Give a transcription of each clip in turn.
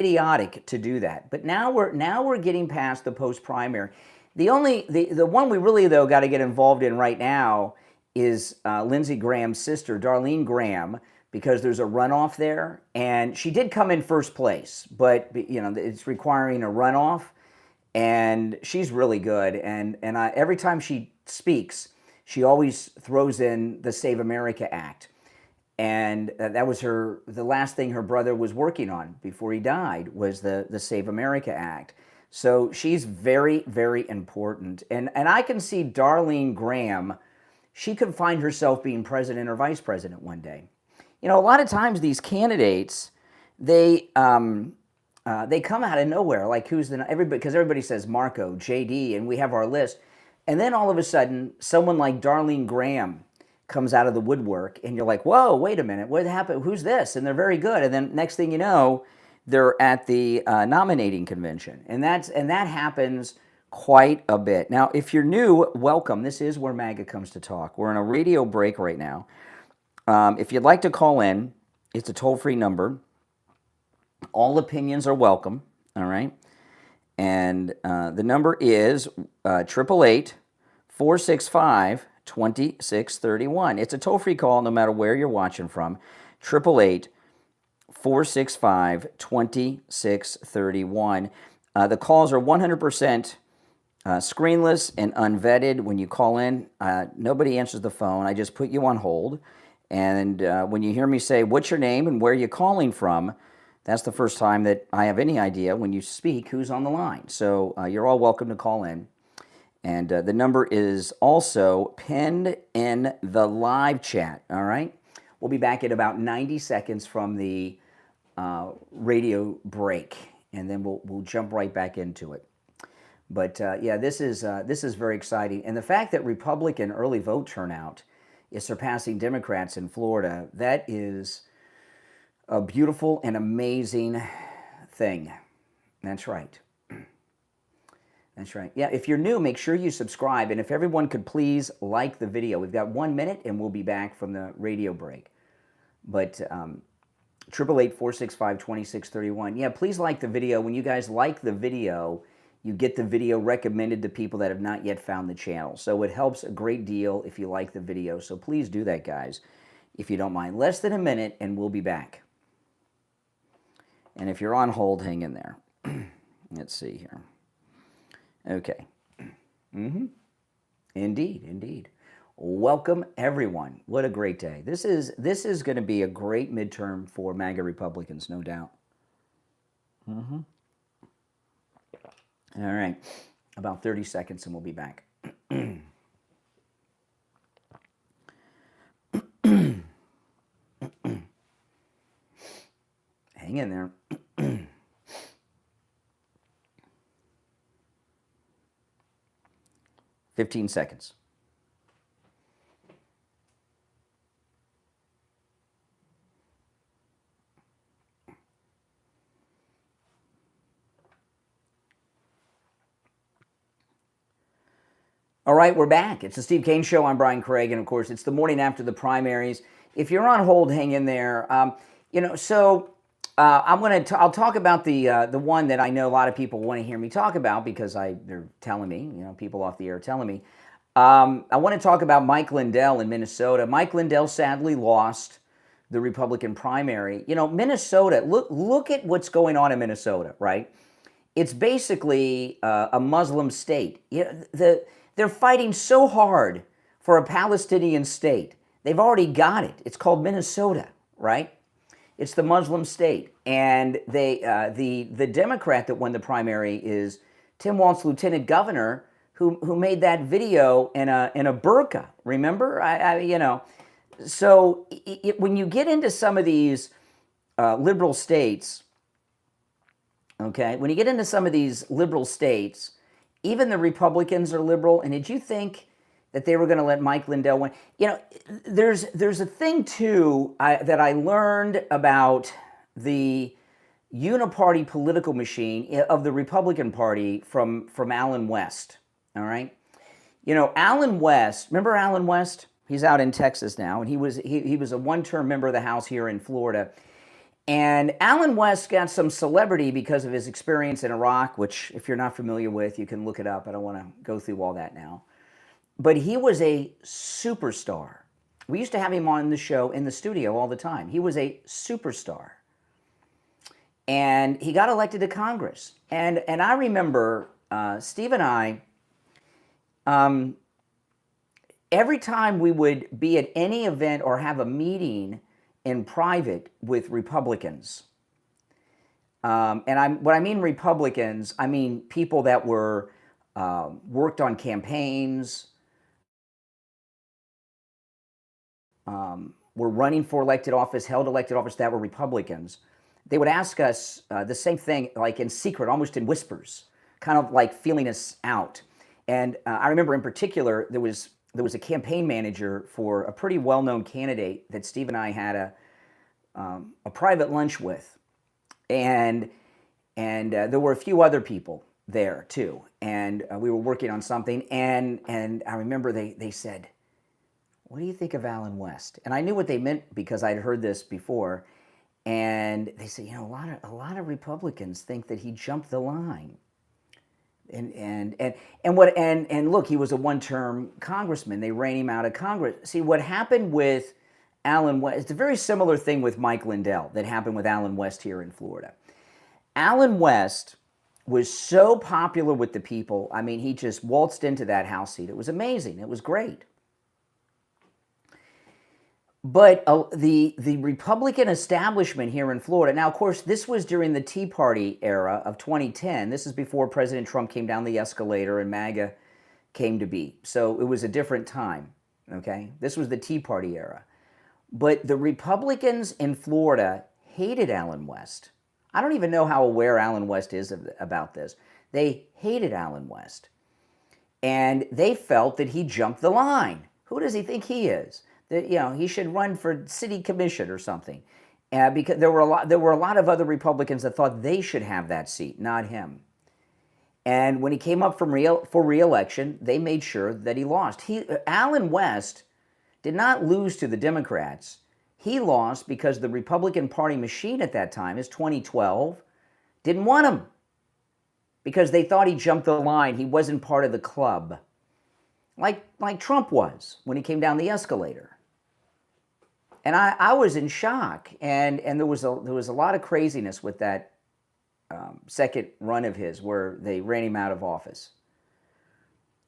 idiotic to do that. But now we're getting past the post-primary. The one we really, though, got to get involved in right now is Lindsey Graham's sister, Darlene Graham, because there's a runoff there, and she did come in first place, but it's requiring a runoff, and she's really good. And every time she speaks, she always throws in the Save America Act. And that was the last thing her brother was working on before he died, was the Save America Act. So she's very, very important. And I can see Darlene Graham, she could find herself being president or vice president one day. A lot of times these candidates, they come out of nowhere, like because everybody says Marco, JD, and we have our list. And then all of a sudden, someone like Darlene Graham comes out of the woodwork, and you're like, whoa, wait a minute, what happened? Who's this? And they're very good. And then next thing you know, they're at the nominating convention. And that happens quite a bit. Now, if you're new, welcome. This is where MAGA comes to talk. We're in a radio break right now. If you'd like to call in, it's a toll-free number. All opinions are welcome, all right? And the number is 888-465-2631. It's a toll-free call no matter where you're watching from. 888-465-2631. The calls are 100% screenless and unvetted. When you call in, nobody answers the phone. I just put you on hold. And when you hear me say, what's your name and where are you calling from, that's the first time that I have any idea when you speak who's on the line. So you're all welcome to call in. And the number is also pinned in the live chat, all right? We'll be back in about 90 seconds from the radio break, and then we'll jump right back into it. But yeah, this is very exciting. And the fact that Republican early vote turnout is surpassing Democrats in Florida, that is a beautiful and amazing thing. That's right. That's right. Yeah, if you're new, make sure you subscribe. And if everyone could please like the video. We've got 1 minute, and we'll be back from the radio break. But 888-465-2631. Yeah, please like the video. When you guys like the video, you get the video recommended to people that have not yet found the channel. So it helps a great deal if you like the video. So please do that, guys, if you don't mind. Less than a minute, and we'll be back. And if you're on hold, hang in there. Let's see here. Okay. Indeed, indeed. Welcome, everyone. What a great day. This is going to be a great midterm for MAGA Republicans, no doubt. All right. About 30 seconds, and we'll be back. Hang in there. 15 seconds. All right, we're back. It's the Steve Kane Show. I'm Brian Craig, and of course, it's the morning after the primaries. If you're on hold, hang in there. I'll talk about the one that I know a lot of people want to hear me talk about because they're telling me, people off the air telling me. I want to talk about Mike Lindell in Minnesota. Mike Lindell sadly lost the Republican primary. Minnesota. Look at what's going on in Minnesota, right? It's basically a Muslim state. They're fighting so hard for a Palestinian state. They've already got it. It's called Minnesota, right? It's the Muslim state. And the Democrat that won the primary is Tim Walz's lieutenant governor, who made that video in a burqa. Remember? So when you get into some of these liberal states, okay, when you get into some of these liberal states, even the Republicans are liberal. And did you think that they were going to let Mike Lindell win? There's a thing, too, that I learned about the uniparty political machine of the Republican Party from Allen West, all right? Allen West, remember Allen West? He's out in Texas now, and he was a one-term member of the House here in Florida. And Alan West got some celebrity because of his experience in Iraq, which, if you're not familiar with, you can look it up. I don't want to go through all that now. But he was a superstar. We used to have him on the show in the studio all the time. He was a superstar. And he got elected to Congress. And I remember Steve and I, every time we would be at any event or have a meeting in private with Republicans, and when I mean Republicans, I mean people that were worked on campaigns, were running for elected office, held elected office, that were Republicans. They would ask us the same thing, like in secret, almost in whispers, kind of like feeling us out. And I remember in particular, there was a campaign manager for a pretty well-known candidate that Steve and I had a private lunch with, and there were a few other people there too, and we were working on something, and I remember they said, "What do you think of Alan West?" And I knew what they meant because I'd heard this before, and they said, a lot of Republicans think that he jumped the line. And look, he was a one-term congressman. They ran him out of Congress. See, what happened with Alan West, it's a very similar thing with Mike Lindell that happened with Alan West here in Florida. Alan West was so popular with the people. I mean, he just waltzed into that House seat. It was amazing. It was great. But the Republican establishment here in Florida, now, of course, this was during the Tea Party era of 2010. This is before President Trump came down the escalator and MAGA came to be. So it was a different time, okay? This was the Tea Party era. But the Republicans in Florida hated Alan West. I don't even know how aware Alan West is about this. They hated Alan West. And they felt that he jumped the line. Who does he think he is? That, he should run for city commission or something, because there were a lot of other Republicans that thought they should have that seat, not him. And when he came up for re-election, they made sure that he lost. Alan West did not lose to the Democrats. He lost because the Republican Party machine at that time, is 2012, didn't want him because they thought he jumped the line. He wasn't part of the club, like Trump was when he came down the escalator. And I was in shock, and there was a lot of craziness with that second run of his, where they ran him out of office.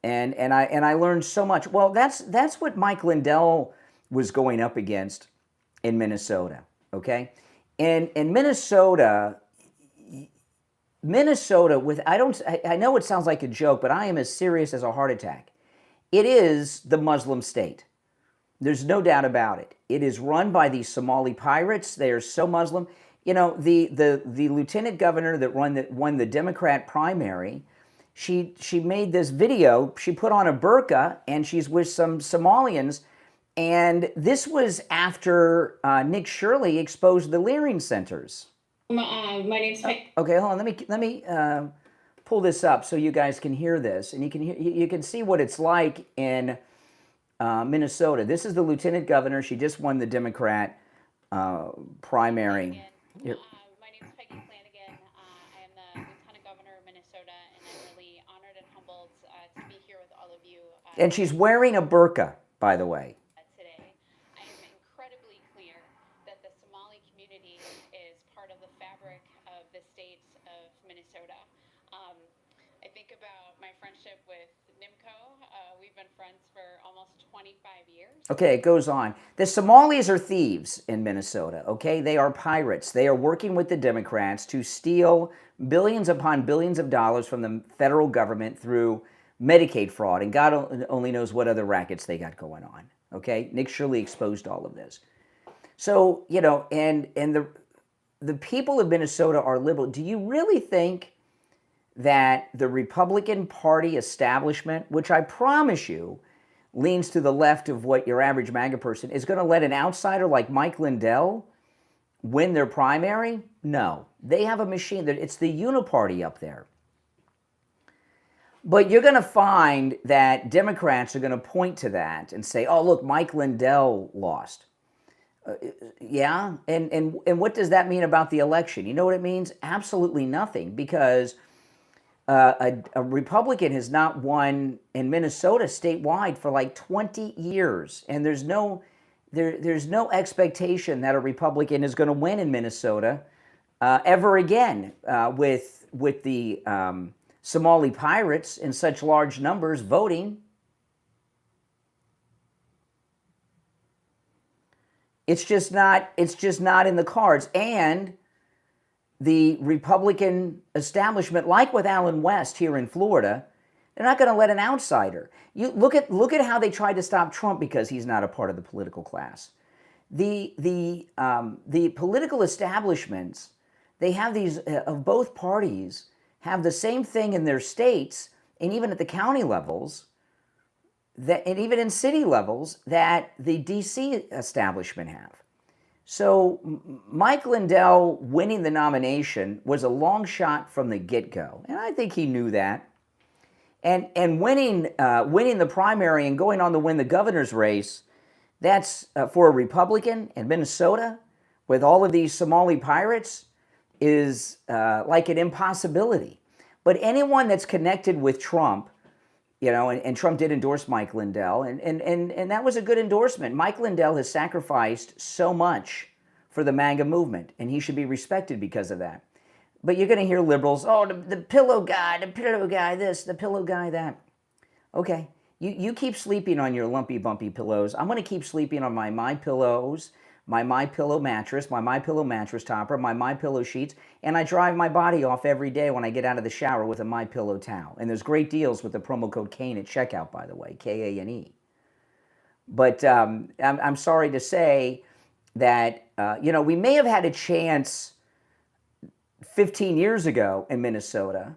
And I learned so much. Well, that's what Mike Lindell was going up against in Minnesota. Okay, and in Minnesota, I know it sounds like a joke, but I am as serious as a heart attack. It is the Muslim state. There's no doubt about it. It is run by these Somali pirates. They are so Muslim. The lieutenant governor that won the Democrat primary, she made this video. She put on a burqa, and she's with some Somalians. And this was after Nick Shirley exposed the Leering centers. My name's okay, hold on. Let me pull this up so you guys can hear this, and you can see what it's like in Minnesota. This is the lieutenant governor. She just won the Democrat primary. My name is Peggy Flanagan. I am the lieutenant governor of Minnesota, and I'm really honored and humbled to be here with all of you. And she's wearing a burqa, by the way. Today, I am incredibly clear that the Somali community is part of the fabric of the state of Minnesota. I think about my friendship with Nimco. We've been friends for almost 25 years. Okay, it goes on. The Somalis are thieves in Minnesota, okay? They are pirates. They are working with the Democrats to steal billions upon billions of dollars from the federal government through Medicaid fraud, and God only knows what other rackets they got going on, okay? Nick Shirley exposed all of this. So, and the people of Minnesota are liberal. Do you really think that the Republican Party establishment, which I promise you leans to the left of what your average MAGA person, is going to let an outsider like Mike Lindell win their primary? No. They have a machine. It's the uniparty up there. But you're going to find that Democrats are going to point to that and say, oh, look, Mike Lindell lost. Yeah, and what does that mean about the election? You know what it means? Absolutely nothing, because a Republican has not won in Minnesota statewide for like 20 years, and there's no expectation that a Republican is going to win in Minnesota ever again with the Somali pirates in such large numbers voting. It's just not in the cards. And the Republican establishment, like with Allen West here in Florida, they're not going to let an outsider. You look at how they tried to stop Trump because he's not a part of the political class. The political establishments, they have these of both parties have the same thing in their states and even at the county levels, that and even in city levels, that the DC establishment have. So Mike Lindell winning the nomination was a long shot from the get-go, and I think he knew that. And winning the primary and going on to win the governor's race, that's for a Republican in Minnesota with all of these Somali pirates is like an impossibility. But anyone that's connected with Trump, and Trump did endorse Mike Lindell, and that was a good endorsement. Mike Lindell has sacrificed so much for the MAGA movement, and he should be respected because of that. But you're going to hear liberals, oh, the pillow guy this, the pillow guy that. Okay, you keep sleeping on your lumpy, bumpy pillows. I'm going to keep sleeping on my MyPillows, my MyPillow mattress, my MyPillow mattress topper, my MyPillow sheets, and I drive my body off every day when I get out of the shower with a MyPillow towel. And there's great deals with the promo code KANE at checkout, by the way, KANE. But I'm sorry to say that, we may have had a chance 15 years ago in Minnesota,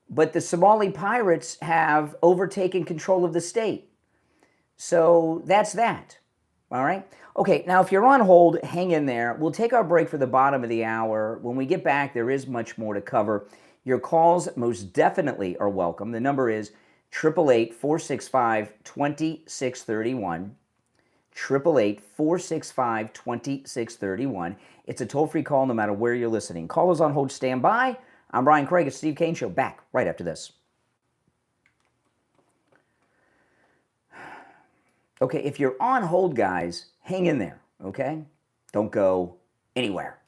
but the Somali pirates have overtaken control of the state. So that's that. All right? Okay, now if you're on hold, hang in there. We'll take our break for the bottom of the hour. When we get back, there is much more to cover. Your calls most definitely are welcome. The number is 888-465-2631. 888-465-2631. It's a toll-free call no matter where you're listening. Callers on hold, stand by. I'm Brian Craig at Steve Kane Show. Back right after this. Okay, if you're on hold, guys, hang in there, okay? Don't go anywhere.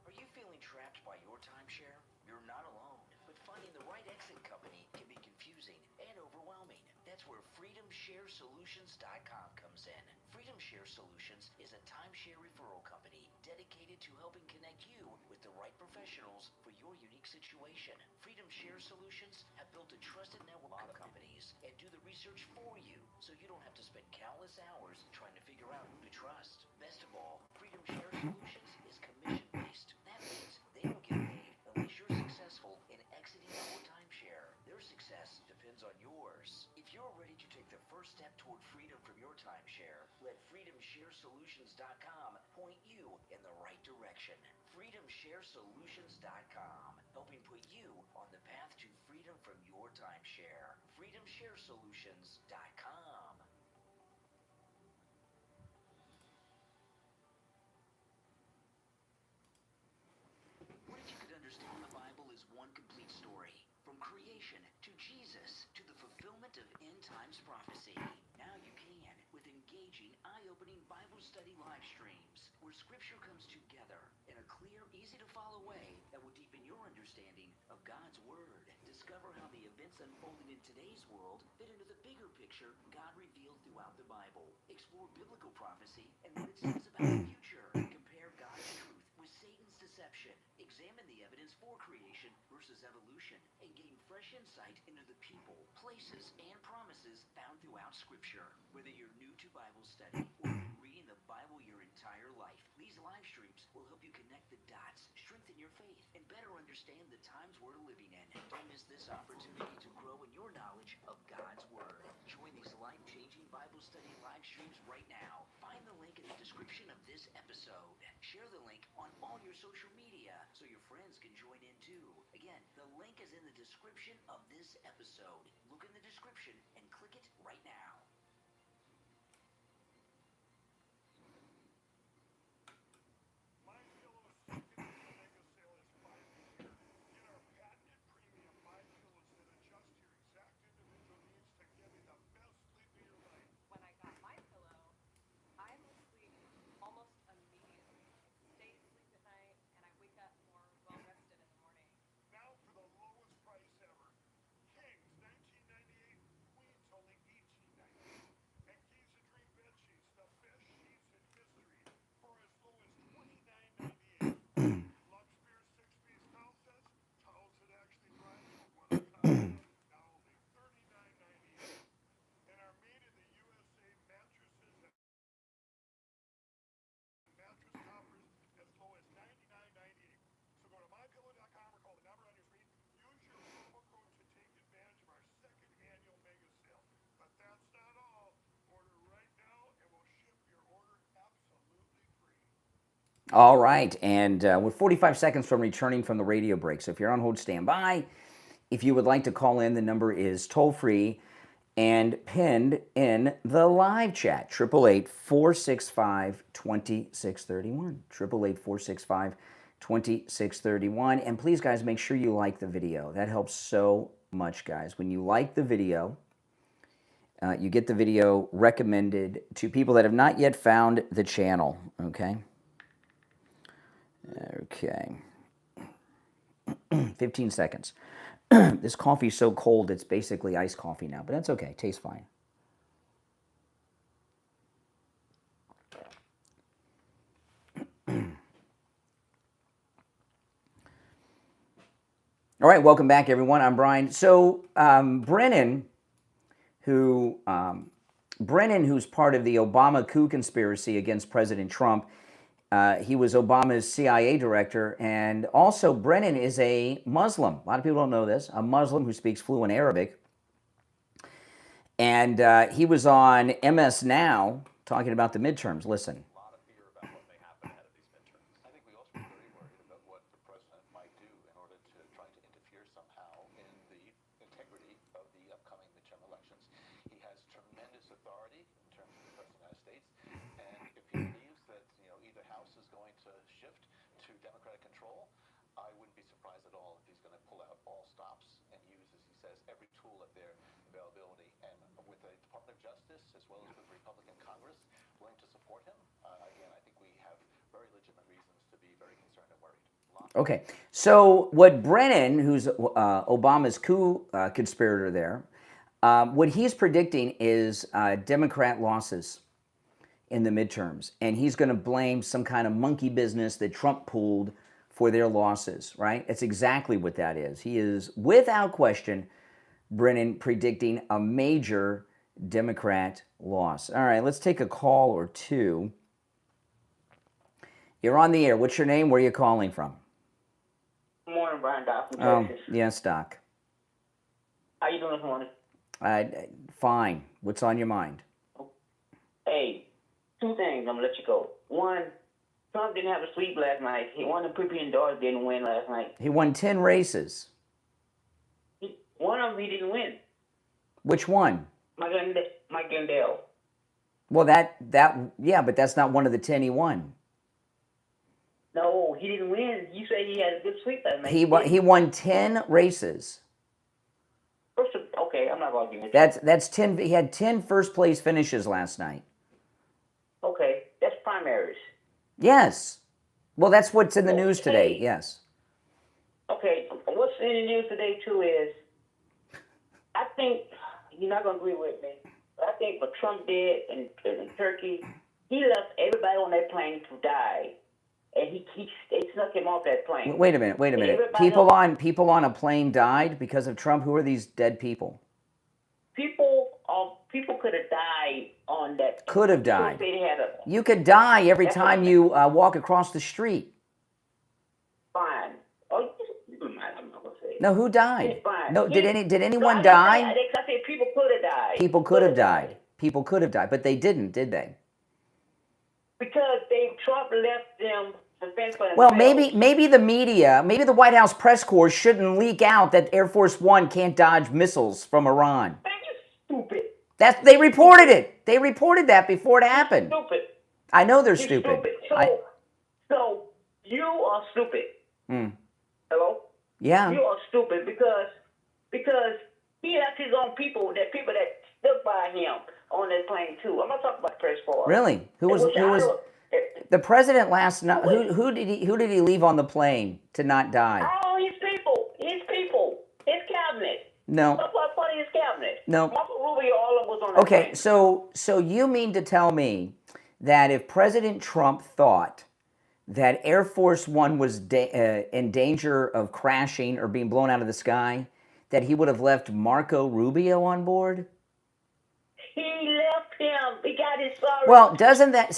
Are you feeling trapped by your timeshare? You're not alone, but finding the right exit company can be confusing and overwhelming. That's where FreedomShareSolutions.com comes in. Freedom Share Solutions is a timeshare referral company dedicated to helping connect you with the right professionals for your unique situation. Freedom Share Solutions have built a trusted network of companies and do the research for you, so you don't have to spend countless hours trying to figure out who to trust. Best of all, Freedom Share Solutions is commission-based. That means they don't get paid unless you're successful in exiting your timeshare. Their success depends on yours. If you're ready to take the first step toward freedom from your timeshare, let FreedomShareSolutions.com point you in the right direction. FreedomShareSolutions.com, helping put you on the path to freedom from your timeshare. FreedomShareSolutions.com. What if you could understand the Bible as one complete story? From creation to Jesus to the fulfillment of end times prophecy. Now you can with engaging, eye-opening Bible study live streams where Scripture comes together in a clear, easy-to-follow way that will deepen your understanding of God's Word. Discover how the events unfolding in today's world fit into the bigger picture God revealed throughout the Bible. Explore biblical prophecy and what it says about the future. Compare God's truth with Satan's deception. Examine the evidence for creation versus evolution and gain fresh insight into the people, places, and promises found throughout Scripture. Whether you're new to Bible study or you've been reading the Bible your entire life, these live streams will help you connect the dots, strengthen your faith, and better understand the times we're living in. Don't miss this opportunity to grow in your knowledge of God's Word. Join these life-changing Bible study live streams right now. Find the link in the description of this episode. Share the link on all your social media so your friends can join in too. Again, the link is in the description of this episode. Look in the description and click it right now. All right, and we're 45 seconds from returning from the radio break. So if you're on hold, stand by. If you would like to call in, the number is toll-free and pinned in the live chat, 888-465-2631, 888-465-2631. And please, guys, make sure you like the video. That helps so much, guys. When you like the video, you get the video recommended to people that have not yet found the channel, okay? Okay. 15 seconds. This coffee's so cold, it's basically iced coffee now, but that's okay. Tastes fine. All right, welcome back, everyone. I'm Brian. So Brennan, who's part of the Obama coup conspiracy against President Trump, he was Obama's CIA director, and also Brennan is a Muslim. A lot of people don't know this. A Muslim who speaks fluent Arabic. And he was on MS Now talking about the midterms. Listen. A lot of fear about what may happen ahead of these midterms. I think we also are very worried about what the president might do in order to try to interfere somehow in the integrity of the upcoming midterm elections. He has tremendous authority in terms of the president of the United States, and if he believes that either house is going to shift to Democratic control, I wouldn't be surprised at all if he's going to pull out all stops and use, as he says, every tool at their availability. And with the Department of Justice, as well as with the Republican Congress willing to support him, again, I think we have very legitimate reasons to be very concerned and worried. Okay, so what Brennan, who's Obama's coup conspirator there, what he's predicting is Democrat losses in the midterms, and he's going to blame some kind of monkey business that Trump pulled for their losses, right? That's exactly what that is. He is, without question, Brennan predicting a major Democrat loss. All right, let's take a call or two. You're on the air. What's your name? Where are you calling from? Good morning, Brian Doc from Texas. Yes, Doc. How you doing this morning? Fine. What's on your mind? Hey, two things. I'm gonna let you go. One, Trump didn't have a sweep last night. One of the Doris didn't win last night. He won 10 races. One of them he didn't win. Which one? Mike Lindell. Well, yeah, but that's not one of the 10 he won. No, he didn't win. You say he had a good sweep last night. He won 10 races. Okay, I'm not arguing with you. That's 10. He had 10 first place finishes last night. Okay, that's primaries. Yes. Well, that's what's in the news today. Yes. Okay, what's in the news today too is, I think you're not gonna agree with me. But I think what Trump did in Turkey, he left everybody on that plane to die, and they snuck him off that plane. Wait a minute. People on a plane died because of Trump. Who are these dead people? People could have died on that. Could have died. You You could die every time you walk across the street. Fine. Oh, I'm not gonna say it. No, who died? It's fine. No, did anyone die? I said people could have died. People could have died. People could have died, but they didn't, did they? Because Trump left them to fend for themselves. Well, maybe the media, maybe the White House press corps shouldn't leak out that Air Force One can't dodge missiles from Iran. Man, you stupid. They reported it. They reported that before it happened. Stupid. I know they're You're stupid. So you are stupid. Hello? Yeah. You are stupid because he left his own people that stood by him on that plane too. I'm not talking about press corps. Really? Who was the president last night? Who did he leave on the plane to not die? Oh, his people, his cabinet. No. That's part of his cabinet. No. Marco Rubio, all of us on that Okay, plane. so you mean to tell me that if President Trump thought that Air Force One was in danger of crashing or being blown out of the sky, that he would have left Marco Rubio on board? He left him. He got his sorry. Well, doesn't that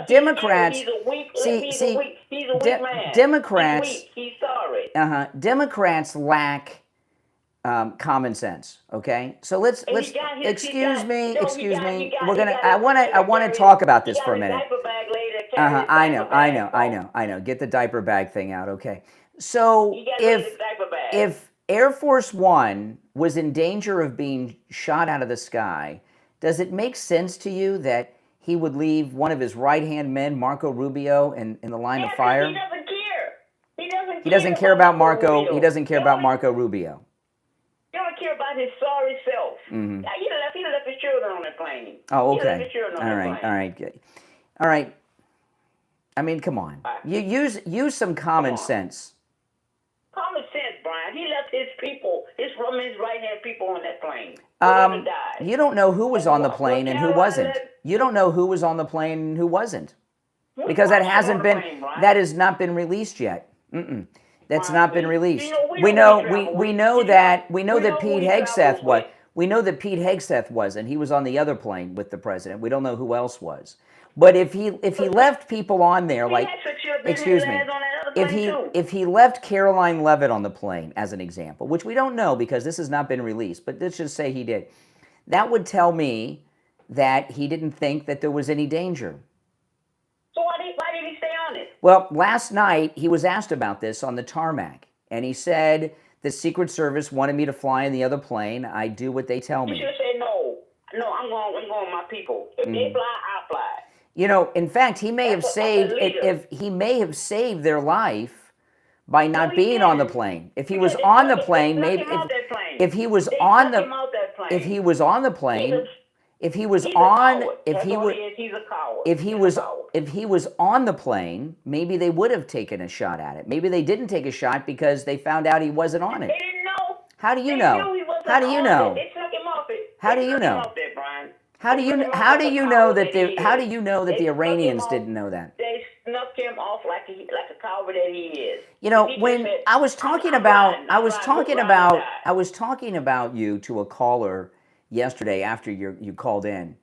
Democrats? He's a weak man. Democrats. He's sorry. Democrats lack common sense. Okay, so let's excuse me. I want to talk about this for a minute. Diaper bag laid at carry his I diaper know, bag. I know. Get the diaper bag thing out. Okay. So You got to bring his diaper bag. if Air Force One was in danger of being shot out of the sky, does it make sense to you that he would leave one of his right-hand men, Marco Rubio, in the line of fire? He doesn't care. He doesn't care about Marco. He doesn't care about Marco Rubio. He don't care about his sorry self. Mm-hmm. He left his children on the plane. Oh, He left okay. his children on All the right, plane. all right, good. All right. I mean, come on. You use some common sense. Common sense, Brian. He left his people, his right-hand people on that plane. You don't know who was on the plane and who wasn't. You don't know who was on the plane and who wasn't, because that has not been released yet. That's not been released. We know that Pete Hegseth was. We know that Pete Hegseth was, and he was on the other plane with the president. We don't know who else was. But if he left people on there, like, excuse me, if he left Caroline Leavitt on the plane, as an example, which we don't know because this has not been released, but let's just say he did, that would tell me that he didn't think that there was any danger. So why did he stay on it? Well, last night he was asked about this on the tarmac, and he said the Secret Service wanted me to fly in the other plane. I do what they tell me. You should say no. No, I'm going with my people. If they fly, I'll fly. You know, in fact, he may have saved their life by not being on the plane. If he was on the plane, maybe if he was on the plane, if he was on the plane, maybe they would have taken a shot at it. Maybe they didn't take a shot because they found out he wasn't on it. They didn't know. How do you know? How do you know? They took him off it. How do you know? How do you know that the Iranians didn't know that? They snuck him off like a coward that he is. You know, when I was talking about you to a caller yesterday after you called in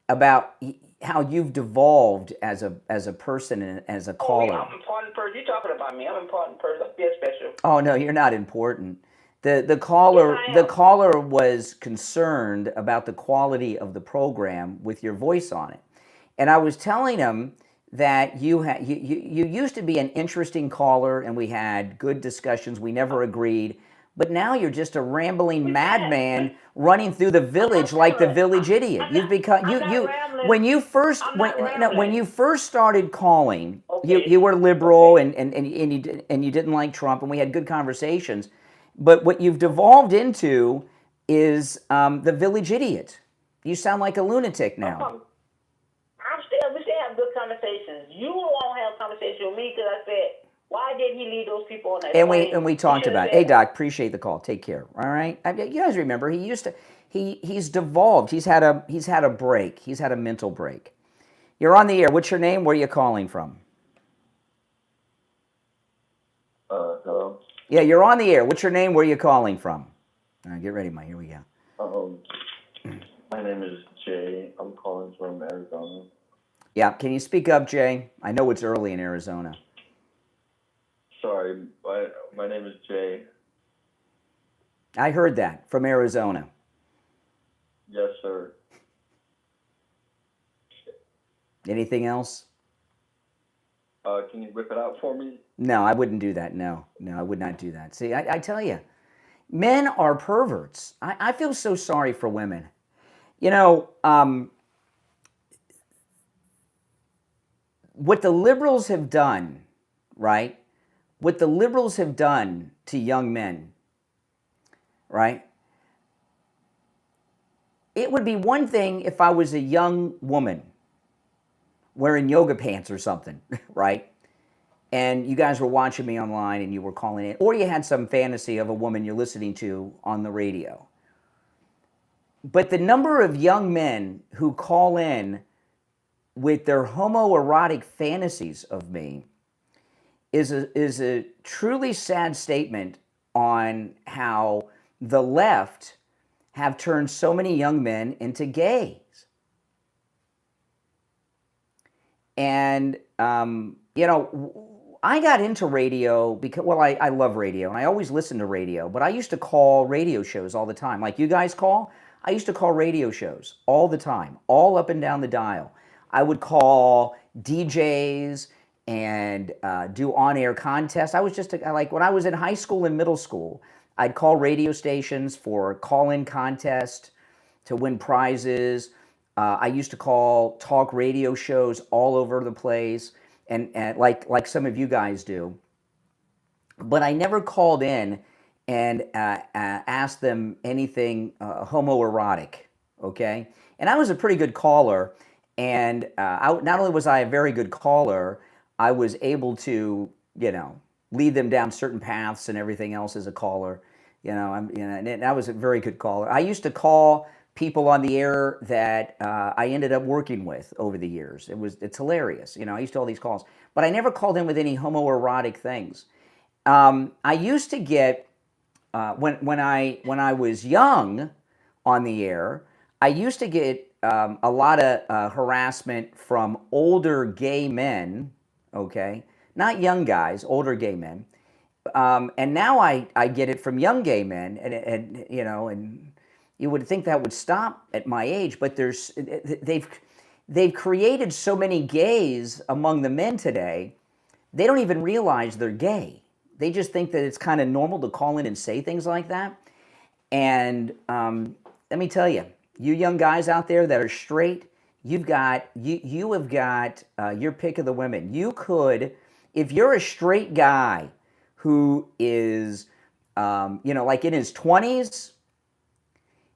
about how you've devolved as a person and as a caller. I'm an important person. You're talking about me. I'm an important person. I feel special. Oh no, you're not important. The caller was concerned about the quality of the program with your voice on it, and I was telling him that you used to be an interesting caller, and we had good discussions. We never agreed, but now you're just a rambling madman running through the village like the village idiot. You've become when you first started calling. Okay. You were liberal and you didn't like Trump, and we had good conversations. But what you've devolved into is the village idiot. You sound like a lunatic now. We still have good conversations. You won't have conversations with me because I said, why did he leave those people on that plane? And we talked about it. Hey, Doc, appreciate the call. Take care. All right. You guys remember he's devolved. He's had a break. He's had a mental break. You're on the air. What's your name? Where are you calling from? Hello. Yeah, you're on the air. What's your name? Where are you calling from? All right, get ready, Mike. Here we go. My name is Jay. I'm calling from Arizona. Yeah, can you speak up, Jay? I know it's early in Arizona. Sorry, my name is Jay. I heard that from Arizona. Yes, sir. Anything else? Can you whip it out for me? No, I wouldn't do that. No, I would not do that. See, I tell you, men are perverts. I feel so sorry for women. You know, what the liberals have done, right? What the liberals have done to young men, right? It would be one thing if I was a young woman wearing yoga pants or something, right? And you guys were watching me online and you were calling in, or you had some fantasy of a woman you're listening to on the radio. But the number of young men who call in with their homoerotic fantasies of me is a truly sad statement on how the left have turned so many young men into gays. And, you know, I got into radio because, well, I love radio, and I always listen to radio, but I used to call radio shows all the time. Like you guys call, I used to call radio shows all the time, all up and down the dial. I would call DJs and do on-air contests. I was just like when I was in high school and middle school, I'd call radio stations for call-in contests to win prizes. I used to call talk radio shows all over the place, and like some of you guys do. But I never called in and asked them anything homoerotic, okay? And I was a pretty good caller, and not only was I a very good caller, I was able to, lead them down certain paths and everything else as a caller. And I was a very good caller. I used to call people on the air that I ended up working with over the years. It's hilarious. I used to all these calls, but I never called in with any homoerotic things. I used to get when I was young on the air, I used to get a lot of harassment from older gay men. Okay, not young guys, older gay men. And now I get it from young gay men, and you would think that would stop at my age, but they've created so many gays among the men today, they don't even realize they're gay. They just think that it's kind of normal to call in and say things like that. And let me tell you, you young guys out there that are straight, you have got your pick of the women. You could, if you're a straight guy who is, like in his 20s,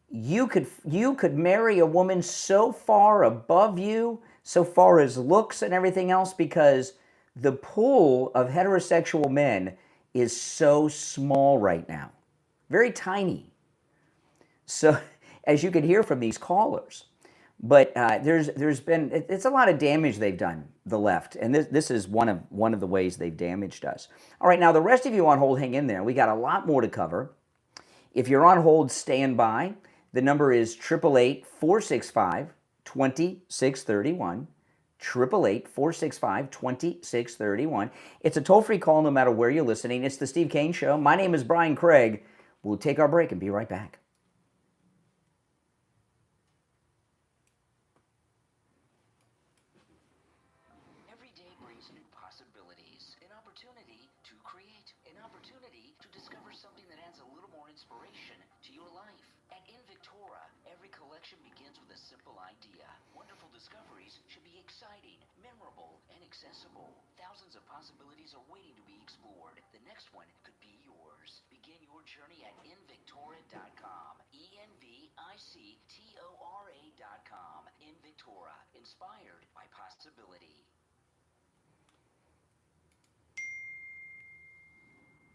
you could marry a woman so far above you, so far as looks and everything else, because the pool of heterosexual men is so small right now, very tiny. So, as you can hear from these callers, but there's been it's a lot of damage they've done, the left, and this is one of the ways they've damaged us. All right, now the rest of you on hold, hang in there. We got a lot more to cover. If you're on hold, stand by. The number is 888-465-2631. 888-465-2631. It's a toll-free call no matter where you're listening. It's the Steve Kane Show. My name is Brian Craig. We'll take our break and be right back. Every day brings new possibilities, an opportunity to create, an opportunity to discover something that adds a little more inspiration to your life. At Invictora, every collection begins with a simple idea. Wonderful discoveries should be exciting, memorable, and accessible. Thousands of possibilities are waiting to be explored. The next one could be yours. Begin your journey at Invictora.com. ENVICTORA.com. Invictora, inspired by possibility.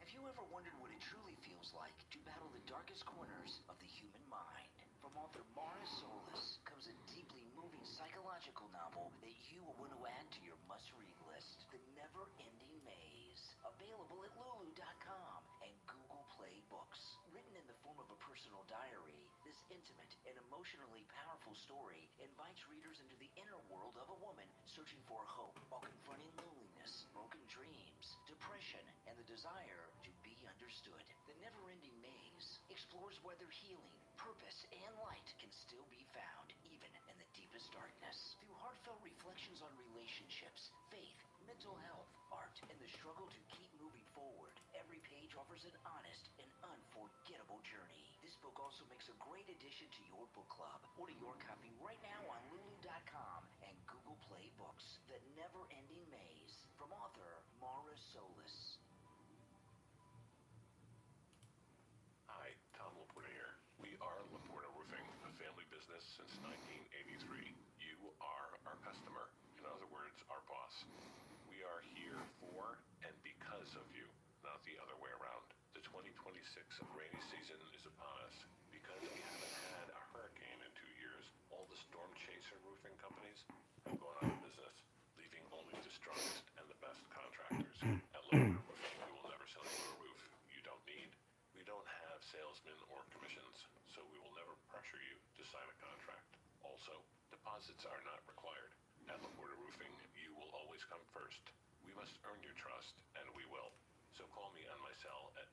Have you ever wondered what it truly feels like to battle the darkest corners of the human mind? From author Solis comes a deeply moving psychological novel that you will want to add to your must-read list. The Never-Ending Maze. Available at Lulu.com and Google Play Books. Written in the form of a personal diary, this intimate and emotionally powerful story invites readers into the inner world of a woman searching for hope while confronting loneliness, broken dreams, depression, and the desire to be understood. The Never-Ending Maze explores whether healing, purpose, and light can still be found even in the deepest darkness. Through heartfelt reflections on relationships, faith, mental health, art, and the struggle to keep moving forward, every page offers an honest and unforgettable journey. This book also makes a great addition to your book club. Order your copy right now on Lulu.com and Google Play Books. The Never-Ending Maze, from author Solis. Hi, Tom Laporta here. We are Laporta Roofing, a family business since 1983. You are our customer. In other words, our boss. We are here for and because of you, not the other way around. The 2026 rainy season is upon us. Because we haven't had a hurricane in 2 years, all the storm chaser roofing companies have gone out of business, leaving only the strongest and the best contractors. At Laporta Roofing, we will never sell you a roof you don't need. We don't have salesmen or commissions, so we will never pressure you to sign a contract. Also, deposits are not required. At Laporta Roofing, you will always come first. We must earn your trust, and we will. So call me on my cell at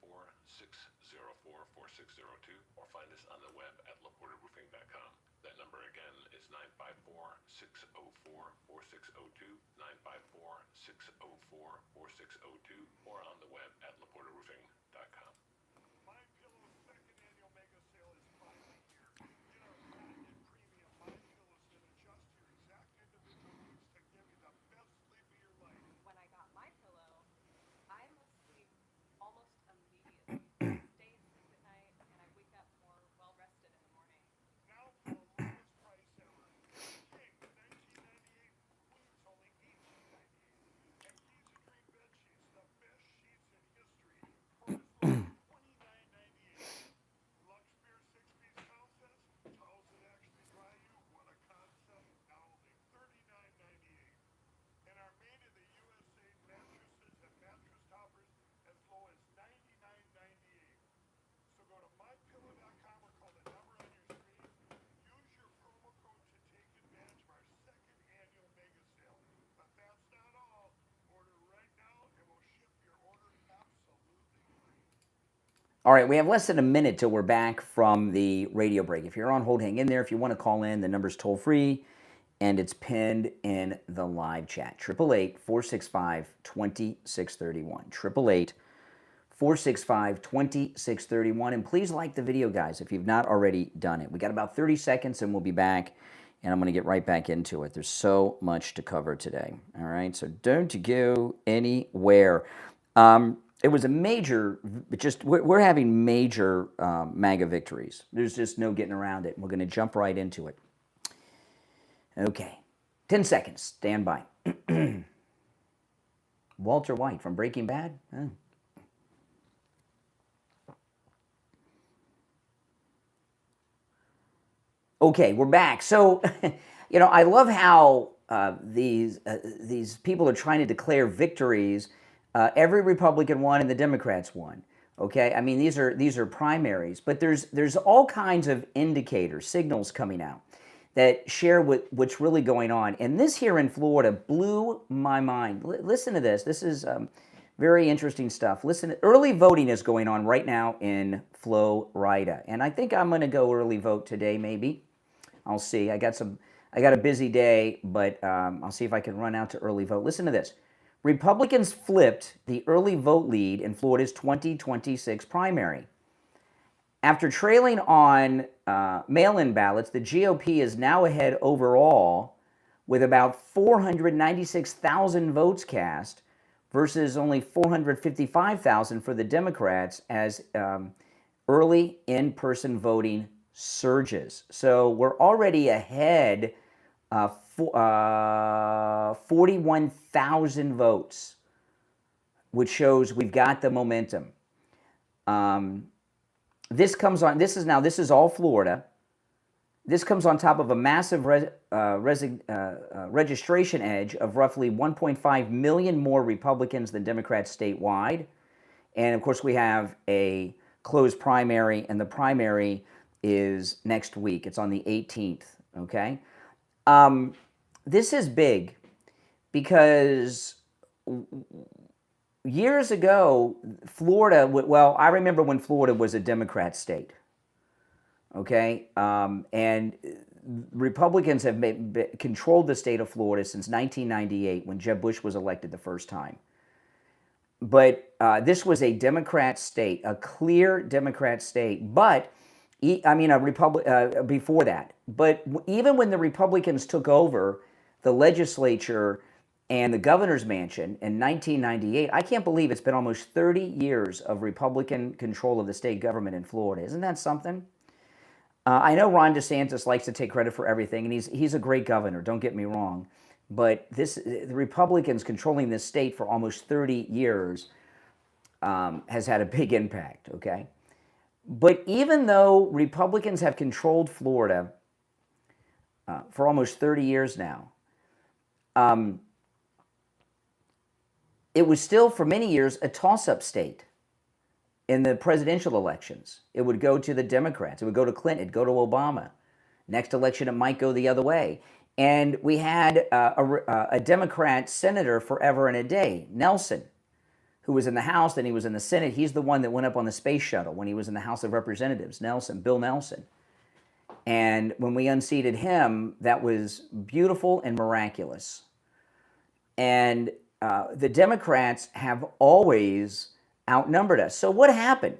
954-604-4602 or find us on the web at laportaroofing.com. That number again is 954-602, or on the web at laportaroofing.com. My Pillow's second annual mega sale is finally here. Get our patented premium My Pillow that adjusts to your exact individual needs to give you the best sleep of your life. When I got my pillow, I must sleep almost immediately. I stay asleep at night and I wake up more well rested in the morning. Now for the lowest price ever. King, $19.98. Queen's only $18.98. And Keys of Dream bed sheets, the best sheets in history. For as low as $29.98. Lux Beer 6-piece towel sets. Towels that actually dry you. What a concept. Now only $39.98. And our made in the USA mattresses and mattress toppers as low as $99.98. So go to mypillow.com or call the number on your screen. Use your promo code to take advantage of our second annual mega sale. But that's not all. Order right now and we'll ship your order absolutely free. All right, we have less than a minute till we're back from the radio break. If you're on hold, hang in there. If you want to call in, the number's toll free, and it's pinned in the live chat. 888-465-2631. 888-465-2631. And please like the video, guys, if you've not already done it. We got about 30 seconds, and we'll be back, and I'm going to get right back into it. There's so much to cover today. All right, so don't go anywhere. It was a major, we're having major MAGA victories. There's just no getting around it. We're going to jump right into it. Okay, 10 seconds, stand by. Walter White from Breaking Bad? Oh. Okay, we're back. So, I love how these people are trying to declare victories. Every Republican won and the Democrats won. Okay, I mean these are primaries, but there's all kinds of indicators, signals coming out that share what's really going on. And this here in Florida blew my mind. Listen to this. This is very interesting stuff. Listen, early voting is going on right now in Florida, and I think I'm going to go early vote today. Maybe I'll see. I got a busy day, but I'll see if I can run out to early vote. Listen to this. Republicans flipped the early vote lead in Florida's 2026 primary. After trailing on mail-in ballots, the GOP is now ahead overall with about 496,000 votes cast versus only 455,000 for the Democrats as early in-person voting surges. So we're already ahead 41,000 votes, which shows we've got the momentum. This is all Florida. This comes on top of a massive registration edge of roughly 1.5 million more Republicans than Democrats statewide. And of course, we have a closed primary, and the primary is next week. It's on the 18th, okay? This is big because years ago, Florida, I remember when Florida was a Democrat state, okay? And Republicans have controlled the state of Florida since 1998 when Jeb Bush was elected the first time. But this was a Democrat state, a clear Democrat state, but before that. But even when the Republicans took over the legislature and the governor's mansion in 1998, I can't believe it's been almost 30 years of Republican control of the state government in Florida. Isn't that something? I know Ron DeSantis likes to take credit for everything, and he's a great governor, don't get me wrong. But the Republicans controlling this state for almost 30 years has had a big impact, okay? But even though Republicans have controlled Florida for almost 30 years now, it was still for many years a toss-up state in the presidential elections. It would go to the Democrats. It would go to Clinton. It would go to Obama. Next election, it might go the other way. And we had a Democrat senator forever and a day, Nelson, who was in the House, then he was in the Senate. He's the one that went up on the space shuttle when he was in the House of Representatives, Bill Nelson. And when we unseated him, that was beautiful and miraculous. And the Democrats have always outnumbered us. So what happened?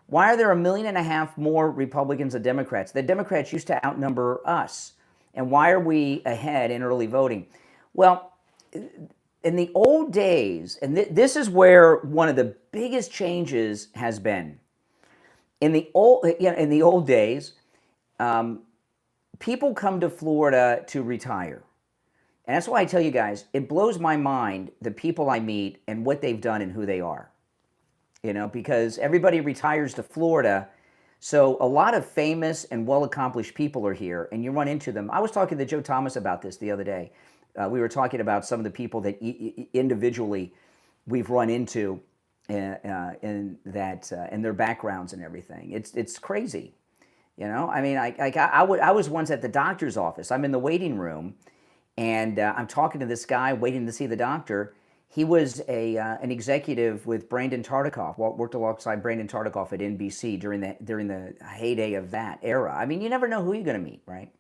Why are there 1.5 million more Republicans than Democrats? The Democrats used to outnumber us. And why are we ahead in early voting? Well, in the old days, and this is where one of the biggest changes has been. In the old days, people come to Florida to retire. And that's why I tell you guys, it blows my mind, the people I meet and what they've done and who they are. Because everybody retires to Florida. So a lot of famous and well-accomplished people are here, and you run into them. I was talking to Joe Thomas about this the other day. We were talking about some of the people that individually we've run into and their backgrounds and everything. It's crazy. I mean, I was once at the doctor's office. I'm in the waiting room, and I'm talking to this guy waiting to see the doctor. He was an executive with Brandon Tartikoff, worked alongside Brandon Tartikoff at NBC during the heyday of that era. I mean, you never know who you're going to meet, right?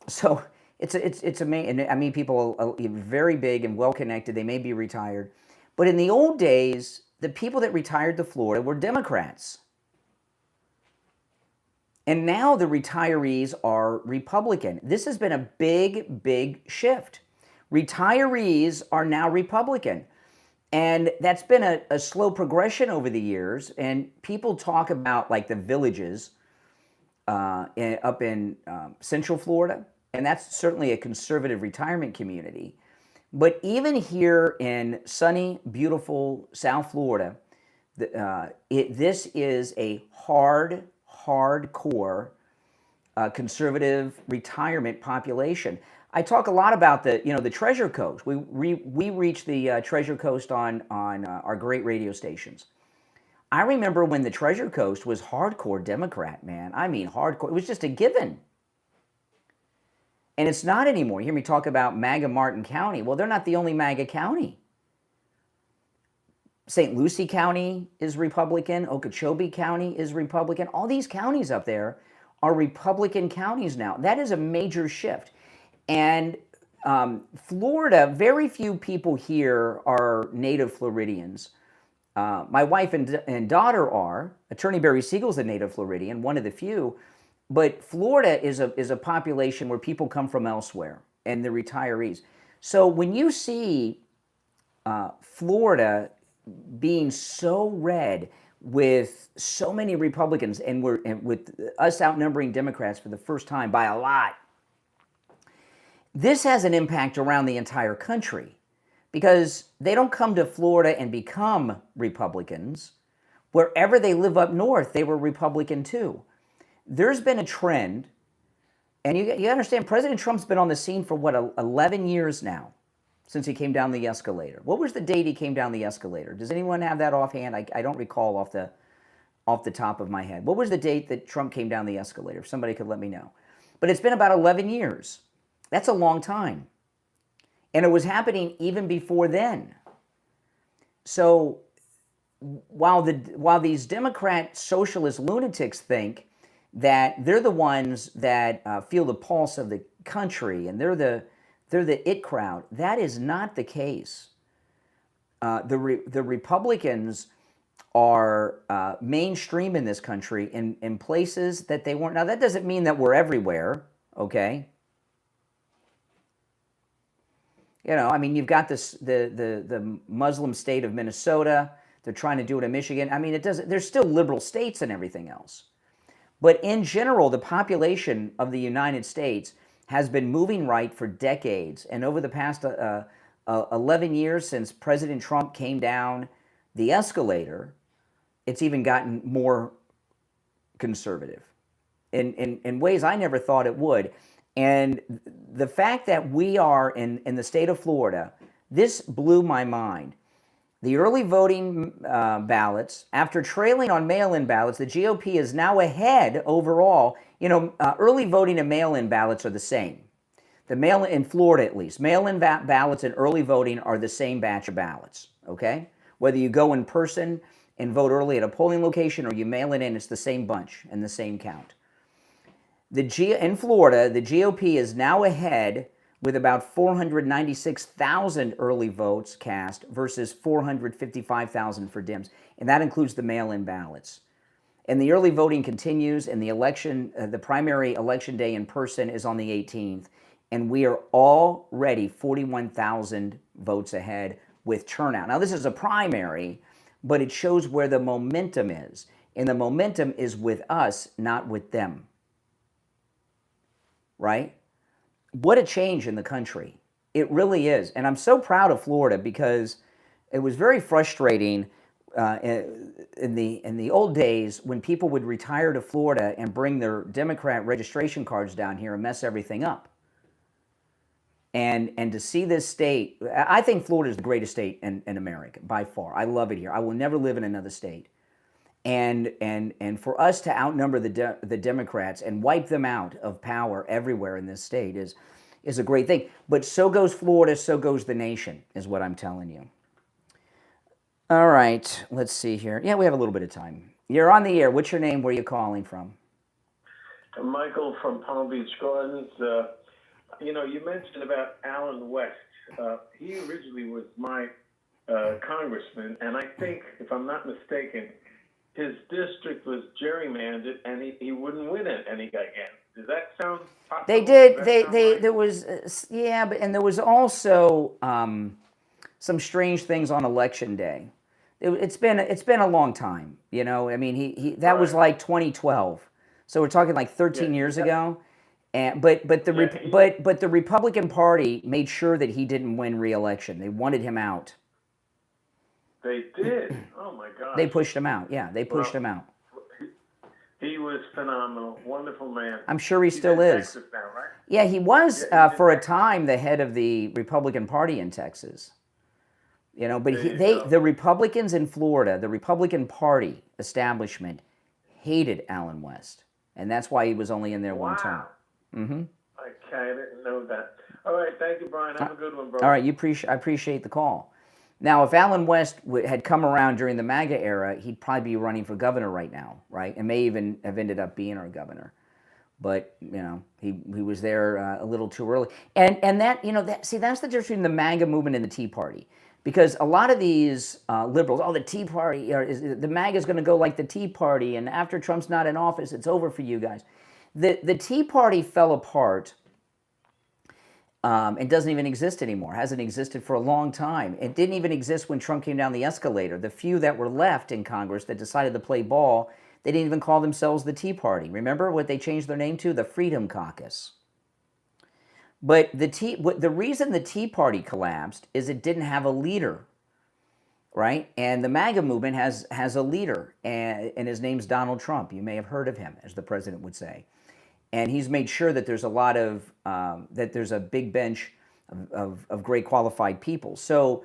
So it's amazing. I mean, people very big and well connected. They may be retired, but in the old days, the people that retired to Florida were Democrats. And now the retirees are Republican. This has been a big, big shift. Retirees are now Republican. And that's been a slow progression over the years. And people talk about like the villages up in Central Florida. And that's certainly a conservative retirement community. But even here in sunny, beautiful South Florida, this is a hardcore conservative retirement population. I talk a lot about the Treasure Coast. We reach the Treasure Coast on our great radio stations. I remember when the Treasure Coast was hardcore Democrat, man. I mean hardcore. It was just a given. And it's not anymore. You hear me talk about MAGA Martin County. Well, they're not the only MAGA county. St. Lucie County is Republican. Okeechobee County is Republican. All these counties up there are Republican counties now. That is a major shift. And Florida, very few people here are native Floridians. My wife and daughter are. Attorney Barry Siegel's a native Floridian, one of the few. But Florida is a population where people come from elsewhere, and the retirees. So when you see Florida being so red with so many Republicans and with us outnumbering Democrats for the first time by a lot, this has an impact around the entire country because they don't come to Florida and become Republicans. Wherever they live up north, they were Republican too. There's been a trend, and you understand President Trump's been on the scene for, 11 years now since he came down the escalator. What was the date he came down the escalator? Does anyone have that offhand? I don't recall off the top of my head. What was the date that Trump came down the escalator? If somebody could let me know. But it's been about 11 years. That's a long time. And it was happening even before then. So while these Democrat socialist lunatics think that they're the ones that feel the pulse of the country and they're the it crowd, that is not the case. The Republicans are mainstream in this country in places that they weren't. Now that doesn't mean that we're everywhere, okay? I mean, you've got the Muslim state of Minnesota. They're trying to do it in Michigan. I mean, there's still liberal states and everything else. But in general, the population of the United States has been moving right for decades. And over the past 11 years since President Trump came down the escalator, it's even gotten more conservative in ways I never thought it would. And the fact that we are in the state of Florida, this blew my mind. The early voting ballots, after trailing on mail-in ballots, the GOP is now ahead overall. Early voting and mail-in ballots are the same. The mail-in, in Florida at least, mail-in ballots and early voting are the same batch of ballots, okay? Whether you go in person and vote early at a polling location or you mail it in, it's the same bunch and the same count. In Florida, the GOP is now ahead with about 496,000 early votes cast versus 455,000 for Dems, and that includes the mail-in ballots. And the early voting continues, and the election, the primary election day in person is on the 18th, and we are already 41,000 votes ahead with turnout. Now, this is a primary, but it shows where the momentum is, and the momentum is with us, not with them. Right? What a change in the country. It really is. And I'm so proud of Florida because it was very frustrating in the old days when people would retire to Florida and bring their Democrat registration cards down here and mess everything up. And to see this state, I think Florida is the greatest state in America by far. I love it here. I will never live in another state. And for us to outnumber the Democrats and wipe them out of power everywhere in this state is a great thing. But so goes Florida, so goes the nation, is what I'm telling you. All right, let's see here. Yeah, we have a little bit of time. You're on the air. What's your name? Where are you calling from? Michael from Palm Beach Gardens. You know, you mentioned about Alan West. He originally was my congressman, and I think, if I'm not mistaken, his district was gerrymandered, and he wouldn't win it, and he got again. Does that sound possible? They did. Right? There was and there was also some strange things on election day. It's been a long time. You know, I mean, that was like 2012, so we're talking like 13 years ago. And but the Republican Party made sure that he didn't win re-election. They wanted him out. They did. Oh my God. They pushed him out. Yeah, they pushed him out. He was phenomenal, wonderful man. I'm sure he still He's in is. Texas now, right? Yeah, he was for a time the head of the Republican Party in Texas. You know, but the Republicans in Florida, the Republican Party establishment, hated Alan West, and that's why he was only in there one term. Mm-hmm. Okay, I didn't know that. All right, thank you, Brian. Have a good one, bro. All right, I appreciate the call. Now, if Alan West had come around during the MAGA era, he'd probably be running for governor right now, right? And may even have ended up being our governor. But, you know, he was there a little too early. And that, you know, that's the difference between the MAGA movement and the Tea Party. Because a lot of these liberals, the Tea Party, the MAGA is going to go like the Tea Party, and after Trump's not in office, it's over for you guys. The Tea Party fell apart. It doesn't even exist anymore. It hasn't existed for a long time. It didn't even exist when Trump came down the escalator. The few that were left in Congress that decided to play ball, they didn't even call themselves the Tea Party. Remember what they changed their name to? The Freedom Caucus. But the reason the Tea Party collapsed is it didn't have a leader, right? And the MAGA movement has a leader, and his name's Donald Trump. You may have heard of him, as the president would say. And he's made sure that there's there's a big bench of great qualified people. So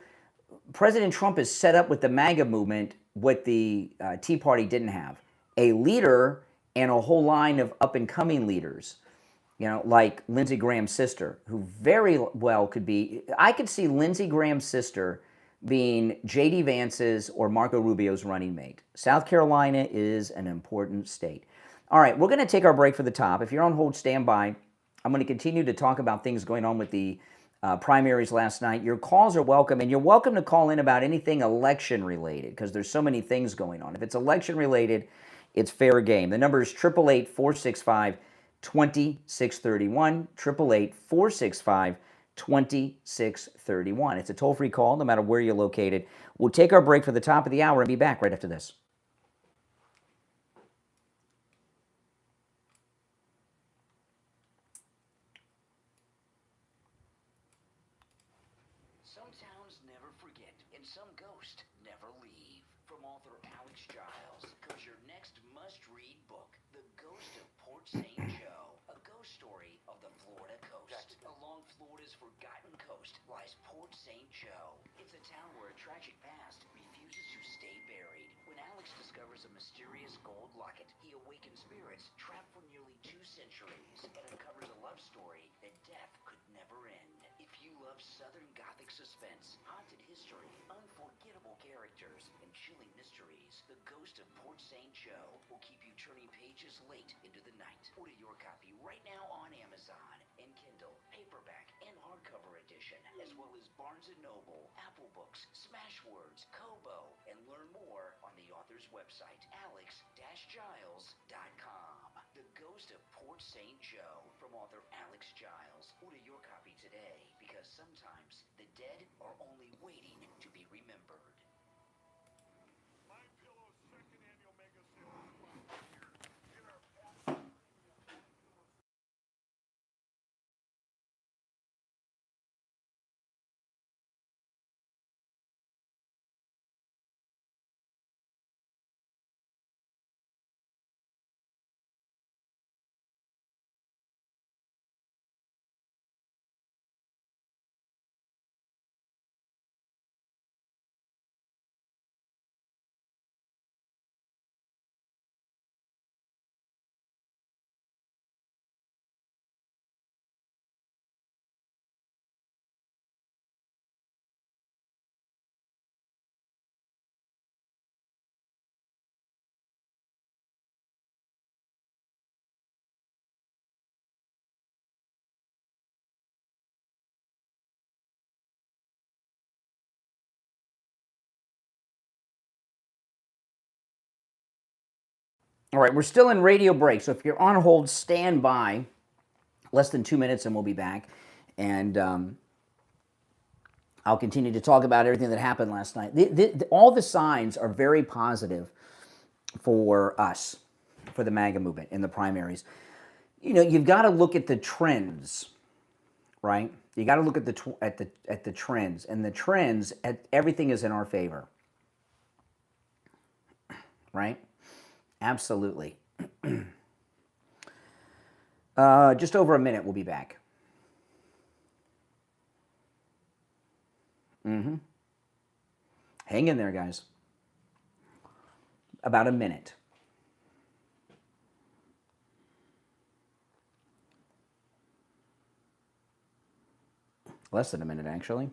President Trump has set up with the MAGA movement what the Tea Party didn't have: a leader and a whole line of up-and-coming leaders. You know, like Lindsey Graham's sister, who very well could be. I could see Lindsey Graham's sister being J.D. Vance's or Marco Rubio's running mate. South Carolina is an important state. All right, we're going to take our break for the top. If you're on hold, stand by. I'm going to continue to talk about things going on with the primaries last night. Your calls are welcome, and you're welcome to call in about anything election-related, because there's so many things going on. If it's election-related, it's fair game. The number is 888-465-2631, 888-465-2631. It's a toll-free call, no matter where you're located. We'll take our break for the top of the hour and be back right after this. Some towns never forget, and some ghosts never leave. From author Alex Giles comes your next must-read book, The Ghost of Port St. Joe, a ghost story of the Florida coast. Along Florida's forgotten coast lies Port St. Joe. It's a town where a tragic past refuses to stay buried. When Alex discovers a mysterious gold locket, he awakens spirits trapped for nearly 2 centuries and uncovers a love story that death could never end. If you love Southern Gothic suspense, haunted history, unforgettable characters, and chilling mysteries, The Ghost of Port St. Joe will keep you turning pages late into the night. Order your copy right now on Amazon in Kindle, paperback, and hardcover edition, as well as Barnes & Noble, Apple Books, Smashwords, Kobo, and learn more on the author's website, alex-giles.com. The Ghost of Port St. Joe from author Alex Giles. Order your copy today, because sometimes the dead are only waiting to be remembered. All right, we're still in radio break, so if you're on hold, stand by. Less than 2 minutes and we'll be back. And I'll continue to talk about everything that happened last night. All the signs are very positive for us, for the MAGA movement in the primaries. You know, you've got to look at the trends, right? You got to look at the trends, and the trends, everything is in our favor, right? Absolutely. Just over a minute, we'll be back. Hang in there, guys. About a minute. Less than a minute, actually.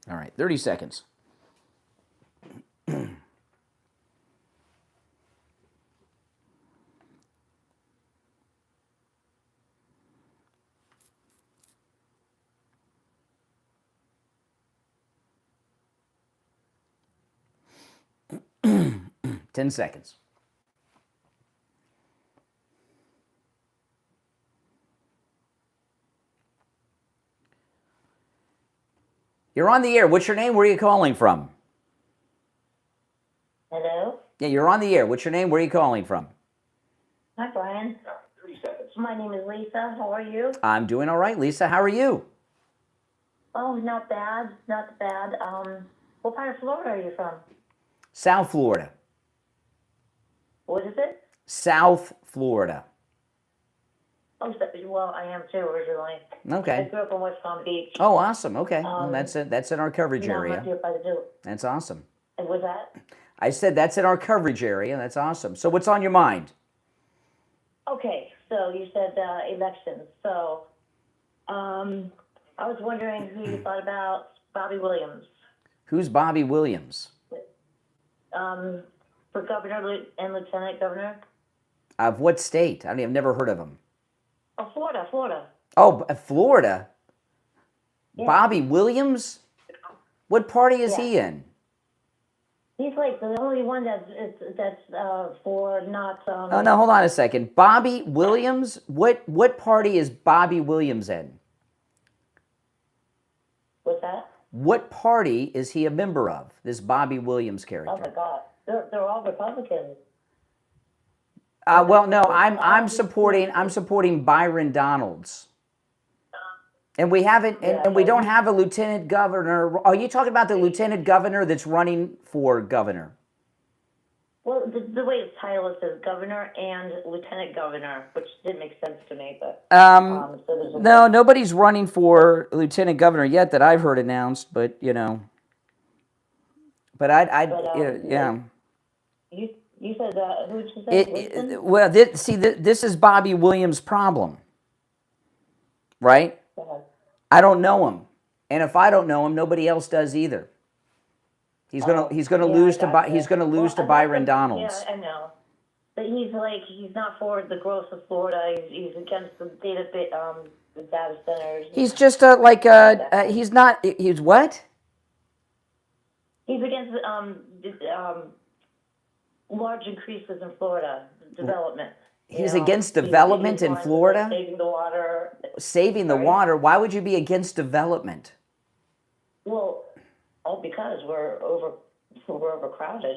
All right, 30 seconds. Ten seconds. You're on the air. What's your name? Where are you calling from? Hello? Yeah, you're on the air. What's your name? Where are you calling from? Hi, Brian. 30 seconds. My name is Lisa. How are you? I'm doing all right, Lisa. How are you? Oh, not bad. Not bad. What part of Florida are you from? South Florida. What is it? South Florida. Oh, well, I am too originally. Okay. I grew up in West Palm Beach. Oh, awesome. Okay. Well, that's it. That's in our coverage area. Not much by the do. That's awesome. And was that? I said that's in our coverage area. That's awesome. So what's on your mind? Okay, so you said elections. So I was wondering who you thought about Bobby Williams. Who's Bobby Williams? For governor and lieutenant governor. Of what state? I've never heard of him. Oh, Florida. Oh, Florida? Yeah. Bobby Williams? What party is he in? He's like the only one that's for not. Oh no, hold on a second. Bobby Williams? What party is Bobby Williams in? What's that? What party is he a member of? This Bobby Williams character. Oh my God, they're all Republicans. Well, no, I'm supporting Byron Donalds. And we haven't, and we don't have a lieutenant governor. Are you talking about the lieutenant governor that's running for governor? Well, the way it's titled says governor and lieutenant governor, which didn't make sense to me, but so there's a No, nobody's running for lieutenant governor yet that I've heard announced, but but yeah. You said who did you say? Winston? Well, this is Bobby Williams' problem, right? I don't know him, and if I don't know him, nobody else does either. He's gonna lose to Byron Donalds. Yeah, I know, but he's not for the growth of Florida. He's against the data centers. He's just he's not. He's what? He's against large increases in Florida development. He's against development in Florida? Saving the water. Saving the water? Why would you be against development? Well, because we're overcrowded.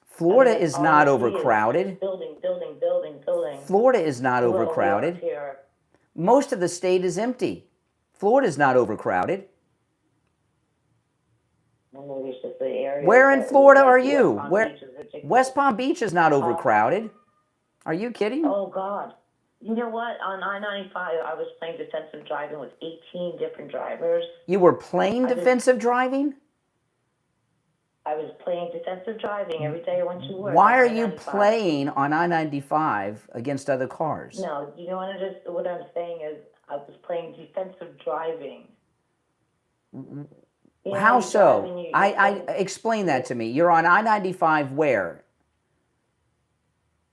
Florida is not overcrowded. Building. Florida is not overcrowded. Most of the state is empty. Florida is not overcrowded. Maybe it's just the area. Where in Florida are you? West Palm Beach is not overcrowded. Are you kidding? Oh, God. You know what? On I-95, I was playing defensive driving with 18 different drivers. You were playing defensive driving? I was playing defensive driving every day I went to work. Why are you playing on I-95 against other cars? No, you know what I'm saying is I was playing defensive driving. How so? I explain that to me. You're on I-95 where?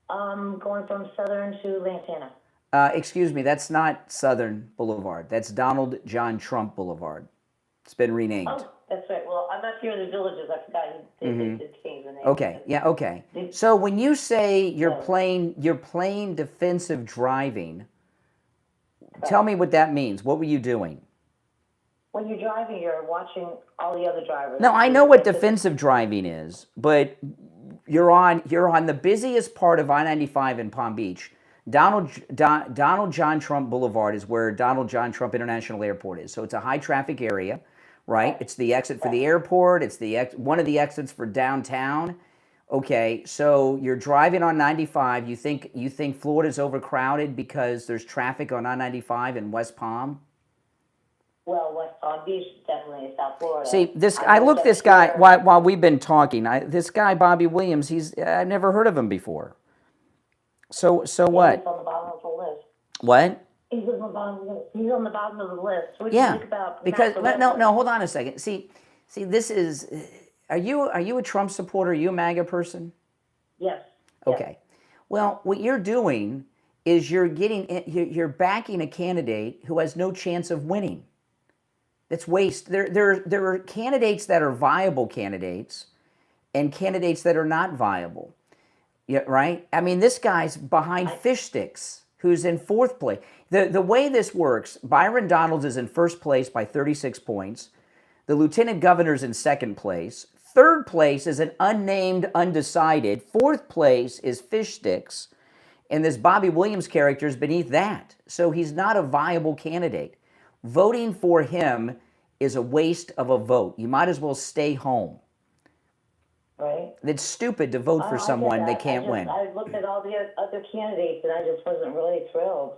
Going from Southern to Lantana. Excuse me, that's not Southern Boulevard. That's Donald John Trump Boulevard. It's been renamed. Oh, that's right. Well, I'm not here in the villages. I forgot they changed the name. Okay, yeah, okay. So when you say you're playing defensive driving, tell me what that means. What were you doing? When you're driving, you're watching all the other drivers. No, I know what defensive driving is, but you're on the busiest part of I-95 in Palm Beach. Donald John Trump Boulevard is where Donald John Trump International Airport is. So it's a high traffic area, right? It's the exit for the airport. It's one of the exits for downtown. Okay, so you're driving on 95. You think Florida's overcrowded because there's traffic on I-95 in West Palm? Well, West Palm Beach definitely is South Florida. See, this guy while we've been talking. This guy Bobby Williams. I've never heard of him before. So what? He's on the bottom of the list. What? He's on the bottom of the list. What do Yeah, you think about because no, hold on a second. See, this is. Are you a Trump supporter? Are you a MAGA person? Yes. Okay. Well, what you're doing is you're backing a candidate who has no chance of winning. That's waste. There are candidates that are viable candidates, and candidates that are not viable. Yeah, right? I mean, this guy's behind Fish Sticks, who's in fourth place. The way this works, Byron Donalds is in first place by 36 points. The lieutenant governor's in second place. Third place is an unnamed, undecided. Fourth place is Fish Sticks. And this Bobby Williams character is beneath that. So he's not a viable candidate. Voting for him is a waste of a vote. You might as well stay home. Right. It's stupid to vote for someone they can't win. I looked at all the other candidates and I just wasn't really thrilled.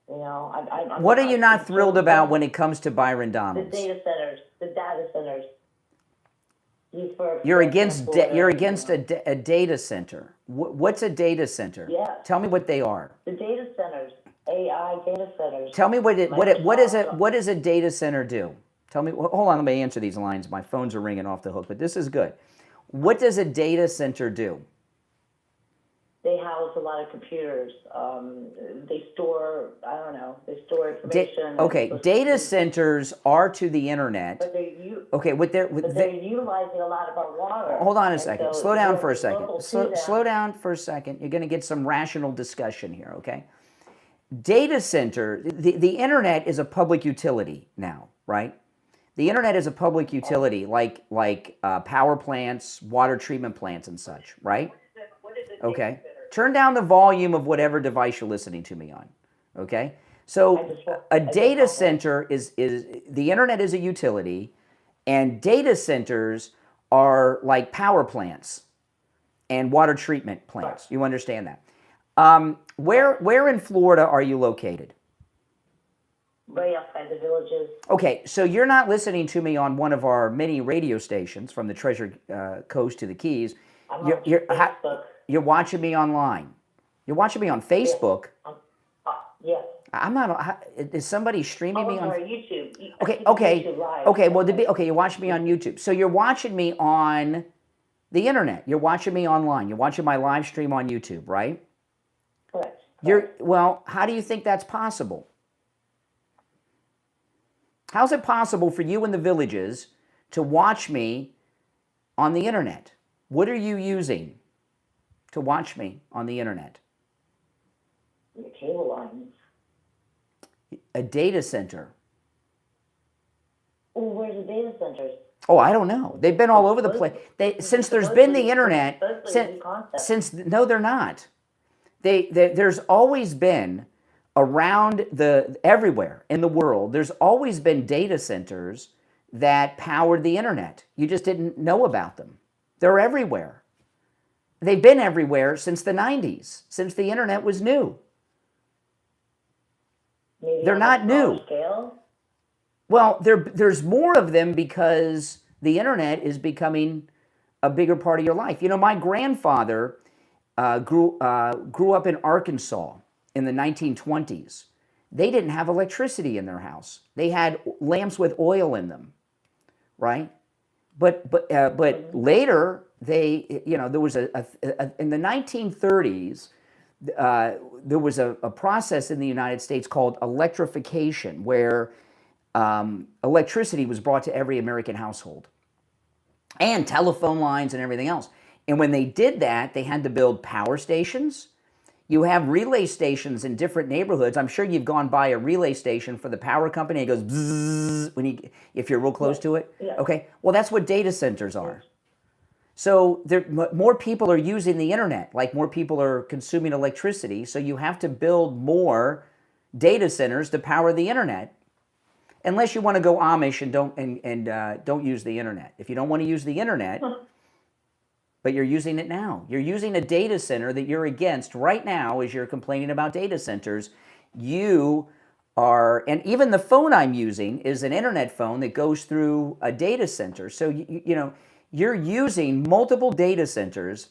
You know, what are you not thrilled about when it comes to Byron the Donalds? data centers. You're against a data center. What's a data center? Yeah. Tell me what they are. The data centers, AI data centers. Tell me what does a data center do? Tell me. Hold on, let me answer these lines. My phones are ringing off the hook, but this is good. What does a data center do? They house a lot of computers. They store, they store information. Data centers are to the internet. But they're utilizing a lot of our water. Hold on a second. Slow down for a second. Slow down for a second. You're going to get some rational discussion here, okay? Data center, the internet is a public utility now, right? The internet is a public utility like power plants, water treatment plants and such, right? Okay. Turn down the volume of whatever device you're listening to me on, okay? So a data center is the internet is a utility, and data centers are like power plants. and water treatment plants. You understand that. Where in Florida are you located? Right outside the villages. Okay, so you're not listening to me on one of our many radio stations from the Treasure Coast to the Keys. You're watching me online. You're watching me on Facebook. Yes. I'm not. Is somebody streaming me on YouTube? Okay. YouTube live. Okay. Well, you're watching me on YouTube. So you're watching me on the internet. You're watching me online. You're watching my live stream on YouTube, right? Correct. Well. How do you think that's possible? How's it possible for you in the villages to watch me on the internet? What are you using to watch me on the internet? Your cable lines. A data center. Well, where's the data centers? Oh, I don't know. They've been all over the place. Since there's been the internet, no, they're not. There's always been around everywhere in the world. There's always been data centers that powered the internet. You just didn't know about them. They're everywhere. They've been everywhere since the 90s, since the internet was new. Maybe they're not new. Scale? Well, there's more of them because the internet is becoming a bigger part of your life. You know, my grandfather grew up in Arkansas in the 1920s. They didn't have electricity in their house. They had lamps with oil in them, right? But later there was in the 1930s. There was a process in the United States called electrification, where electricity was brought to every American household, and telephone lines and everything else. And when they did that, they had to build power stations. You have relay stations in different neighborhoods. I'm sure you've gone by a relay station for the power company. It goes bzzz if you're real close to it. Yeah. Okay, well, that's what data centers are. So more people are using the internet, like more people are consuming electricity. So you have to build more data centers to power the internet, unless you want to go Amish and don't use the internet. If you don't want to use the internet, but you're using it now. You're using a data center that you're against right now as you're complaining about data centers. You are, and even the phone I'm using is an internet phone that goes through a data center. So you're using multiple data centers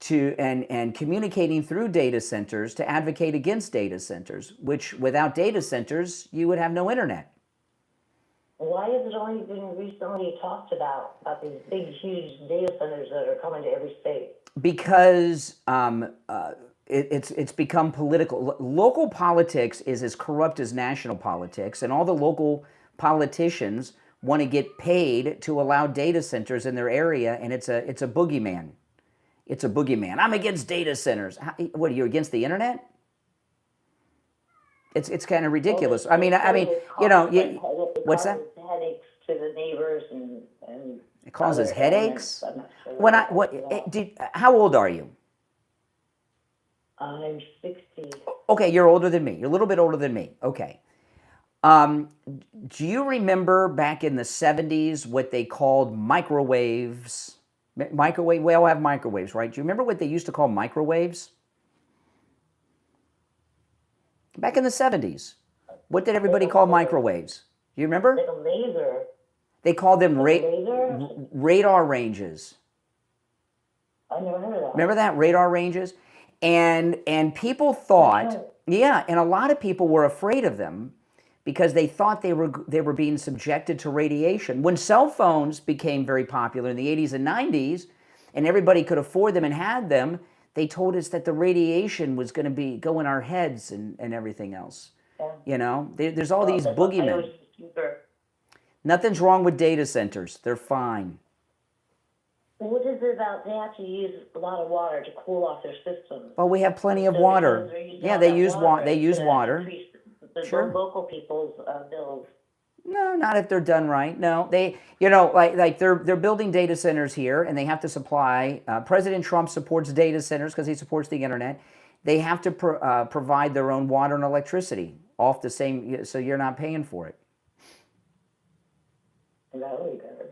and communicating through data centers to advocate against data centers, which without data centers, you would have no internet. Why has it only been recently talked about these big, huge data centers that are coming to every state? Because it's become political. Local politics is as corrupt as national politics, and all the local politicians want to get paid to allow data centers in their area, and it's a boogeyman. It's a boogeyman. I'm against data centers. What, are you against the internet? It's kind of ridiculous. Well, what's that? Headaches to the neighbors and it causes other headaches. elements. How old are you? I'm 60. Okay, you're older than me. You're a little bit older than me. Okay. Do you remember back in the 70s what they called microwaves? We all have microwaves, right? Do you remember what they used to call microwaves? Back in the 70s. What did everybody call microwaves? Do you remember? Like a laser. They called them Laser? radar ranges. I never heard of that. Remember that? Radar ranges? And people thought, yeah, and a lot of people were afraid of them because they thought they were being subjected to radiation. When cell phones became very popular in the 80s and 90s, and everybody could afford them and had them, they told us that the radiation was going to go in our heads and everything else. Yeah. You know, there's all these boogeymen. Nothing's wrong with data centers. They're fine. What is it about they have to use a lot of water to cool off their systems? Well, we have plenty of water. Yeah, they use water. They use water. Sure. Local people's bills. No, not if they're done right. No, they're building data centers here, and they have to supply. President Trump supports data centers because he supports the internet. They have to provide their own water and electricity off the same, so you're not paying for it. That would be better.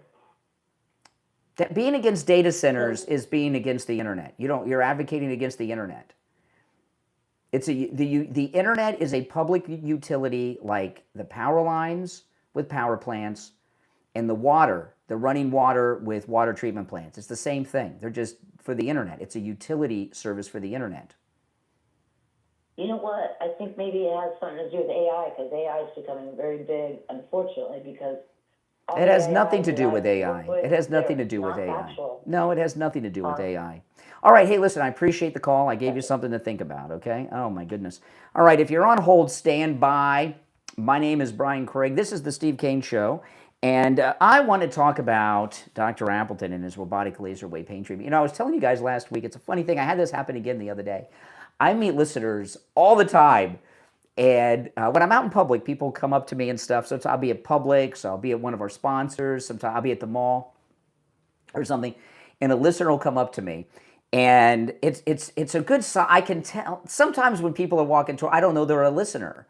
That being against data centers is being against the internet. You're advocating against the internet. The internet is a public utility like the power lines with power plants and the running water with water treatment plants. It's the same thing. They're just for the internet. It's a utility service for the internet. You know what? I think maybe it has something to do with AI, because AI is becoming very big, unfortunately, because it has nothing to do with AI. It has nothing to do with AI. No, it has nothing to do with AI. All right, hey, listen, I appreciate the call. I gave you something to think about, okay? Oh, my goodness. All right, if you're on hold, stand by. My name is Brian Craig. This is the Steve Kane Show, and I want to talk about Dr. Appleton and his robotic laser wave pain treatment. You know, I was telling you guys last week, it's a funny thing. I had this happen again the other day. I meet listeners all the time, and when I'm out in public, people come up to me and stuff. So I'll be at Publix, I'll be at one of our sponsors, sometimes I'll be at the mall or something, and a listener will come up to me, and it's a good sign. I can tell sometimes when people are walking through, I don't know they're a listener,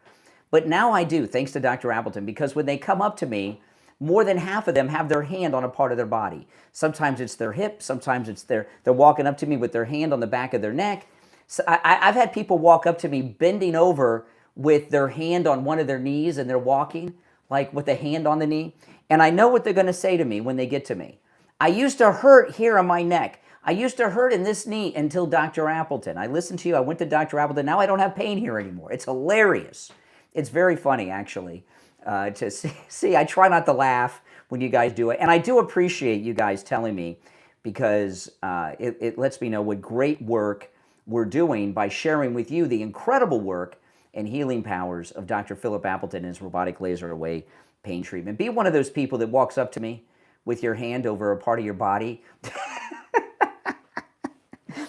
but now I do, thanks to Dr. Appleton, because when they come up to me, more than half of them have their hand on a part of their body. Sometimes it's their hip, sometimes it's they're walking up to me with their hand on the back of their neck. So I've had people walk up to me bending over with their hand on one of their knees, and they're walking like with the hand on the knee. And I know what they're going to say to me when they get to me. I used to hurt here on my neck. I used to hurt in this knee until Dr. Appleton. I listened to you. I went to Dr. Appleton. Now I don't have pain here anymore. It's hilarious. It's very funny, actually, to see. I try not to laugh when you guys do it. And I do appreciate you guys telling me, because it lets me know what great work we're doing by sharing with you the incredible work and healing powers of Dr. Philip Appleton and his robotic laser wave pain treatment. Be one of those people that walks up to me with your hand over a part of your body.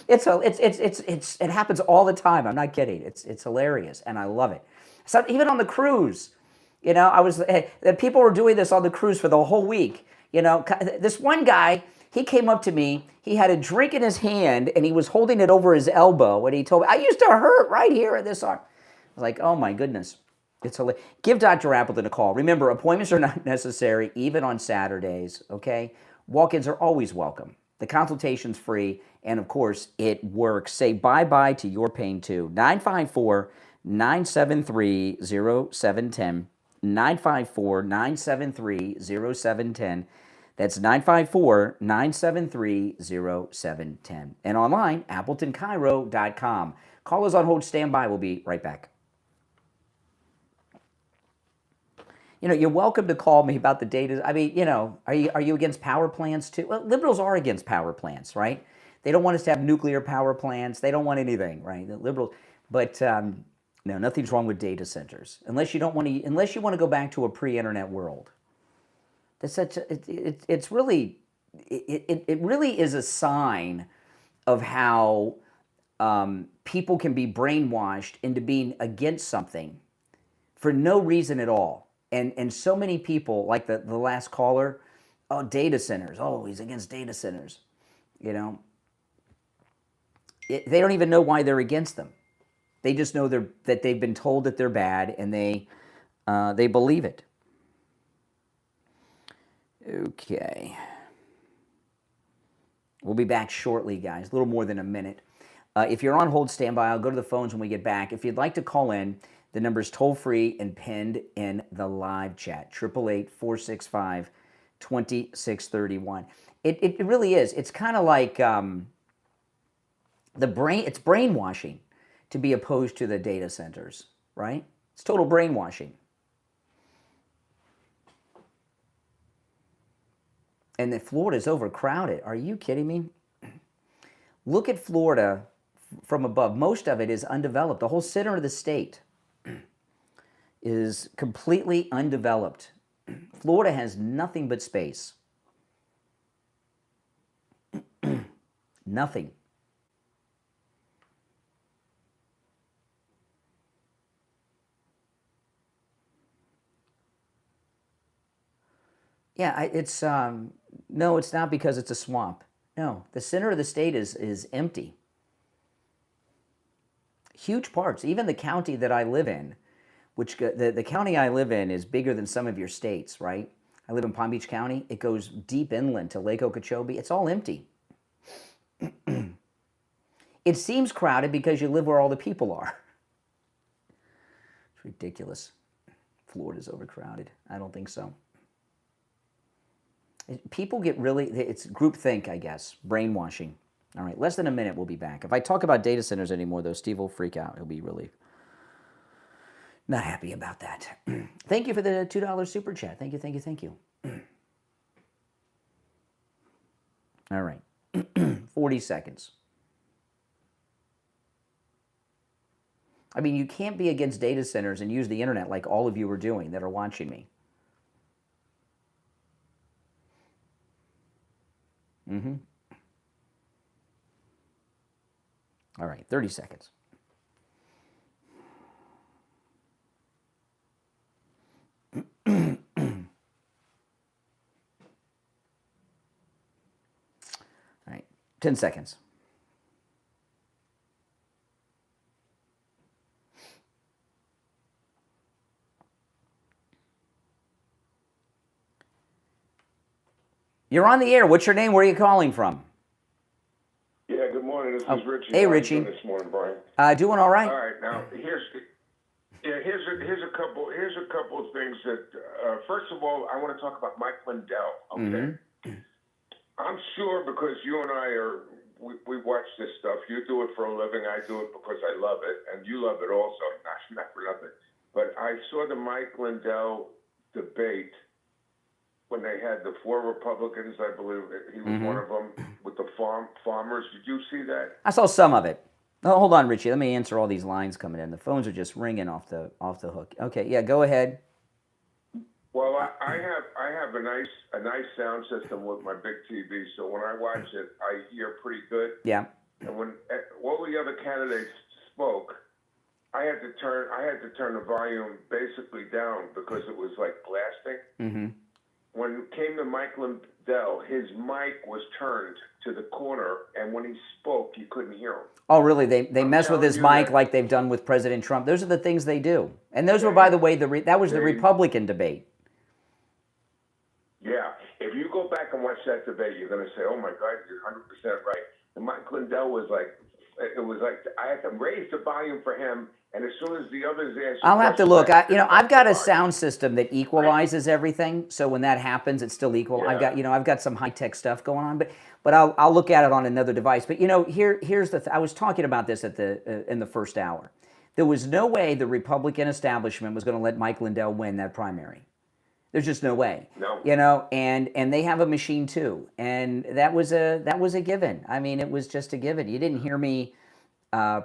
It happens all the time. I'm not kidding. It's hilarious, and I love it. So even on the cruise, you know, people were doing this on the cruise for the whole week. You know, this one guy, he came up to me, he had a drink in his hand, and he was holding it over his elbow, and he told me, I used to hurt right here at this arm. I was like, oh my goodness. It's hilarious. Give Dr. Appleton a call. Remember, appointments are not necessary, even on Saturdays, okay? Walk-ins are always welcome. The consultation's free, and of course, it works. Say bye-bye to your pain, too. 954-973-0710. 954-973-0710. That's 954-973-0710. And online, AppletonCairo.com. Call us on hold, stand by. We'll be right back. You know, you're welcome to call me about the data. I mean, you know, are you against power plants too? Well, liberals are against power plants, right? They don't want us to have nuclear power plants. They don't want anything, right? The liberals, but no, nothing's wrong with data centers unless you want to go back to a pre-internet world. It really is a sign of how people can be brainwashed into being against something for no reason at all. And so many people, like the last caller, oh, data centers. Oh, he's against data centers. You know, they don't even know why they're against them. They just know that they've been told that they're bad, and they believe it. Okay. We'll be back shortly, guys. A little more than a minute. If you're on hold, stand by. I'll go to the phones when we get back. If you'd like to call in, the number's toll-free and pinned in the live chat, 888-465-2631. It really is. It's kind of like it's brainwashing to be opposed to the data centers, right? It's total brainwashing. And that Florida's overcrowded. Are you kidding me? Look at Florida from above. Most of it is undeveloped. The whole center of the state is completely undeveloped. Florida has nothing but space. Nothing. Yeah, it's no, it's not because it's a swamp. No, the center of the state is empty. Huge parts, even the county that I live in, which the county I live in is bigger than some of your states, right? I live in Palm Beach County. It goes deep inland to Lake Okeechobee. It's all empty. It seems crowded because you live where all the people are. It's ridiculous. Florida's overcrowded. I don't think so. People get really, it's groupthink, I guess, brainwashing. All right, less than a minute, we'll be back. If I talk about data centers anymore, though, Steve will freak out. He'll be really not happy about that. Thank you for the $2 super chat. Thank you, thank you, thank you. All right, 40 seconds. I mean, you can't be against data centers and use the internet like all of you are doing that are watching me. All right, 30 seconds. All right, 10 seconds. You're on the air. What's your name? Where are you calling from? Yeah, good morning. This is Richie. Hey, How you Richie. doing this morning, Brian? Doing all right. All right, now here's a couple of things that first of all I want to talk about Mike Lindell. Okay, I'm sure because you and I we watch this stuff. You do it for a living. I do it because I love it, and you love it also. Not for nothing. But I saw the Mike Lindell debate when they had the 4 Republicans. I believe he was one of them with the farmers. Did you see that? I saw some of it. Oh, hold on, Richie. Let me answer all these lines coming in. The phones are just ringing off the hook. Okay, yeah, go ahead. Well, I have a nice sound system with my big TV, so when I watch it, I hear pretty good. Yeah. And when all the other candidates spoke, I had to turn the volume basically down because it was like blasting. When it came to Mike Lindell, his mic was turned to the corner, and when he spoke, you couldn't hear him. Oh, really? They mess with his mic like they've done with President Trump. Those are the things they do. And those were, by the way, that was the Republican debate. Yeah. If you go back and watch that debate, you're going to say, oh, my God, you're 100% right. And Mike Lindell was like, I had to raise the volume for him, and as soon as the others answered, I'll have to look. I've got a sound system that equalizes everything, so when that happens, it's still equal. Yeah. I've got some high tech stuff going on, but I'll look at it on another device. But here's the I was talking about this at in the first hour. There was no way the Republican establishment was going to let Mike Lindell win that primary. There's just no way. No. And they have a machine too, and that was a given. I mean, it was just a given. You didn't hear me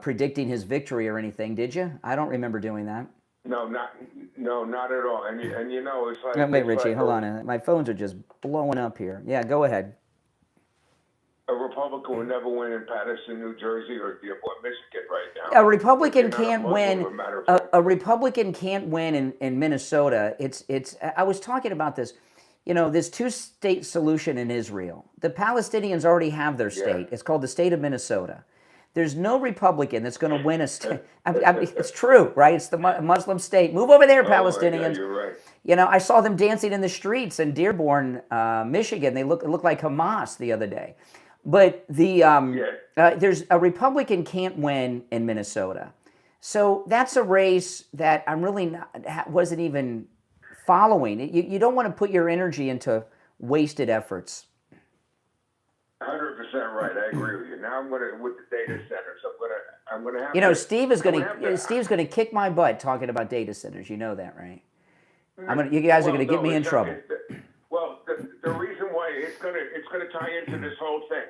predicting his victory or anything, did you? I don't remember doing that. No, not at all. And it's like. Wait, Richie, hold on. My phones are just blowing up here. Yeah, go ahead. A Republican would never win in Patterson, New Jersey, or Michigan right now. A Republican can't win. A Republican can't win in Minnesota. I was talking about this. This 2-state solution in Israel. The Palestinians already have their state. It's called the state of Minnesota. There's no Republican that's going to win a state. I mean, it's true, right? It's the Muslim state. Move over there, Palestinians. You're right. I saw them dancing in the streets in Dearborn, Michigan. They look like Hamas the other day. But there's a Republican can't win in Minnesota. So that's a race that I'm really wasn't even following. You don't want to put your energy into wasted efforts. 100% right. I agree with you. Now I'm gonna with the data centers. I'm gonna have. Steve's gonna kick my butt talking about data centers. You know that, right? You guys are gonna get me in trouble. The reason why it's gonna tie into this whole thing.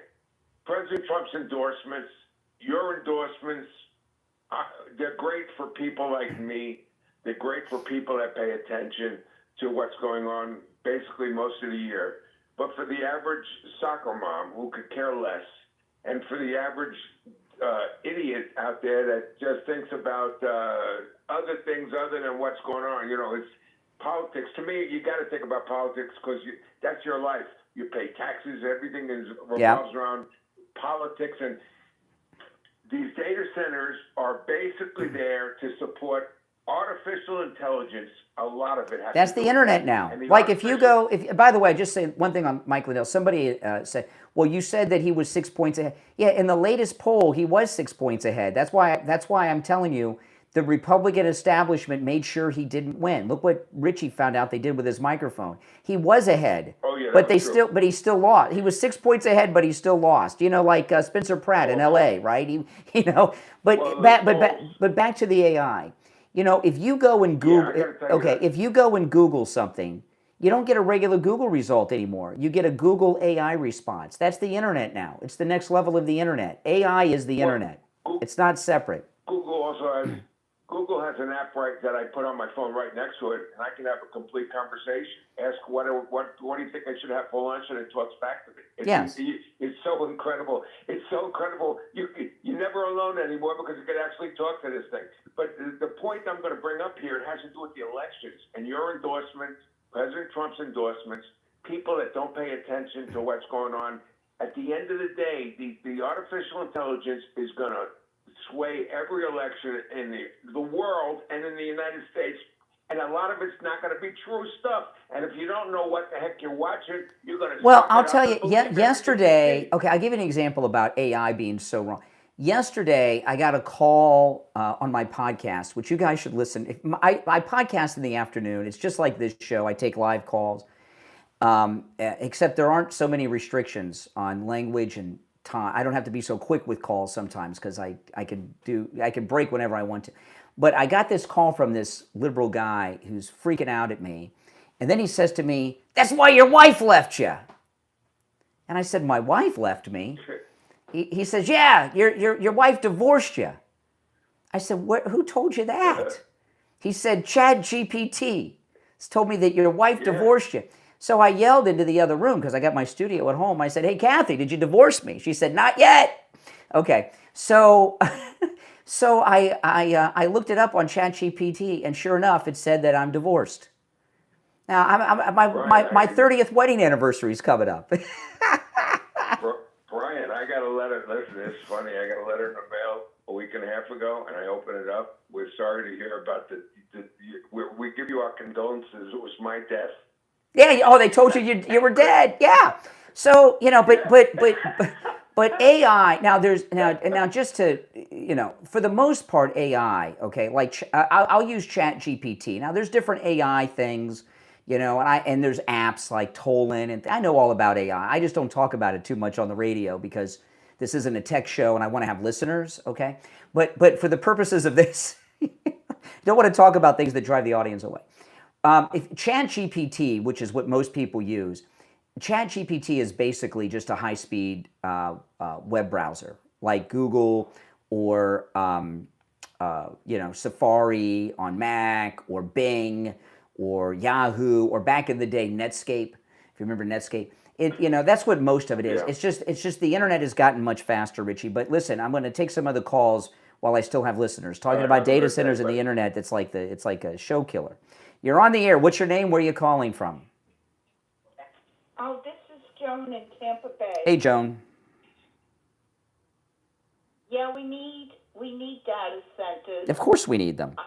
President Trump's endorsements, your endorsements, they're great for people like me. They're great for people that pay attention to what's going on basically most of the year. But for the average soccer mom who could care less, and for the average idiot out there that just thinks about other things other than what's going on, it's politics. To me, you got to think about politics because that's your life. You pay taxes. Everything revolves around politics, and these data centers are basically there to support artificial intelligence, a lot of it has That's to do the with internet that. now. And the Like if you artificial- go, if by the way, just say one thing on Mike Liddell. Somebody said, well, you said that he was 6 points ahead. Yeah, in the latest poll, he was 6 points ahead. That's why I'm telling you, the Republican establishment made sure he didn't win. Look what Richie found out they did with his microphone. He was ahead. Oh, yeah, but that was true. he still lost. He was 6 points ahead, but he still lost. You know, like Spencer Pratt in L.A., right? But back to the AI. You know, if you go and Google, I gotta tell you that. if you go and Google something, you don't get a regular Google result anymore. You get a Google AI response. That's the internet now. It's the next level of the internet. AI is the internet. It's not separate. Google has an app that I put on my phone right next to it, and I can have a complete conversation. Ask what do you think I should have for lunch, and it talks back to me. It's so incredible. It's so incredible. You're never alone anymore because you can actually talk to this thing. But the point I'm going to bring up here, it has to do with the elections and your endorsements, President Trump's endorsements, people that don't pay attention to what's going on. At the end of the day, the artificial intelligence is going to sway every election in the world and in the United States, and a lot of it's not going to be true stuff. And if you don't know what the heck you're watching, you're going to. Well, I'll tell you. Yesterday, okay, I'll give you an example about AI being so wrong. Yesterday, I got a call on my podcast, which you guys should listen. I podcast in the afternoon. It's just like this show. I take live calls, except there aren't so many restrictions on language and time. I don't have to be so quick with calls sometimes because I can break whenever I want to. But I got this call from this liberal guy who's freaking out at me, and then he says to me, "That's why your wife left you." And I said, "My wife left me?" He says, "Yeah, your wife divorced you." I said, "Who told you that?" He said, "ChatGPT has told me that your wife divorced you." So I yelled into the other room because I got my studio at home. I said, "Hey, Kathy, did you divorce me?" She said, "Not yet." Okay, so I looked it up on ChatGPT, and sure enough, it said that I'm divorced. Now, my 30th wedding anniversary is coming up. Brian, I got a letter. Listen, it's funny. I got a letter in the mail a week and a half ago, and I opened it up. We're sorry to hear about we give you our condolences. It was my death. Yeah. Oh, they told you were dead. Yeah. So but AI now just to for the most part AI. Okay, like I'll use ChatGPT. Now there's different AI things. And there's apps like Tolan, and I know all about AI. I just don't talk about it too much on the radio because this isn't a tech show, and I want to have listeners. Okay, but for the purposes of this, don't want to talk about things that drive the audience away. If ChatGPT, which is what most people use, ChatGPT is basically just a high-speed web browser like Google or Safari on Mac or Bing or Yahoo or back in the day Netscape. If you remember Netscape, that's what most of it is. Yeah. It's just the internet has gotten much faster, Richie. But listen, I'm going to take some other calls while I still have listeners talking about data centers and the internet. It's like a show killer. You're on the air. What's your name? Where are you calling from? Oh, this is Joan in Tampa Bay. Hey, Joan. Yeah, we need data centers. Of course we need them.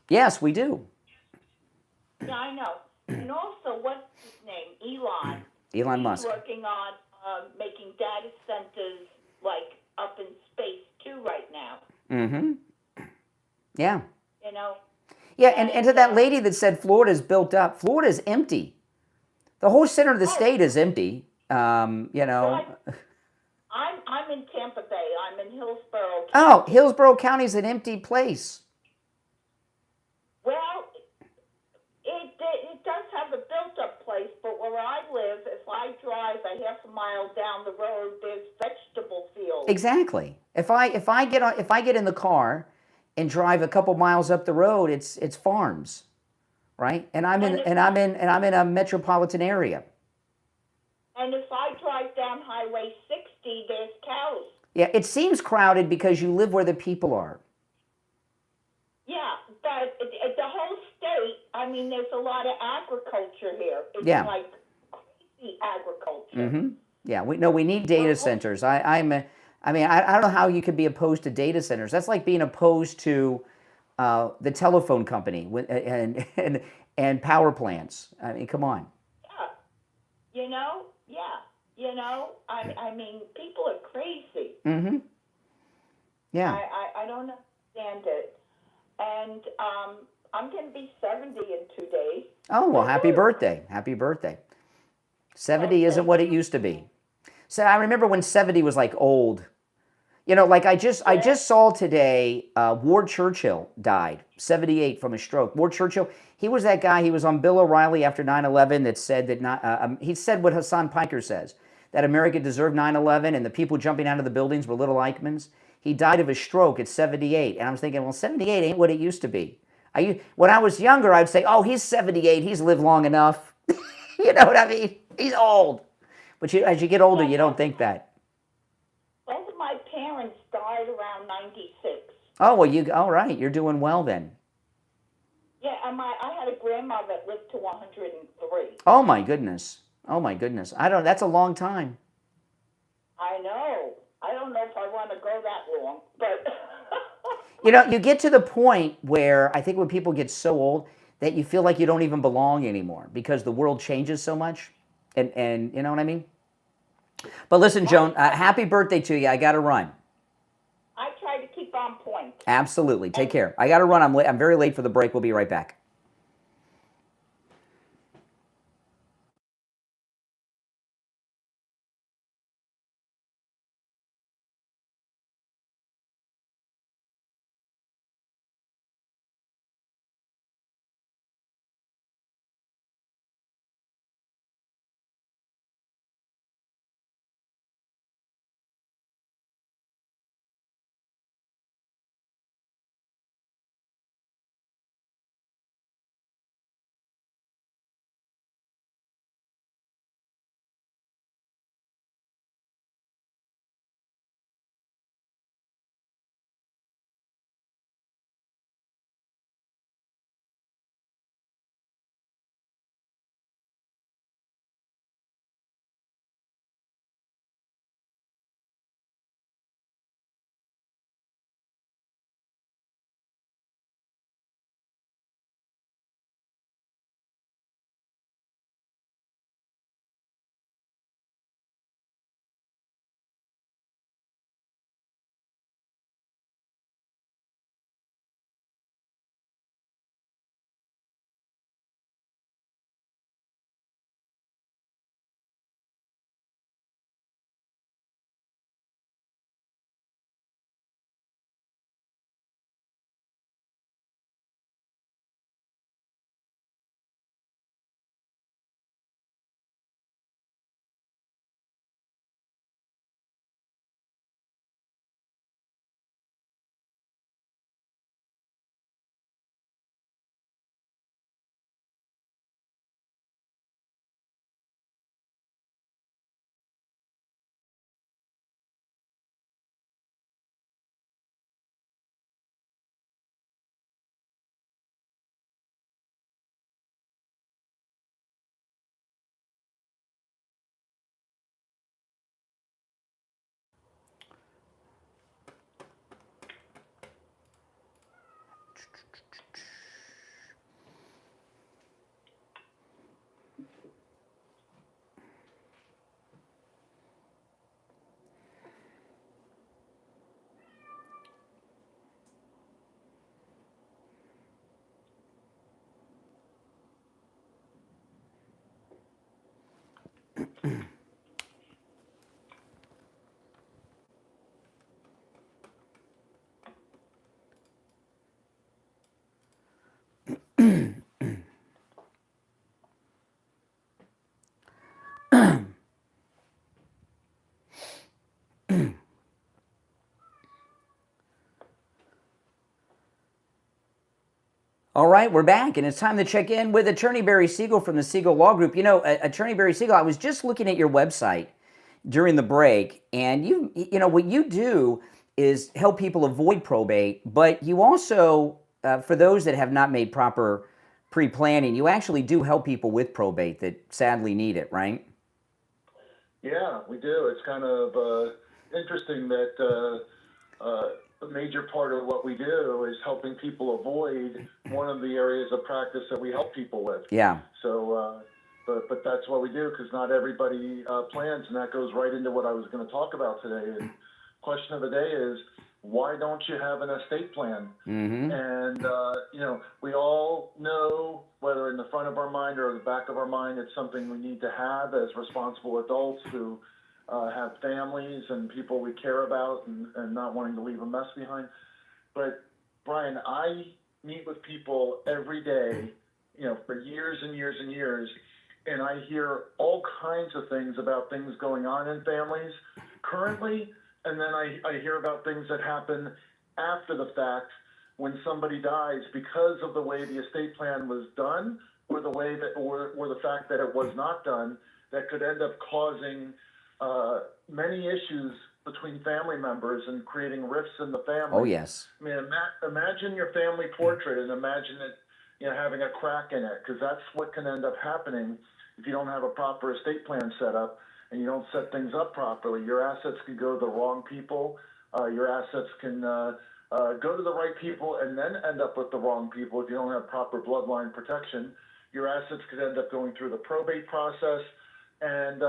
Yes, we do. Yeah, I know. And also, what's his name? Elon Musk. He's working on making data centers like up in space too right now. Mm-hmm. Yeah. Yeah, and to that lady that said Florida's built up, Florida's empty. The whole center of the state is empty. I'm in Tampa Bay. I'm in Hillsborough County. Oh, Hillsborough County is an empty place. Well, it does have a built-up place, but where I live, if I drive a half a mile down the road, there's vegetable fields. Exactly. If I get in the car and drive a couple miles up the road, it's farms, right? And I'm in a metropolitan area. And if I drive down Highway 60, there's cows. Yeah, it seems crowded because you live where the people are. Yeah, but the whole state, there's a lot of agriculture here. It's like crazy agriculture. Mm-hmm. Yeah, we need data centers. I don't know how you could be opposed to data centers. That's like being opposed to the telephone company and power plants. I mean, come on. Yeah. I mean, people are crazy. Mm-hmm. Yeah. I don't understand it. And I'm going to be 70 in 2 days. Oh, well, happy birthday. Happy birthday. 70 isn't what it used to be. So I remember when 70 was like old. You know, like I just saw today, Ward Churchill died, 78 from a stroke. Ward Churchill, he was that guy, he was on Bill O'Reilly after 9/11 that said that, he said what Hassan Piker says, that America deserved 9/11 and the people jumping out of the buildings were little Eichmanns. He died of a stroke at 78. And I was thinking, well, 78 ain't what it used to be. When I was younger, I'd say, oh, he's 78, he's lived long enough. You know what I mean? He's old. But as you get older, you don't think that. Both of my parents died around 96. Oh, well, all right. You're doing well then. Yeah, and I had a grandmother that lived to 103. Oh, my goodness. Oh, my goodness. That's a long time. I know. I don't know if I want to go that long, but... You know, you get to the point where I think when people get so old that you feel like you don't even belong anymore because the world changes so much. And you know what I mean? But listen, Joan, happy birthday to you. I got to run. I try to keep on point. Absolutely. Take care. I got to run. I'm very late for the break. We'll be right back. All right, we're back, and it's time to check in with Attorney Barry Siegel from the Siegel Law Group. You know, Attorney Barry Siegel, I was just looking at your website during the break, and you know what you do is help people avoid probate, but you also, for those that have not made proper pre-planning, you actually do help people with probate that sadly need it, right? Yeah, we do. It's kind of interesting that a major part of what we do is helping people avoid one of the areas of practice that we help people with. Yeah. So, but that's what we do, because not everybody plans, and that goes right into what I was going to talk about today. And question of the day is, why don't you have an estate plan? Mm-hmm. And, we all know, whether in the front of our mind or the back of our mind, it's something we need to have as responsible adults who have families and people we care about and not wanting to leave a mess behind. But, Brian, I meet with people every day, for years and years and years, and I hear all kinds of things about things going on in families currently, and then I hear about things that happen after the fact when somebody dies because of the way the estate plan was done, or the way that, or the fact that it was not done, that could end up causing many issues between family members and creating rifts in the family. Oh, yes. I mean, imagine your family portrait and imagine it, having a crack in it, because that's what can end up happening if you don't have a proper estate plan set up and you don't set things up properly. Your assets could go to the wrong people. Your assets can go to the right people and then end up with the wrong people if you don't have proper bloodline protection. Your assets could end up going through the probate process, and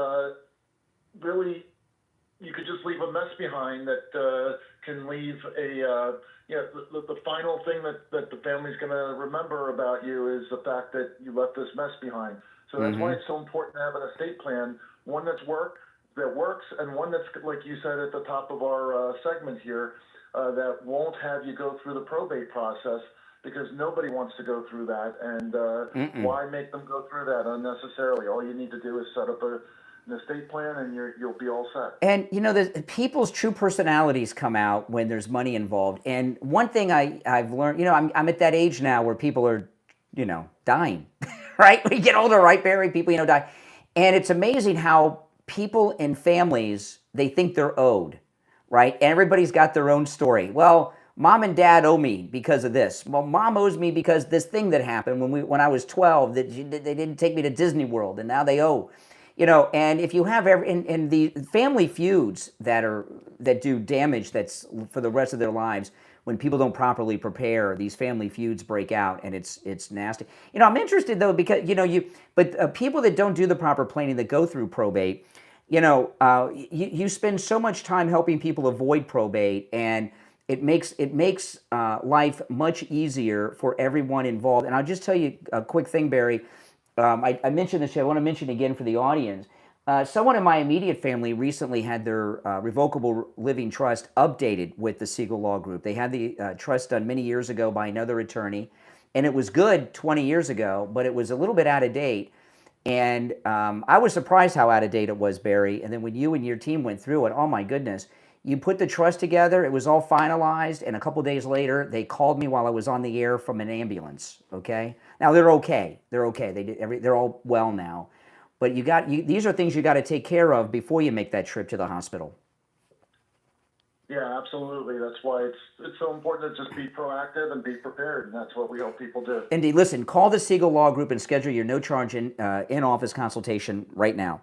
really, you could just leave a mess behind that can leave a, the final thing that the family's going to remember about you is the fact that you left this mess behind. So that's why it's so important to have an estate plan, one that works, and one that's, like you said at the top of our segment here, that won't have you go through the probate process, because nobody wants to go through that. And why make them go through that unnecessarily? All you need to do is set up an estate plan, and you'll be all set. And the people's true personalities come out when there's money involved. And one thing I've learned, I'm at that age now where people are, dying, right? When you get older, right, Barry? People, die. And it's amazing how people and families, they think they're owed, right? Everybody's got their own story. Well, mom and dad owe me because of this. Well, mom owes me because this thing that happened when I was 12, that they didn't take me to Disney World, and now they owe. And if you have in the family feuds that do damage that's for the rest of their lives, when people don't properly prepare, these family feuds break out, and it's nasty. I'm interested though, because people that don't do the proper planning, that go through probate, you spend so much time helping people avoid probate, and it makes life much easier for everyone involved. And I'll just tell you a quick thing, Barry. I mentioned this, I want to mention again for the audience. Someone in my immediate family recently had their revocable living trust updated with the Siegel Law Group. They had the trust done many years ago by another attorney, and it was good 20 years ago, but it was a little bit out of date. And I was surprised how out of date it was, Barry. And then when you and your team went through it, oh my goodness, you put the trust together, it was all finalized, and a couple days later, they called me while I was on the air from an ambulance, okay? Now, they're okay. They're okay. They're all well now. But these are things you got to take care of before you make that trip to the hospital. Yeah, absolutely. That's why it's so important to just be proactive and be prepared, and that's what we help people do. Indeed. Listen, call the Siegel Law Group and schedule your no-charge in-office consultation right now.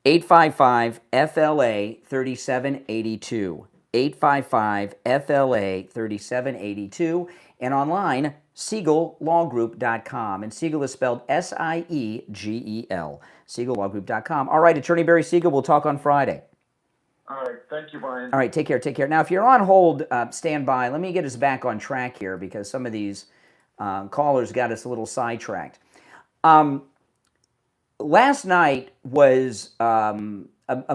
855-FLA-3782. 855-FLA-3782. And online, SiegelLawGroup.com. And Siegel is spelled S-I-E-G-E-L. SiegelLawGroup.com. All right, Attorney Barry Siegel, we'll talk on Friday. All right, thank you, Brian. All right, take care, take care. Now, if you're on hold, stand by. Let me get us back on track here, because some of these callers got us a little sidetracked. Last night was a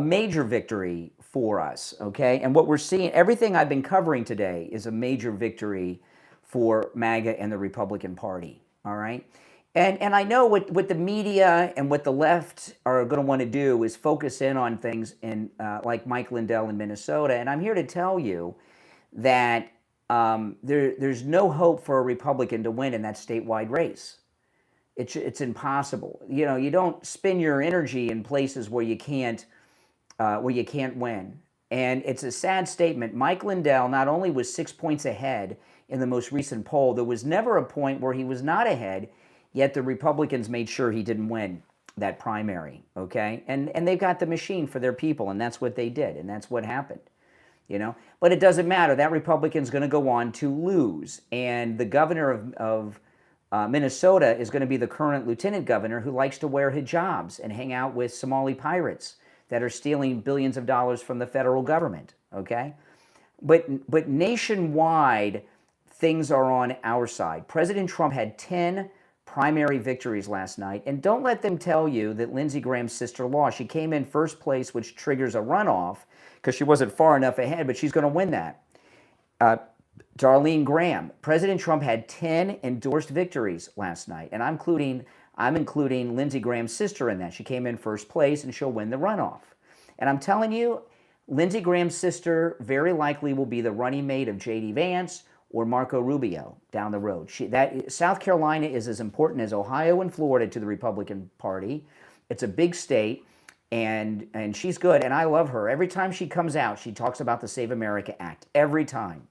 major victory for us, okay? And what we're seeing, everything I've been covering today is a major victory for MAGA and the Republican Party, all right? And I know what the media and what the left are going to want to do is focus in on things like Mike Lindell in Minnesota. And I'm here to tell you that there's no hope for a Republican to win in that statewide race. It's impossible. You don't spend your energy in places where you can't win. And it's a sad statement. Mike Lindell not only was 6 points ahead in the most recent poll, there was never a point where he was not ahead, yet the Republicans made sure he didn't win that primary, okay? And they've got the machine for their people, and that's what they did, and that's what happened. But it doesn't matter. That Republican's going to go on to lose. And the governor of Minnesota is going to be the current lieutenant governor who likes to wear hijabs and hang out with Somali pirates that are stealing billions of dollars from the federal government, okay? But nationwide, things are on our side. President Trump had 10 primary victories last night, and don't let them tell you that Lindsey Graham's sister lost. She came in first place, which triggers a runoff because she wasn't far enough ahead, but she's going to win that. Darlene Graham, President Trump had 10 endorsed victories last night, and I'm including Lindsey Graham's sister in that. She came in first place, and she'll win the runoff. And I'm telling you, Lindsey Graham's sister very likely will be the running mate of J.D. Vance or Marco Rubio down the road. South Carolina is as important as Ohio and Florida to the Republican Party. It's a big state, and she's good, and I love her. Every time she comes out, she talks about the Save America Act. Every time.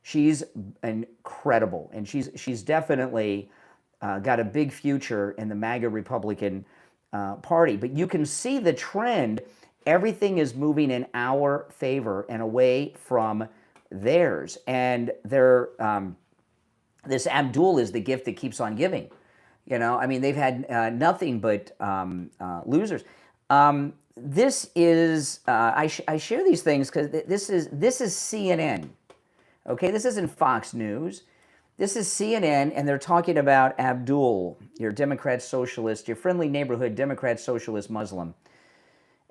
She's incredible, and she's definitely got a big future in the MAGA Republican Party. But you can see the trend. Everything is moving in our favor and away from theirs. And this Abdul is the gift that keeps on giving. They've had nothing but losers. This is I share these things because this is CNN. Okay, this isn't Fox News. This is CNN, and they're talking about Abdul, your Democrat socialist, your friendly neighborhood Democrat socialist Muslim,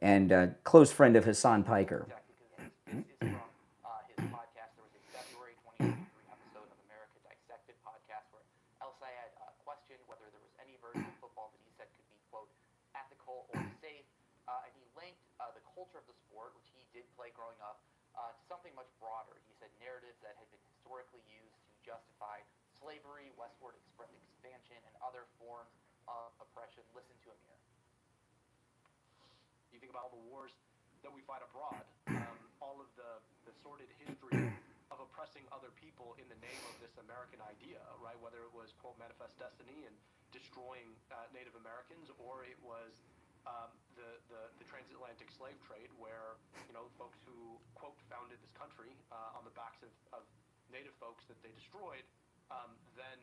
and close friend of Hassan Piker. Exactly, because this is from his podcast. There was a February 2023 episode of America Dissected podcast where El Sayed questioned whether there was any version of football that he said could be, quote, ethical or safe, and he linked the culture of the sport, which he did play growing up, to something much broader. He said narratives that had been historically used to justify slavery, westward expansion, and other forms of oppression. Listen to Amir. You think about all the wars that we fight abroad, all of the sordid history of oppressing other people in the name of this American idea, right? Whether it was, quote, manifest destiny and destroying Native Americans, or it was the transatlantic slave trade, where folks who, quote, founded this country on the backs of Native folks that they destroyed, then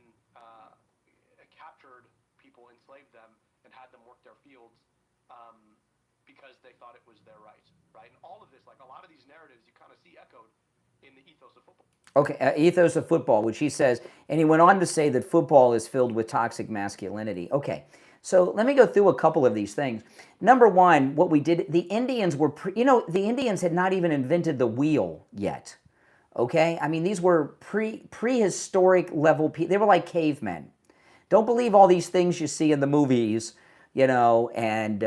captured people, enslaved them, and had them work their fields because they thought it was their right? And all of this, like a lot of these narratives, you kind of see echoed in the ethos of football. Okay, ethos of football, which he says, and he went on to say that football is filled with toxic masculinity. Okay. So let me go through a couple of these things. Number one, what we did, the Indians were, the Indians had not even invented the wheel yet. Okay? These were prehistoric level people. They were like cavemen. Don't believe all these things you see in the movies, and,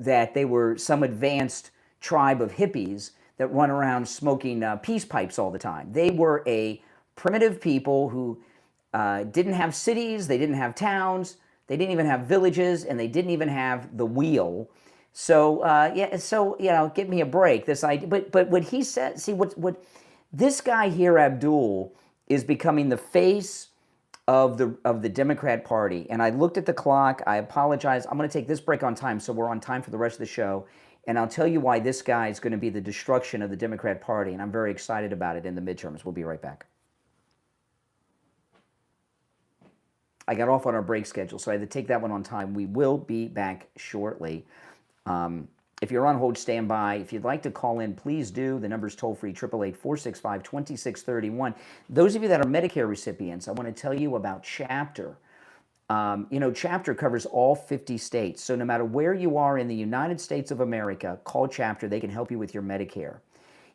that they were some advanced tribe of hippies that run around smoking peace pipes all the time. They were a primitive people who didn't have cities, they didn't have towns, they didn't even have villages, and they didn't even have the wheel. So give me a break. This idea, but what he said, see what this guy here, Abdul, is becoming the face of the Democrat Party. And I looked at the clock. I apologize. I'm going to take this break on time, so we're on time for the rest of the show. And I'll tell you why this guy is going to be the destruction of the Democrat Party, and I'm very excited about it in the midterms. We'll be right back. I got off on our break schedule, so I had to take that one on time. We will be back shortly. If you're on hold, stand by. If you'd like to call in, please do. The number's toll-free, 888-465-2631. Those of you that are Medicare recipients, I want to tell you about Chapter. Chapter covers all 50 states. So no matter where you are in the United States of America, call Chapter. They can help you with your Medicare.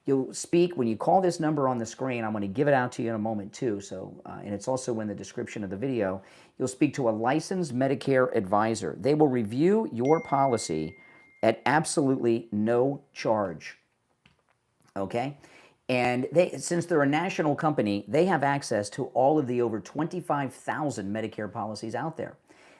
You'll speak, when you call this number on the screen, I'm going to give it out to you in a moment too, and it's also in the description of the video. You'll speak to a licensed Medicare advisor. They will review your policy at absolutely no charge, okay? And since they're a national company, they have access to all of the over 25,000 Medicare policies out there.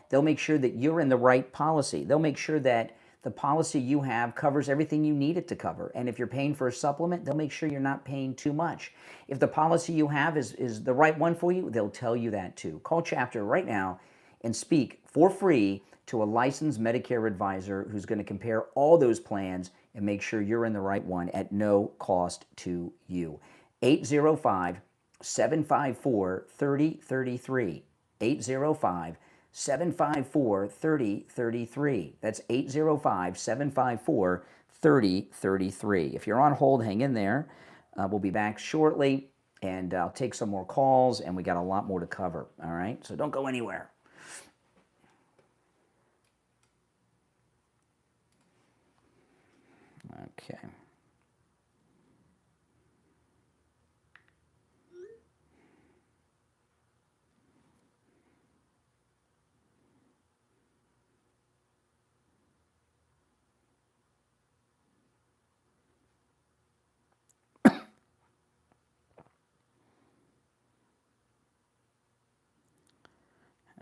They'll make sure that you're in the right policy. They'll make sure that the policy you have covers everything you need it to cover. And if you're paying for a supplement, they'll make sure you're not paying too much. If the policy you have is the right one for you, they'll tell you that too. Call Chapter right now and speak for free to a licensed Medicare advisor who's going to compare all those plans and make sure you're in the right one at no cost to you. 805-754-3033. 805-754-3033. That's 805-754-3033. If you're on hold, hang in there. We'll be back shortly, and I'll take some more calls, and we got a lot more to cover, all right? So don't go anywhere. Okay.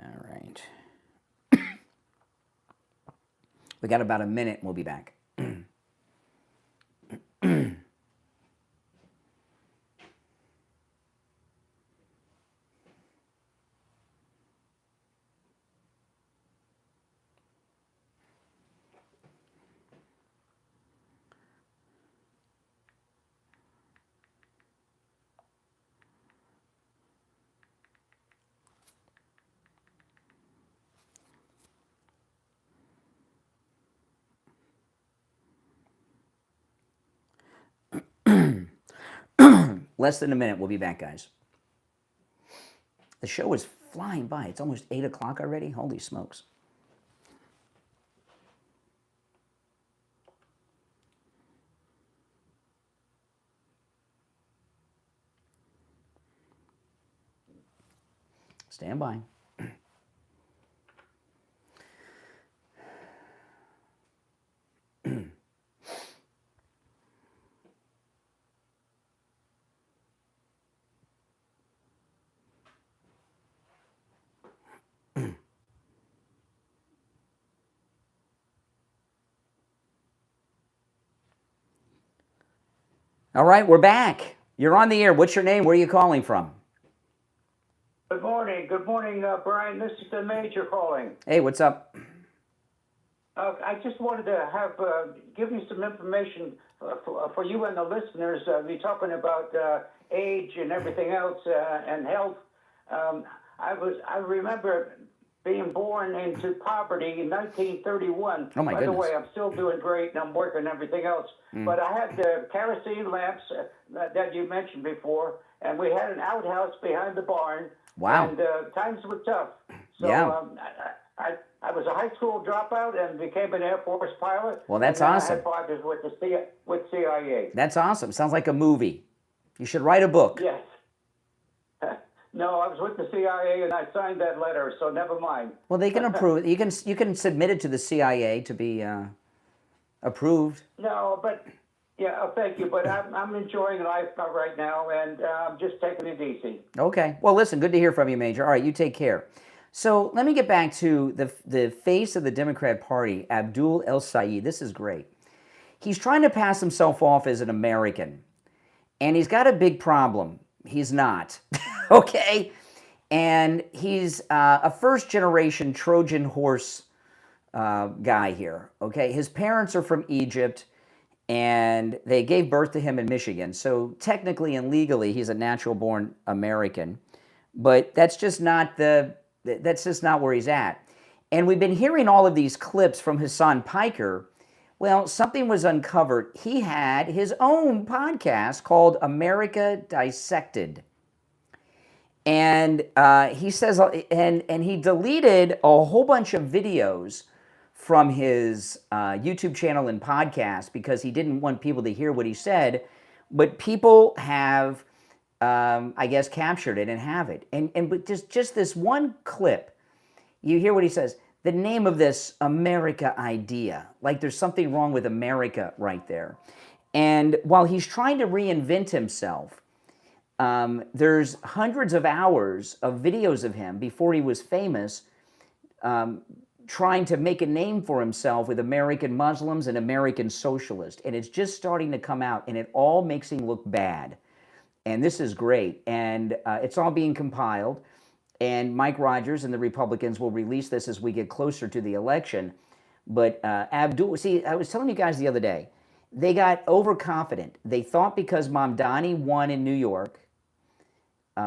All right. We got about a minute, and we'll be back. Less than a minute. We'll be back, guys. The show is flying by. It's almost 8 o'clock already. Holy smokes. Stand by. All right, we're back. You're on the air. What's your name? Where are you calling from? Good morning. Good morning, Brian. This is the Major calling. Hey, what's up? I just wanted to have give you some information for you and the listeners. We're talking about age and everything else and health. I remember being born into poverty in 1931. Oh, my By the goodness. way, I'm still doing great, and I'm working and everything else. But I had kerosene lamps that you mentioned before, and we had an outhouse behind the barn. Wow. And times were tough. So Yeah. I was a high school dropout and became an Air Force pilot. Well, that's and then awesome. I had fathers with the CIA. That's awesome. Sounds like a movie. You should write a book. Yes. No, I was with the CIA and I signed that letter, so never mind. Well, they can approve it. You can submit it to the CIA to be approved. No, but yeah, thank you. But I'm enjoying life right now, and I'm just taking it easy. Okay. Well, listen, good to hear from you, Major. All right, you take care. So let me get back to the face of the Democrat Party, Abdul El-Sayed. This is great. He's trying to pass himself off as an American, and he's got a big problem. He's not. Okay? And he's a first-generation Trojan horse guy here. Okay? His parents are from Egypt, and they gave birth to him in Michigan. So technically and legally, he's a natural-born American. But that's just not where he's at. And we've been hearing all of these clips from Hassan Piker. Well, something was uncovered. He had his own podcast called America Dissected. And he says, and he deleted a whole bunch of videos from his YouTube channel and podcast because he didn't want people to hear what he said. But people have, I guess, captured it and have it. But just this one clip, you hear what he says. The name of this America idea, like there's something wrong with America right there. And while he's trying to reinvent himself, there's hundreds of hours of videos of him before he was famous, trying to make a name for himself with American Muslims and American Socialist. And it's just starting to come out, and it all makes him look bad. And this is great. And it's all being compiled. And Mike Rogers and the Republicans will release this as we get closer to the election. But Abdul, see, I was telling you guys the other day, They got overconfident. They thought because Mamdani won in New York,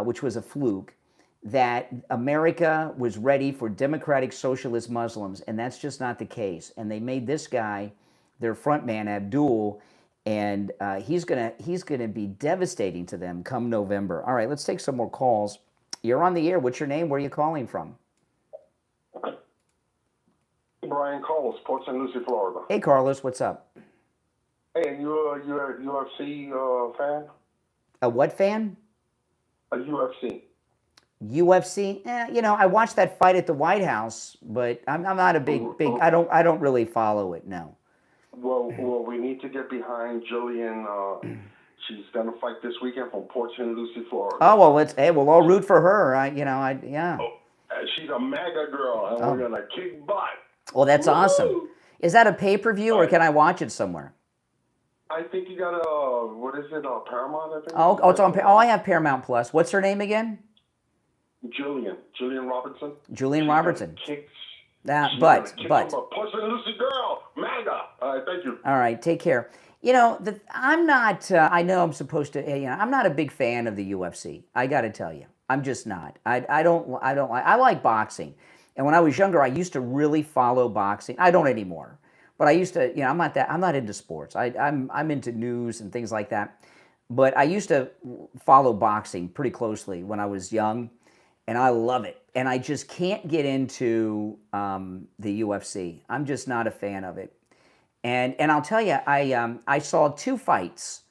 which was a fluke, that America was ready for democratic socialist Muslims, and that's just not the case. And they made this guy their front man, Abdul, and he's gonna be devastating to them come November. All right, let's take some more calls. You're on the air. What's your name? Where are you calling from? Brian Carlos, Port St. Lucie, Florida. Hey, Carlos, what's up? Hey, you're a UFC fan? A what fan? A UFC. UFC? I watched that fight at the White House, but I'm not a big. I don't really follow it. No. Well, we need to get behind Jillian. She's gonna fight this weekend from Port St. Lucie, Florida. Oh well, we'll all root for her. Yeah. She's a MAGA girl, and we're gonna kick butt. Well, that's Woo-hoo! Awesome. Is that a pay-per-view, or can I watch it somewhere? I think you got what is it? Paramount, I think. Oh, it's on. I have Paramount Plus. What's her name again? Julian Robertson. Julian Robertson. Kicks. But. Port St. Lucie girl, MAGA. All right, thank you. All right, take care. I'm not. I know I'm supposed to. I'm not a big fan of the UFC. I got to tell you, I'm just not. I don't. I like boxing, and when I was younger, I used to really follow boxing. I don't anymore, but I used to. I'm not into sports. I'm into news and things like that. But I used to follow boxing pretty closely when I was young, and I love it. And I just can't get into the UFC. I'm just not a fan of it. And I'll tell you, I saw two fights.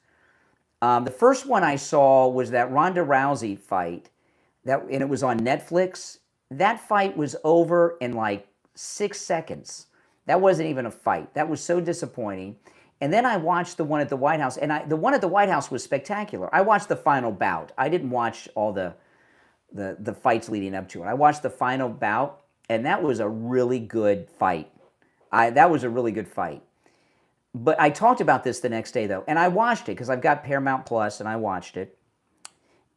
The first one I saw was that Ronda Rousey fight, and it was on Netflix. That fight was over in like 6 seconds. That wasn't even a fight. That was so disappointing. And then I watched the one at the White House, and the one at the White House was spectacular. I watched the final bout. I didn't watch all the fights leading up to it. I watched the final bout, and that was a really good fight. That was a really good fight. But I talked about this the next day, though, and I watched it because I've got Paramount Plus, and I watched it.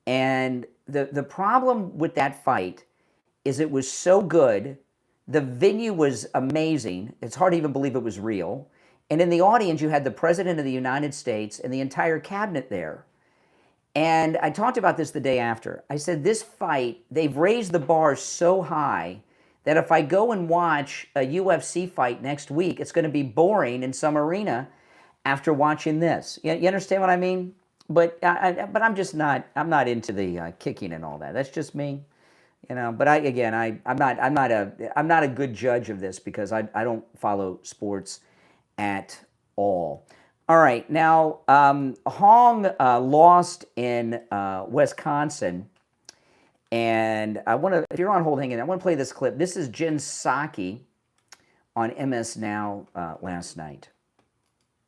And the problem with that fight is it was so good. The venue was amazing. It's hard to even believe it was real. And in the audience, you had the President of the United States and the entire cabinet there. And I talked about this the day after. I said, this fight, they've raised the bar so high that if I go and watch a UFC fight next week, it's going to be boring in some arena after watching this. You understand what I mean? But I'm just not. I'm not into the kicking and all that. That's just me, But I'm not a good judge of this because I don't follow sports at all. All right, now Hong lost in Wisconsin. And I want to, if you're on hold, hang in. I want to play this clip. This is Jen Psaki on MS Now last night.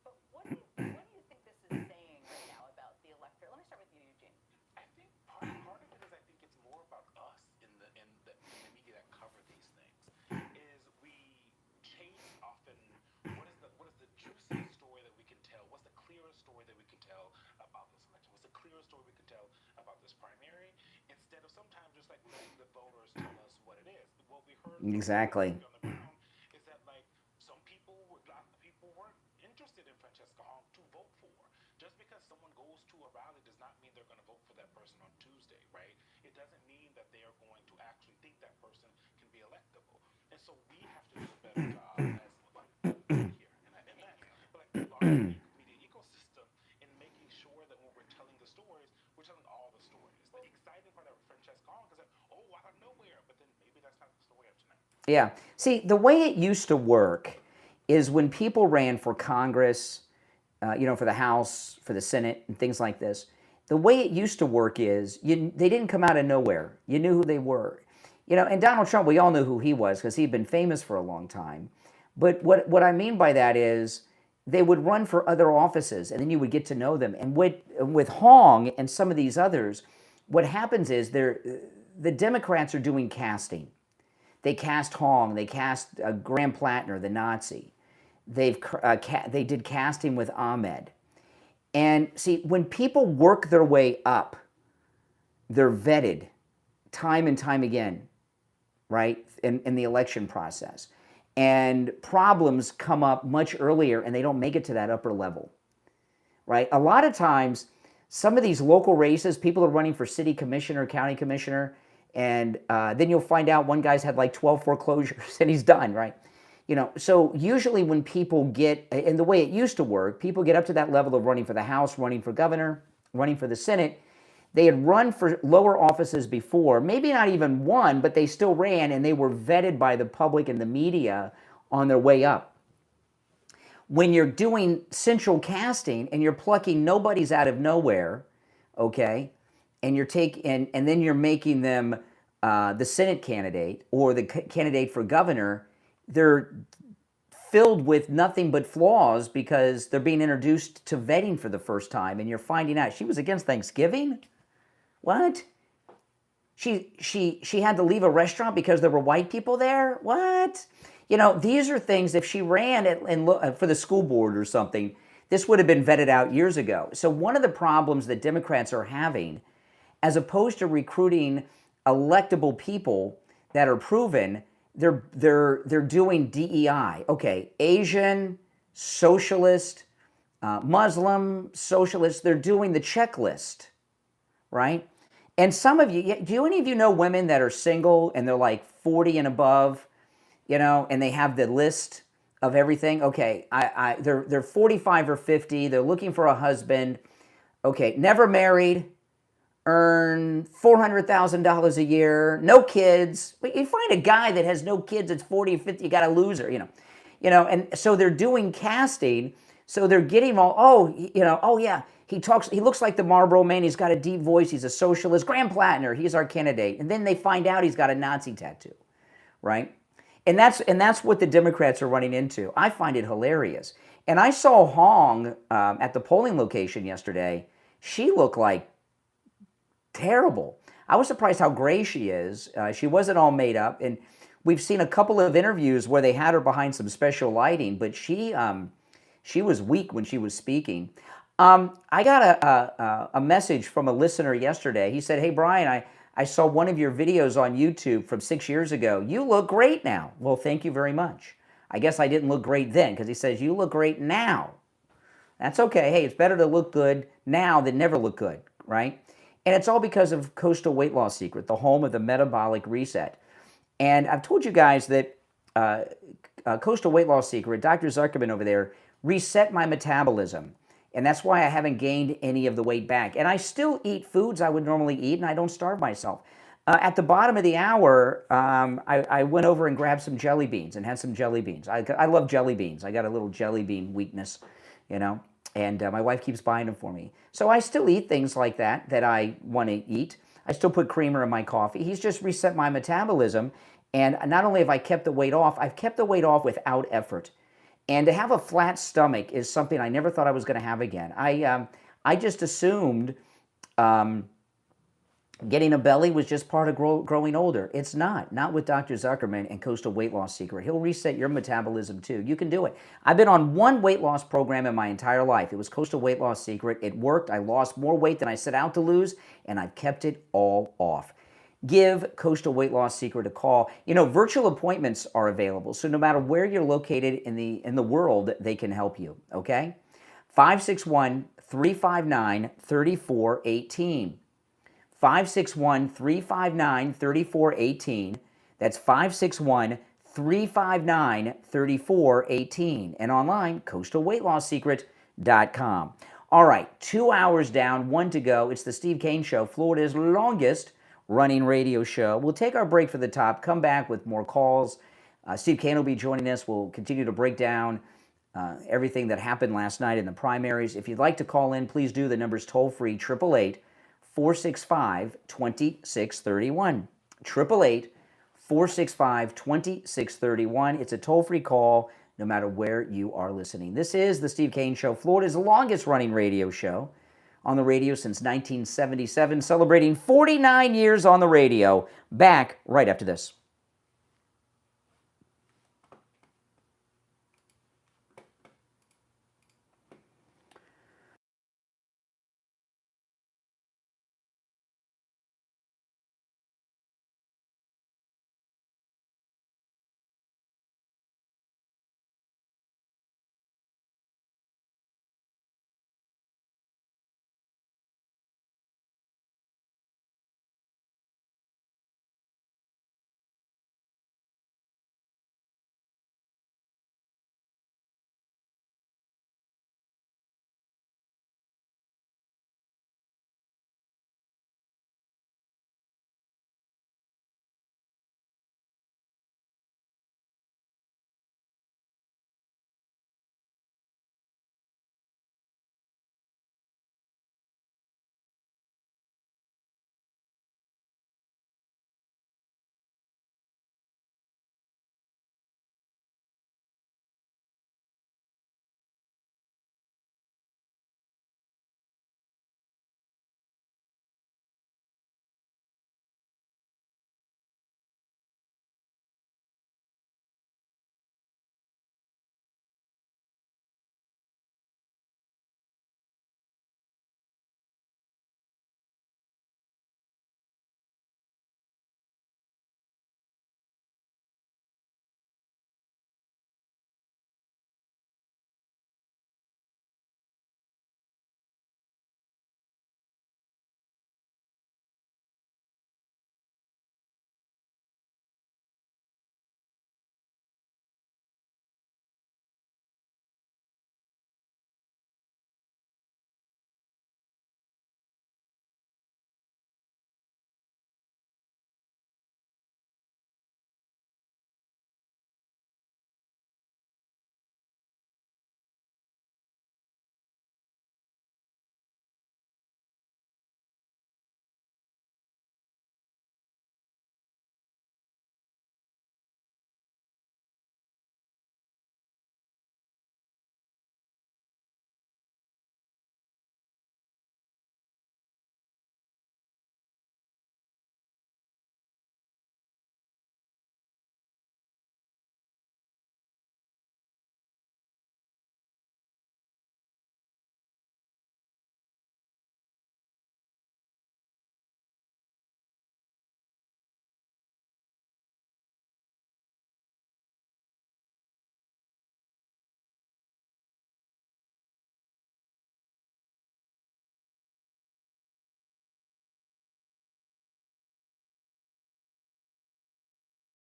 What do you think this is saying right now about the electorate? Let me start with you, Eugene. I think part of it is it's more about us in the media that cover these things. Is we chase often what is the juiciest story that we can tell? What's the clearest story that we can tell about this election? What's the clearest story we can tell about this primary? Instead of sometimes just letting the voters tell us what it is. What we heard Exactly. on the ground is that some people weren't interested in Francesca Hong to vote for. Just because someone goes to a rally does not mean they're going to vote for that person on Tuesday, right? It doesn't mean that they are going to actually think that person can be electable. And so we have to do a better job as here and that. But the larger media ecosystem in making sure that when we're telling the stories, we're telling all the stories. The exciting part of Francesca Hong is that, out of nowhere, but then maybe that's not the story of tonight. Yeah. See, the way it used to work is when people ran for Congress, for the House, for the Senate, and things like this, the way it used to work is they didn't come out of nowhere. You knew who they were. And Donald Trump, we all knew who he was because he'd been famous for a long time. But what I mean by that is they would run for other offices, and then you would get to know them. And with Hong and some of these others, what happens is the Democrats are doing casting. They cast Hong. They cast Graham Plattner, the Nazi. They did casting with Ahmed. And see, when people work their way up, they're vetted time and time again, right, in the election process. And problems come up much earlier, and they don't make it to that upper level. right? A lot of times, some of these local races, people are running for city commissioner, county commissioner, and then you'll find out one guy's had like 12 foreclosures and he's done, right? You know, so usually when people get, and the way it used to work, people get up to that level of running for the House, running for governor, running for the Senate. They had run for lower offices before, maybe not even won, but they still ran, and they were vetted by the public and the media on their way up. When you're doing central casting and you're plucking nobodies out of nowhere, okay, and you're and then you're making them the Senate candidate or the candidate for governor, they're filled with nothing but flaws because they're being introduced to vetting for the first time, and you're finding out she was against Thanksgiving. What? She had to leave a restaurant because there were white people there? What? You know, these are things, if she ran for the school board or something, this would have been vetted out years ago. So one of the problems that Democrats are having, as opposed to recruiting electable people that are proven, they're doing DEI. Okay, Asian, socialist, Muslim, socialist, they're doing the checklist, right? And some of you, do any of you know women that are single and they're like 40 and above, you know, and they have the list of everything? Okay, they're 45 or 50, they're looking for a husband, okay, never married, earn $400,000 a year, no kids. But you find a guy that has no kids that's 40 or 50, you got a loser, you know, and so they're doing casting, so they're getting all, oh yeah, he looks like the Marlboro Man, he's got a deep voice, he's a socialist, Graham Plattner, he's our candidate. And then they find out he's got a Nazi tattoo, right? And that's what the Democrats are running into. I find it hilarious. And I saw Hong at the polling location yesterday. She looked like terrible. I was surprised how gray she is. She wasn't all made up. And we've seen a couple of interviews where they had her behind some special lighting, but she was weak when she was speaking. I got a message from a listener yesterday. He said, "Hey, Brian, I saw one of your videos on YouTube from 6 years ago. You look great now." Well, thank you very much. I guess I didn't look great then, because he says, "You look great now." That's okay. Hey, it's better to look good now than never look good, right? And it's all because of Coastal Weight Loss Secret, the home of the metabolic reset. And I've told you guys that Coastal Weight Loss Secret, Dr. Zuckerman over there, reset my metabolism. And that's why I haven't gained any of the weight back. And I still eat foods I would normally eat, and I don't starve myself. At the bottom of the hour, I went over and grabbed some jelly beans and had some jelly beans. I love jelly beans. I got a little jelly bean weakness, you know, and my wife keeps buying them for me. So I still eat things like that I want to eat. I still put creamer in my coffee. He's just reset my metabolism. And not only have I kept the weight off, I've kept the weight off without effort. And to have a flat stomach is something I never thought I was going to have again. I just assumed getting a belly was just part of growing older. It's not with Dr. Zuckerman and Coastal Weight Loss Secret. He'll reset your metabolism too. You can do it. I've been on one weight loss program in my entire life. It was Coastal Weight Loss Secret. It worked. I lost more weight than I set out to lose, and I've kept it all off. Give Coastal Weight Loss Secret a call. You know, virtual appointments are available, so no matter where you're located in the world, they can help you, okay? 561-359-3418. 561-359-3418. That's 561-359-3418. And online, coastalweightloss.secret.com. All right, 2 hours down, 1 to go. It's the Steve Kane Show, Florida's longest running radio show. We'll take our break for the top, come back with more calls. Steve Kane will be joining us. We'll continue to break down everything that happened last night in the primaries. If you'd like to call in, please do. The number's toll-free, 888-465-2631. 888-465-2631. It's a toll-free call no matter where you are listening. This is the Steve Kane Show, Florida's longest running radio show. On the radio since 1977, celebrating 49 years on the radio. Back right after this.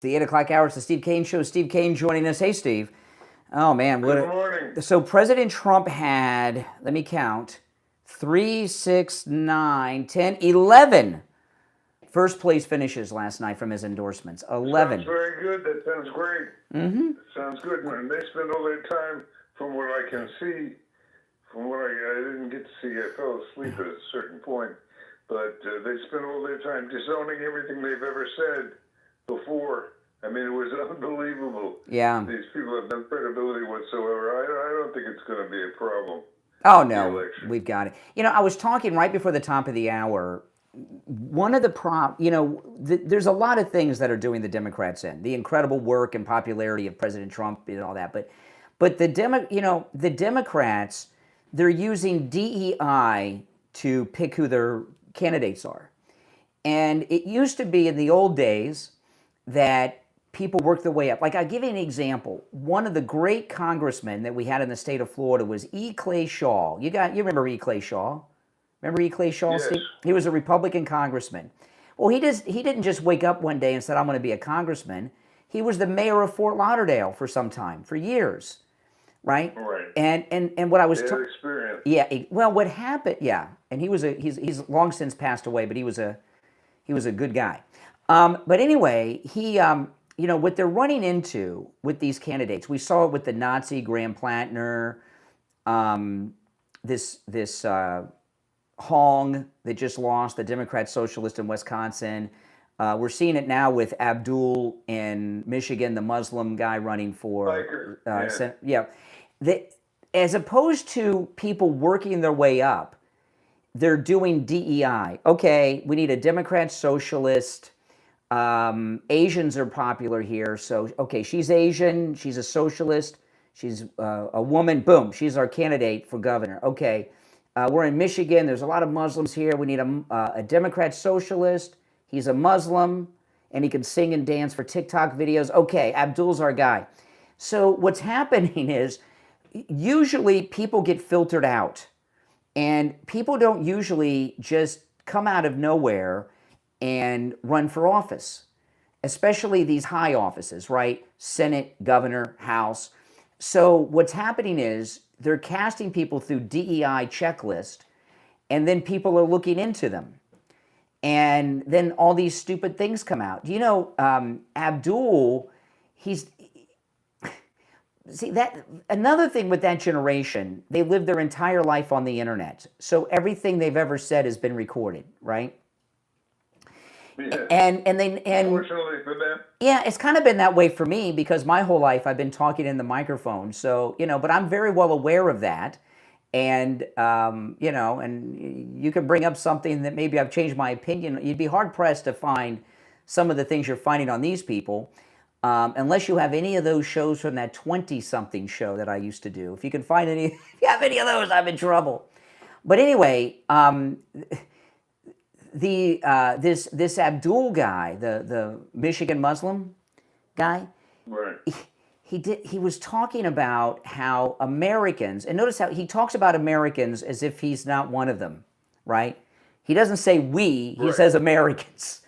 The 8 o'clock hour, it's the Steve Kane Show. Steve Kane joining us. Hey, Steve. Oh, man. Good morning. So President Trump had, let me count, 3, 6, 9, 10, 11 first place finishes last night from his endorsements. 11. Sounds very good. That sounds great. Mm-hmm. Sounds good. And they spend all their time, from what I can see, from what I didn't get to see, I fell asleep at a certain point, but they spend all their time disowning everything they've ever said before. I mean, it was unbelievable. Yeah. These people have no credibility whatsoever. I don't think it's going to be a problem. Oh, no, we've got it. You know, I was talking right before the top of the hour. One of the there's a lot of things that are doing the Democrats in. The incredible work and popularity of President Trump and all that. But the Democrats, they're using DEI to pick who their candidates are. And it used to be in the old days that people work their way up. Like, I'll give you an example. One of the great congressmen that we had in the state of Florida was E. Clay Shaw. You remember E. Clay Shaw? Remember E. Clay Shaw? Yes. Steve? He was a Republican congressman. Well, he didn't just wake up one day and said, I'm going to be a congressman. He was the mayor of Fort Lauderdale for some time, for years, right? Right. And what I was experience. Yeah. Well, what happened? Yeah. And he's long since passed away, but he was a good guy. But anyway, what they're running into with these candidates, we saw it with the Nazi Graham Plattner, this Hong that just lost, the Democrat Socialist in Wisconsin. We're seeing it now with Abdul in Michigan, the Muslim guy running for as opposed to people working their way up, they're doing DEI. Okay, we need a Democrat Socialist. Asians are popular here. So, okay, she's Asian. She's a socialist. She's a woman. Boom, she's our candidate for governor. Okay, we're in Michigan. There's a lot of Muslims here. We need a Democrat Socialist. He's a Muslim, and he can sing and dance for TikTok videos. Okay, Abdul's our guy. So what's happening is usually people get filtered out. And people don't usually just come out of nowhere and run for office, especially these high offices, right? Senate, governor, House. So what's happening is they're casting people through DEI checklist, and then people are looking into them. And then all these stupid things come out. You know, Abdul, see, that another thing with that generation, they lived their entire life on the internet. So everything they've ever said has been recorded, right? Yeah. And Unfortunately for them. Yeah, it's kind of been that way for me because my whole life I've been talking in the microphone. So, but I'm very well aware of that. And, and you can bring up something that maybe I've changed my opinion. You'd be hard pressed to find some of the things you're finding on these people. Unless you have any of those shows from that 20-something show that I used to do. If you can find if you have any of those, I'm in trouble. But anyway, this Abdul guy, the Michigan Muslim guy, right? He was talking about how Americans, and notice how he talks about Americans as if he's not one of them, right? He doesn't say we, he says Americans.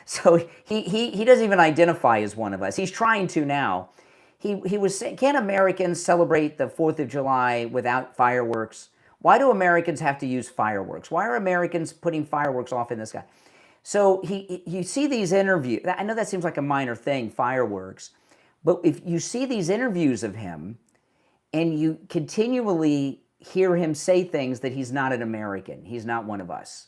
So he doesn't even identify as one of us. He's trying to now. He was saying, can Americans celebrate the 4th of July without fireworks? Why do Americans have to use fireworks? Why are Americans putting fireworks off in the sky? So you see these interviews. I know that seems like a minor thing, fireworks. But if you see these interviews of him and you continually hear him say things that he's not an American, he's not one of us.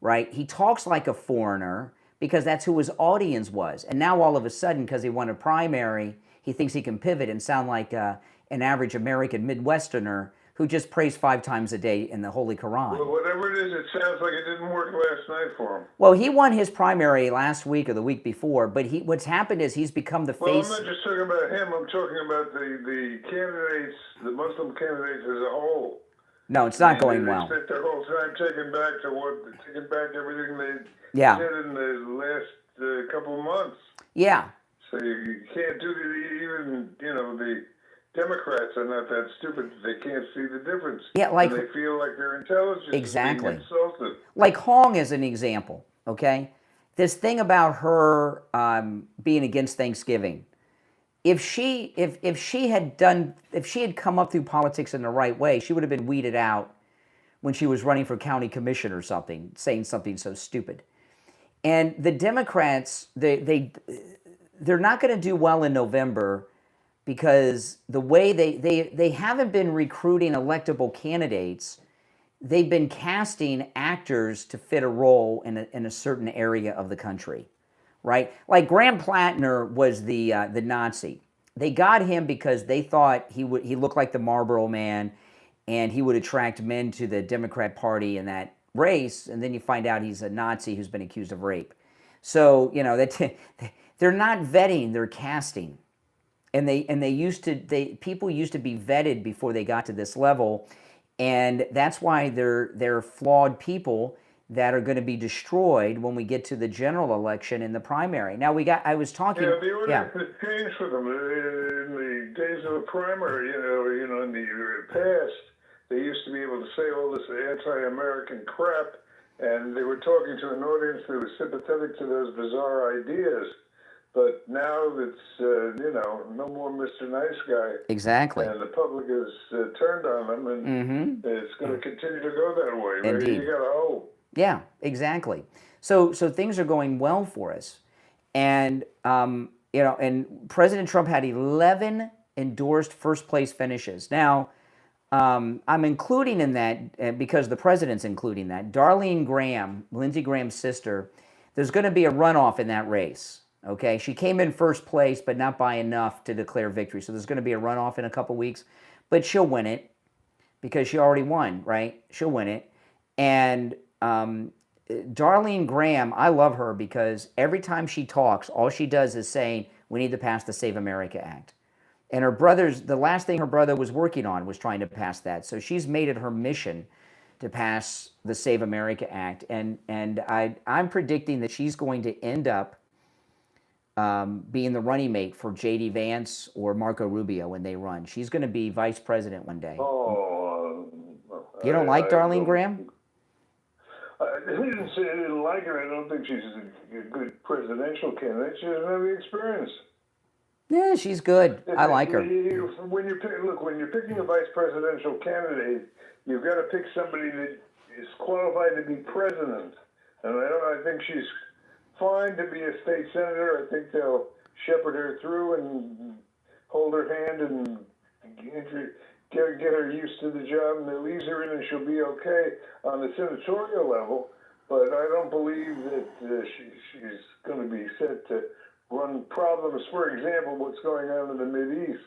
Right? He talks like a foreigner because that's who his audience was. And now all of a sudden, because he won a primary, he thinks he can pivot and sound like an average American Midwesterner who just prays 5 times a day in the Holy Quran. Well, whatever it is, it sounds like it didn't work last night for him. Well, he won his primary last week or the week before, but what's happened is he's become the face. Well, I'm not just talking about him. I'm talking about the candidates, the Muslim candidates as a whole. No, it's not going well. They spent their whole time taking back everything they Yeah. did in the last couple of months. Yeah. So you can't do even the Democrats are not that stupid. They can't see the difference. Yeah, like and they feel like their intelligence exactly is being insulted. Like Hong as an example. Okay, this thing about her being against Thanksgiving. If she had come up through politics in the right way, she would have been weeded out when she was running for county commission or something, saying something so stupid. And the Democrats, they're not going to do well in November because the way they haven't been recruiting electable candidates. They've been casting actors to fit a role in a certain area of the country, right? Like Graham Plattner was the Nazi. They got him because they thought he looked like the Marlboro Man, and he would attract men to the Democrat Party in that race. And then you find out he's a Nazi who's been accused of rape. So they're not vetting; they're casting, and people used to be vetted before they got to this level. And that's why they're flawed people that are going to be destroyed when we get to the general election in the primary. Now I was talking. Yeah, the order has changed for them in the days of the primary. In the past, they used to be able to say all this anti-American crap, and they were talking to an audience that was sympathetic to those bizarre ideas. But now it's, no more Mr. Nice Guy. Exactly. And the public has turned on them, and it's going to continue to go that way. Indeed. You got to hope. Yeah, exactly. So things are going well for us. And, and President Trump had 11 endorsed first-place finishes. Now, I'm including in that, because the president's including that, Darlene Graham, Lindsey Graham's sister, there's going to be a runoff in that race. Okay, she came in first place, but not by enough to declare victory. So there's going to be a runoff in a couple weeks, but she'll win it because she already won, right? She'll win it. And Darlene Graham, I love her because every time she talks, all she does is saying, we need to pass the Save America Act. And the last thing her brother was working on was trying to pass that. So she's made it her mission to pass the Save America Act. And I'm predicting that she's going to end up being the running mate for J.D. Vance or Marco Rubio when they run. She's going to be vice president one day. You don't like Darlene Graham? I didn't say I didn't like her. I don't think she's a good presidential candidate. She doesn't have the experience. Yeah, she's good. I like her. When you're picking a vice presidential candidate, you've got to pick somebody that is qualified to be president. And I think she's fine to be a state senator. I think they'll shepherd her through and hold her hand and get her used to the job, and they'll ease her in, and she'll be okay on the senatorial level. But I don't believe that she's going to be set to run problems. For example, what's going on in the Mideast.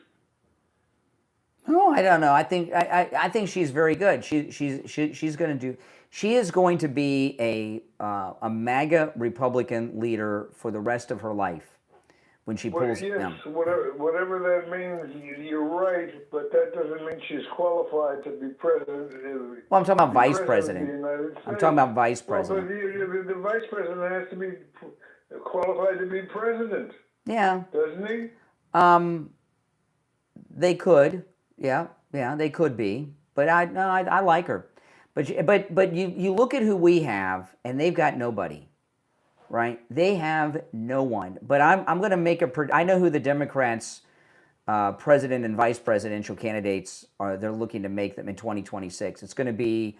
Oh, I don't know. I think she's very good. She's going to do. She is going to be a MAGA Republican leader for the rest of her life when she pulls. Yes, whatever that means, you're right, but that doesn't mean she's qualified to be president. Well, I'm talking about vice president. I'm talking about vice president. But the vice president has to be qualified to be president. Yeah. Doesn't he? They could. Yeah, they could be. But I like her. But you look at who we have, and they've got nobody, right? They have no one. But I'm going to make I know who the Democrats' president and vice presidential candidates are. They're looking to make them in 2026. It's going to be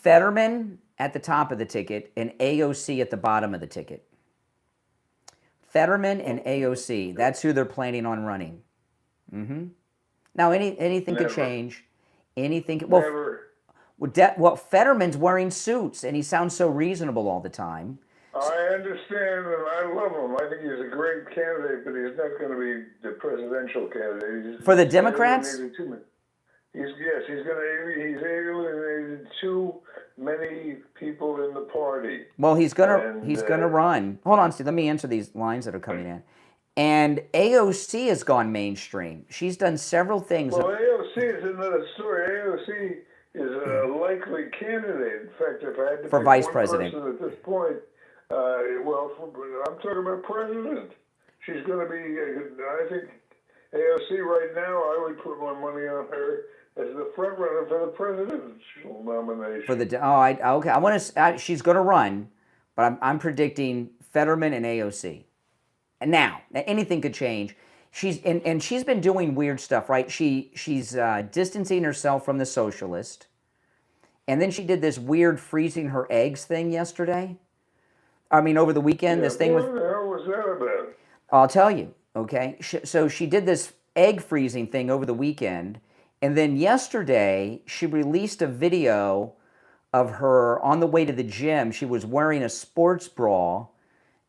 Fetterman at the top of the ticket and AOC at the bottom of the ticket. Fetterman and AOC. That's who they're planning on running. Mm-hmm. Now anything could change. Anything. Well, Fetterman's wearing suits, and he sounds so reasonable all the time. I understand, and I love him. I think he's a great candidate, but he's not going to be the presidential candidate. For the Democrats? He's alienated too many people in the party. Well, he's gonna run. Hold on, Steve. Let me answer these lines that are coming in. And AOC has gone mainstream. She's done several things. Well, AOC is another story. AOC is a likely candidate. In fact, if I had to for pick vice one president person at this point, I'm talking about president. She's going to be. I think AOC right now. I would put my money on her as the front runner for the presidential nomination. For the okay. I want to. She's going to run, but I'm predicting Fetterman and AOC. And now anything could change. She's been doing weird stuff, right? She's distancing herself from the Socialist, and then she did this weird freezing her eggs thing yesterday. I mean, over the weekend, this thing What with. the hell was that about? I'll tell you. Okay, so she did this egg freezing thing over the weekend, and then yesterday she released a video of her on the way to the gym. She was wearing a sports bra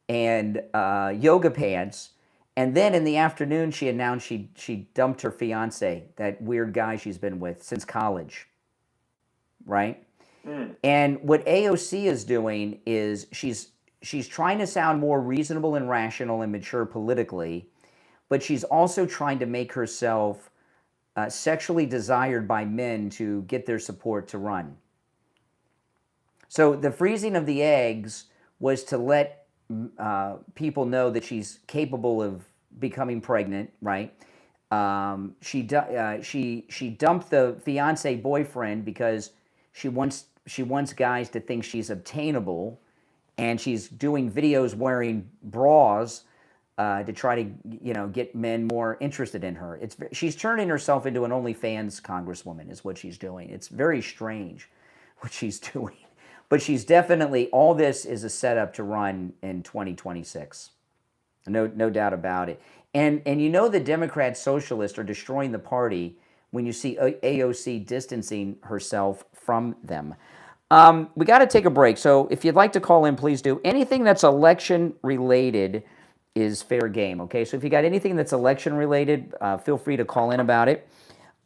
and yoga pants. And then in the afternoon, she announced she dumped her fiance, that weird guy she's been with since college, right? And what AOC is doing is she's trying to sound more reasonable and rational and mature politically, but she's also trying to make herself sexually desired by men to get their support to run. So the freezing of the eggs was to let people know that she's capable of becoming pregnant, right? She dumped the fiance boyfriend because she wants guys to think she's obtainable, and she's doing videos wearing bras to try to get men more interested in her. She's turning herself into an OnlyFans congresswoman is what she's doing. It's very strange what she's doing. But she's definitely, all this is a setup to run in 2026. No doubt about it. And the Democrat Socialists are destroying the party when you see AOC distancing herself from them. We got to take a break. So if you'd like to call in, please do. Anything that's election related is fair game, okay? So if you got anything that's election related, feel free to call in about it.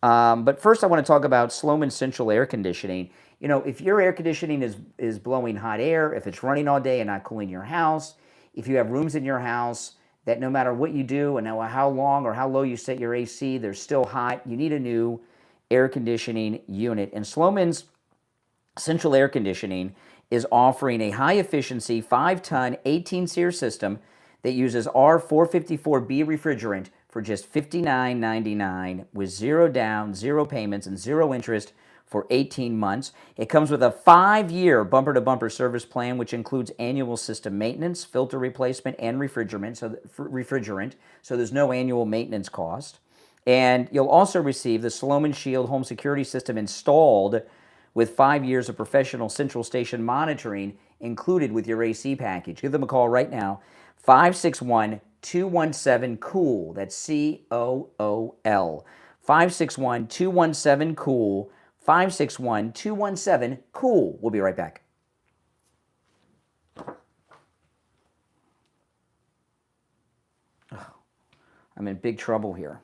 But first I want to talk about Sloman Central Air Conditioning. If your air conditioning is blowing hot air, if it's running all day and not cooling your house, if you have rooms in your house that no matter what you do and how long or how low you set your AC, they're still hot, you need a new air conditioning unit. And Sloman's Central Air Conditioning is offering a high-efficiency 5-ton 18-SEER system that uses R454B refrigerant for just $59.99 with zero down, zero payments, and zero interest for 18 months. It comes with a 5-year bumper-to-bumper service plan, which includes annual system maintenance, filter replacement, and refrigerant. So there's no annual maintenance cost. And you'll also receive the Sloman Shield home security system installed with 5 years of professional central station monitoring included with your AC package. Give them a call right now, 561-217-COOL. That's COOL. 561-217-COOL. 561-217-COOL. We'll be right back. I'm in big trouble here.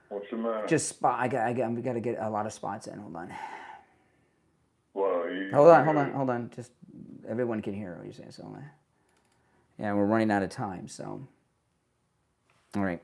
What's the matter? We got to get a lot of spots in. Hold on. Well, Hold on. Just everyone can hear what you're saying. So, yeah, we're running out of time. So, all right.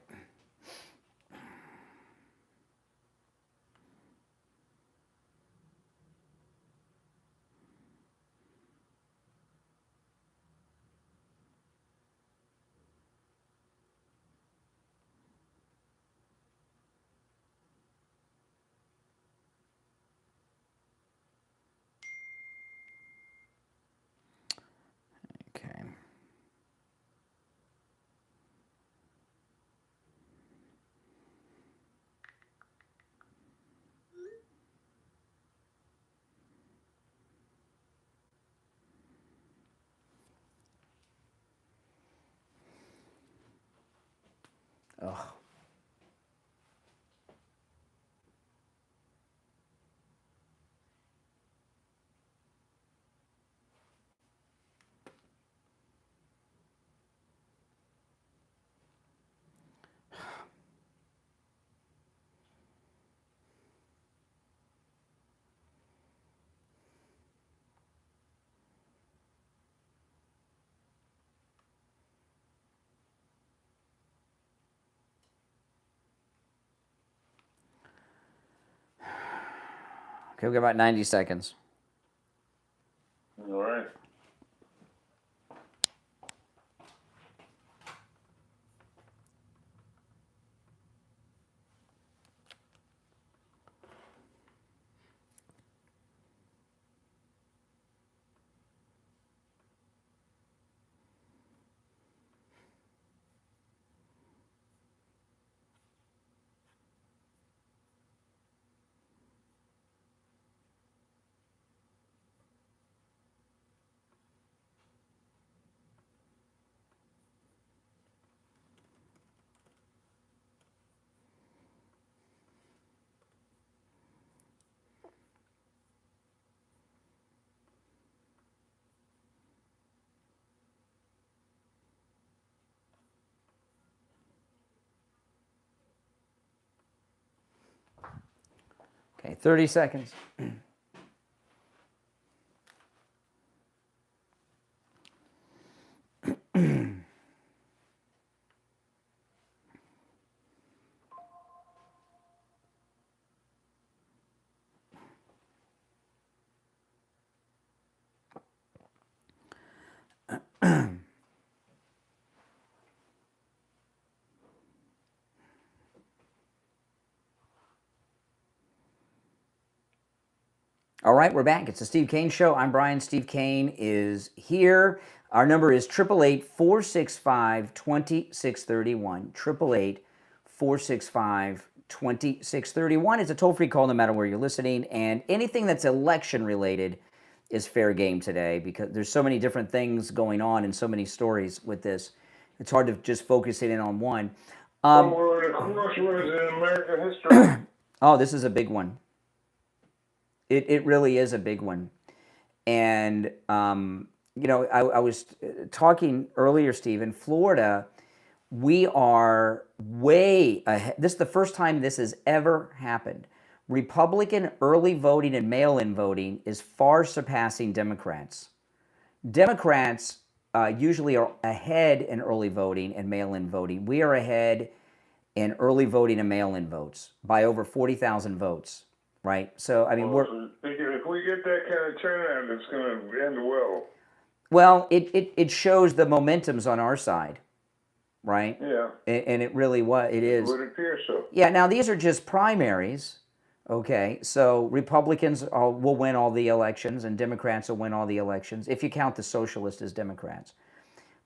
Okay. Ugh. Okay, we've got about 90 seconds. All right. Okay, 30 seconds. All right, we're back. It's the Steve Kane Show. I'm Brian. Steve Kane is here. Our number is 888-465-2631. 888-465-2631. It's a toll-free call no matter where you're listening, and anything that's election-related is fair game today because there's so many different things going on and so many stories with this. It's hard to just focus in on one. We're at a crossroads in American history. Oh, this is a big one. It really is a big one. And, you know, I was talking earlier, Steve, in Florida, we are way ahead. This is the first time this has ever happened. Republican early voting and mail-in voting is far surpassing Democrats. Democrats usually are ahead in early voting and mail-in voting. We are ahead in early voting and mail-in votes by over 40,000 votes. Right, so I mean, if we get that kind of turnout, it's going to end well. Well, it shows the momentum's on our side, right? Yeah. And it really it is. It would appear so. Yeah. Now these are just primaries, okay? So Republicans will win all the elections, and Democrats will win all the elections if you count the Socialist as Democrats.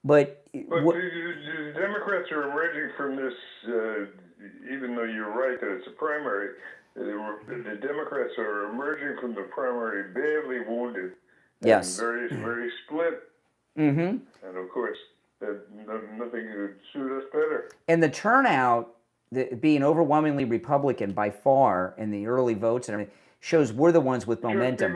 But the Democrats are emerging from this, even though you're right that it's a primary. The Democrats are emerging from the primary badly wounded. Yes. And very split. Mm-hmm. And of course, nothing could suit us better. And the turnout, being overwhelmingly Republican by far in the early votes and everything, shows we're the ones with momentum.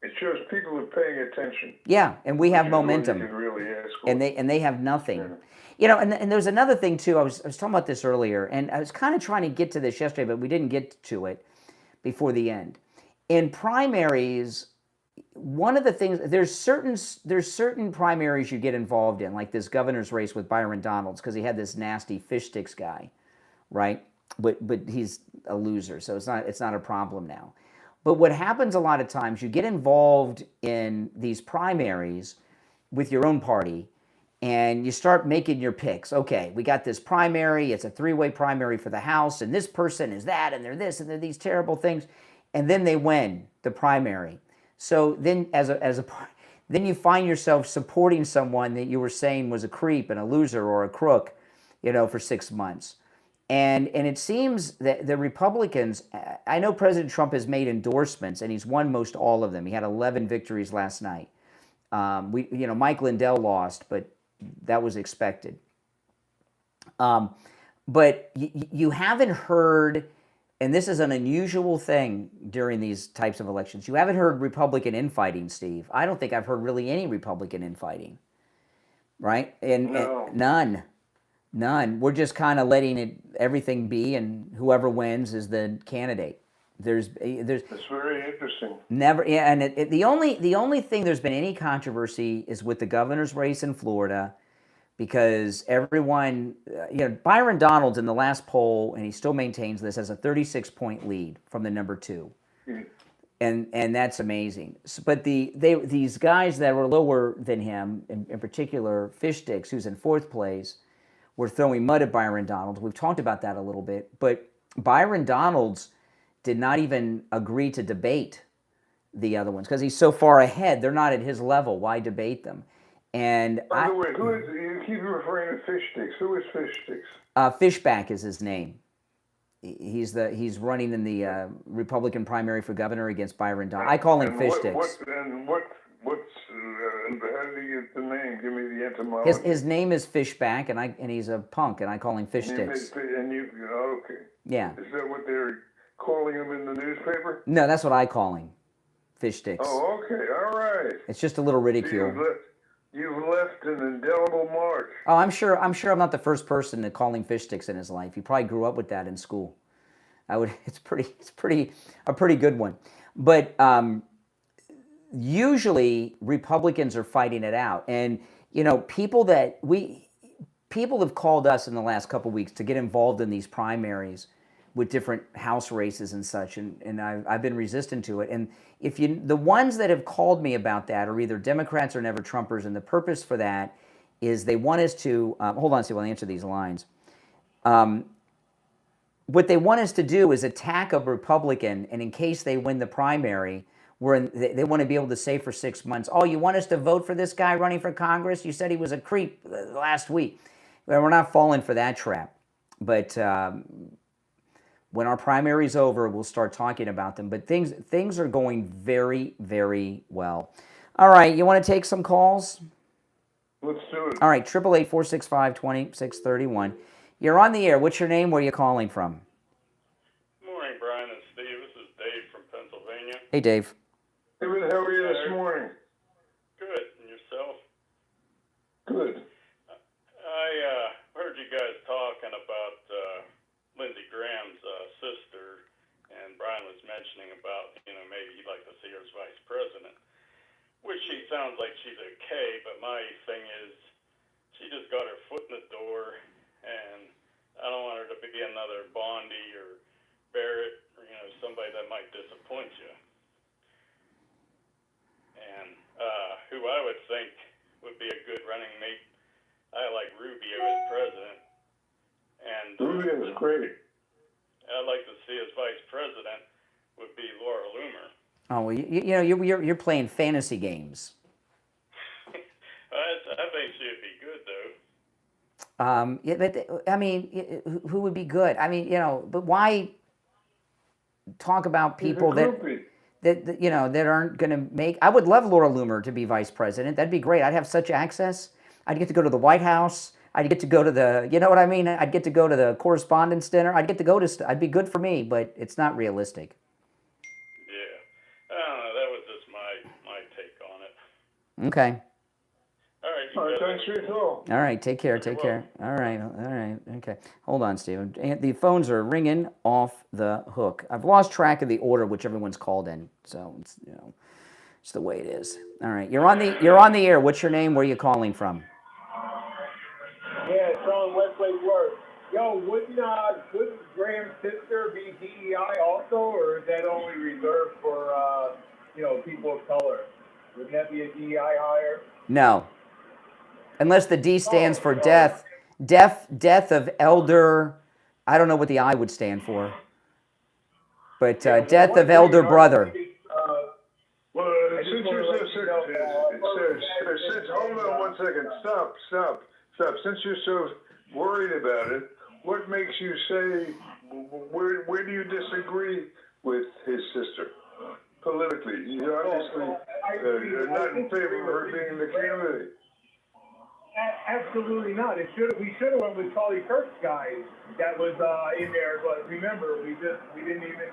It shows people are paying attention. Yeah, and we have momentum. You can really ask for. And they have nothing. Yeah. You know, and there's another thing too. I was talking about this earlier, and I was kind of trying to get to this yesterday, but we didn't get to it before the end. In primaries, one of the things there's certain primaries you get involved in, like this governor's race with Byron Donalds, because he had this nasty fish sticks guy, right? But he's a loser, so it's not a problem now. But what happens a lot of times, you get involved in these primaries with your own party. And you start making your picks. Okay, we got this primary. It's a three-way primary for the House, and this person is that, and they're this, and they're these terrible things. And then they win the primary. So then, then you find yourself supporting someone that you were saying was a creep and a loser or a crook, you know, for 6 months. And it seems that the Republicans. I know President Trump has made endorsements, and he's won most all of them. He had 11 victories last night. Mike Lindell lost, but that was expected. But you haven't heard, and this is an unusual thing during these types of elections, you haven't heard Republican infighting, Steve. I don't think I've heard really any Republican infighting, right? And none. We're just kind of letting everything be, and whoever wins is the candidate. That's very interesting. Never, yeah, and the only thing there's been any controversy is with the governor's race in Florida, because everyone, Byron Donalds in the last poll, and he still maintains this, has a 36-point lead from the number 2, and that's amazing. But these guys that were lower than him, in particular Fish Sticks, who's in 4th place, were throwing mud at Byron Donalds. We've talked about that a little bit, but Byron Donalds did not even agree to debate the other ones because he's so far ahead. They're not at his level. Why debate them? And by the way, you keep referring to Fish Sticks. Who is Fish Sticks? Fishback is his name. He's running in the Republican primary for governor against Byron Donalds. I call him Fish Sticks. How do you get the name? Give me the etymology. His name is Fishback, and he's a punk, and I call him Fish Sticks. Okay. Yeah. Is that what they're calling him in the newspaper? No, that's what I call him. Fish Sticks. Oh, okay. All right. It's just a little ridicule. You've left an indelible mark. Oh, I'm sure I'm not the first person to call him Fish Sticks in his life. He probably grew up with that in school. It's a pretty good one. But usually Republicans are fighting it out, and people have called us in the last couple of weeks to get involved in these primaries with different House races and such, and I've been resistant to it. And the ones that have called me about that are either Democrats or never Trumpers, and the purpose for that is they want us to hold on, Steve, I'll answer these lines. What they want us to do is attack a Republican, and in case they win the primary, they want to be able to say for 6 months, oh, you want us to vote for this guy running for Congress? You said he was a creep last week. Well, we're not falling for that trap. But when our primary's over, we'll start talking about them. But things are going very, very well. All right, you want to take some calls? Let's do it. All right, 888-465-2631. You're on the air. What's your name? Where are you calling from? Good morning, Brian and Steve. This is Dave from Pennsylvania. Hey, Dave. Hey, how are you this morning? Good. And yourself? Good. I heard you guys talking about Lindsey Graham's sister, and Brian was mentioning about, maybe you'd like to see her as vice president, which she sounds like she's okay, but my thing is she just got her foot in the door, and I don't want her to be another Bondi or Barrett, or, somebody that might disappoint you. And who I would think would be a good running mate, I like Rubio as president. And Rubio is great. I'd like to see as vice president would be Laura Loomer. Oh, well, you're playing fantasy games. I think she'd be good, though. Yeah, but I mean, who would be good? I mean, but why talk about people that aren't going to make? I would love Laura Loomer to be vice president. That'd be great. I'd have such access. I'd get to go to the White House. I'd get to go to the, you know what I mean? I'd get to go to the correspondence dinner. I'd get to go to. I'd be good for me, but it's not realistic. Yeah, I don't know. That was just my take on it. Okay. All right. Thanks for your call. All right, take care, take care. All right, okay. Hold on, Stephen. The phones are ringing off the hook. I've lost track of the order which everyone's called in, so it's it's the way it is. All right, you're on the air. What's your name? Where are you calling from? Yeah, it's on Wesley Work. Yo, wouldn't Graham's sister be DEI also, or is that only reserved for people of color? Wouldn't that be a DEI hire? No. Unless the D stands for death of elder, I don't know what the I would stand for, but death of elder brother. Well, since you're hold on 1 second. Stop. Since you're so worried about it, what makes you say, where do you disagree with his sister politically? You obviously are not in favor of her being the candidate. Absolutely not. We should have went with Charlie Kirk's guy that was in there, but remember, we didn't even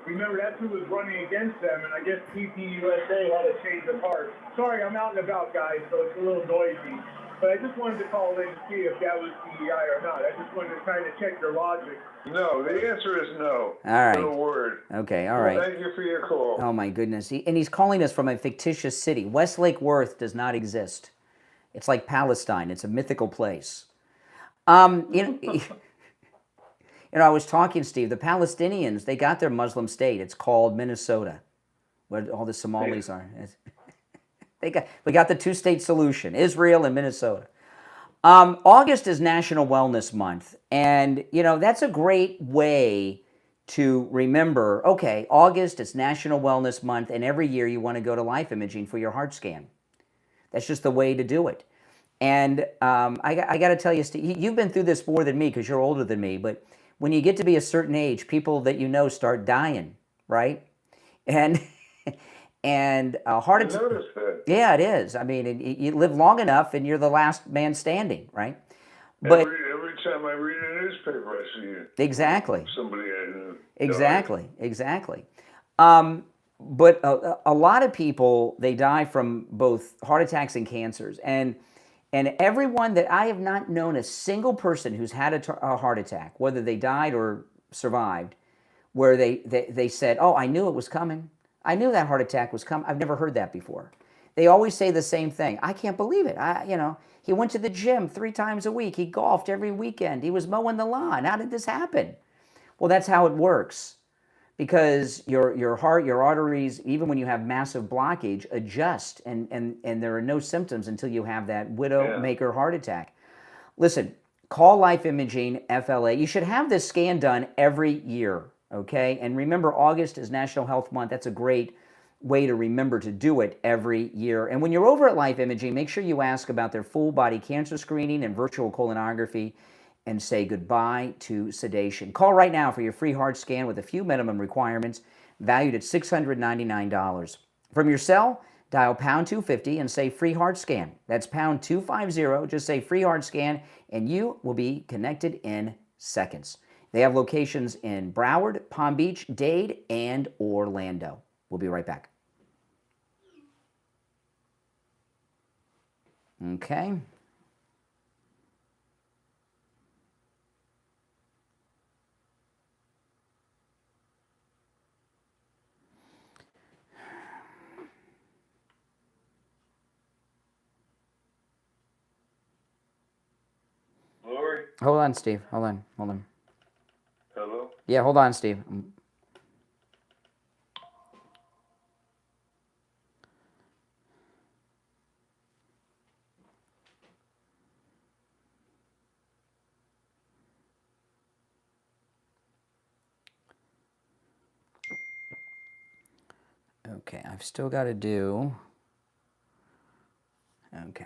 remember that's who was running against them, and I guess PPUSA had a change of heart. Sorry, I'm out and about, guys, so it's a little noisy. But I just wanted to call in to see if that was DEI or not. I just wanted to kind of check your logic. No, the answer is no. All right. No word. Okay, all right. Thank you for your call. Oh my goodness. And he's calling us from a fictitious city. Westlake Worth does not exist. It's like Palestine. It's a mythical place. I was talking, Steve, the Palestinians, they got their Muslim state. It's called Minnesota, where all the Somalis are. We got the two-state solution, Israel and Minnesota. August is National Wellness Month, and that's a great way to remember, okay, August is National Wellness Month, and every year you want to go to life imaging for your heart scan. That's just the way to do it. And I got to tell you, Steve, you've been through this more than me because you're older than me, but when you get to be a certain age, people that start dying, right? And heart attack. Yeah, it is. I mean, you live long enough, and you're the last man standing, right? But every time I read a newspaper, I see it. Exactly. Somebody I know. Exactly. But a lot of people, they die from both heart attacks and cancers, and everyone that I have not known a single person who's had a heart attack, whether they died or survived, where they said, oh, I knew it was coming. I knew that heart attack was coming. I've never heard that before. They always say the same thing. I can't believe it. He went to the gym 3 times a week. He golfed every weekend. He was mowing the lawn. How did this happen? Well, that's how it works. Because your heart, your arteries, even when you have massive blockage, adjust, and there are no symptoms until you have that widowmaker heart attack. Listen, call Life Imaging FLA. You should have this scan done every year, okay? And remember, August is National Health Month. That's a great way to remember to do it every year. And when you're over at Life Imaging, make sure you ask about their full body cancer screening and virtual colonography, and say goodbye to sedation. Call right now for your free heart scan with a few minimum requirements, valued at $699. From your cell, dial pound 250 and say free heart scan. That's pound 250, just say free heart scan, and you will be connected in seconds. They have locations in Broward, Palm Beach, Dade, and Orlando. We'll be right back. Okay. Lori? Hold on, Steve. Hold on. Hello? Yeah, hold on, Steve. Okay, I've still got to do... Okay.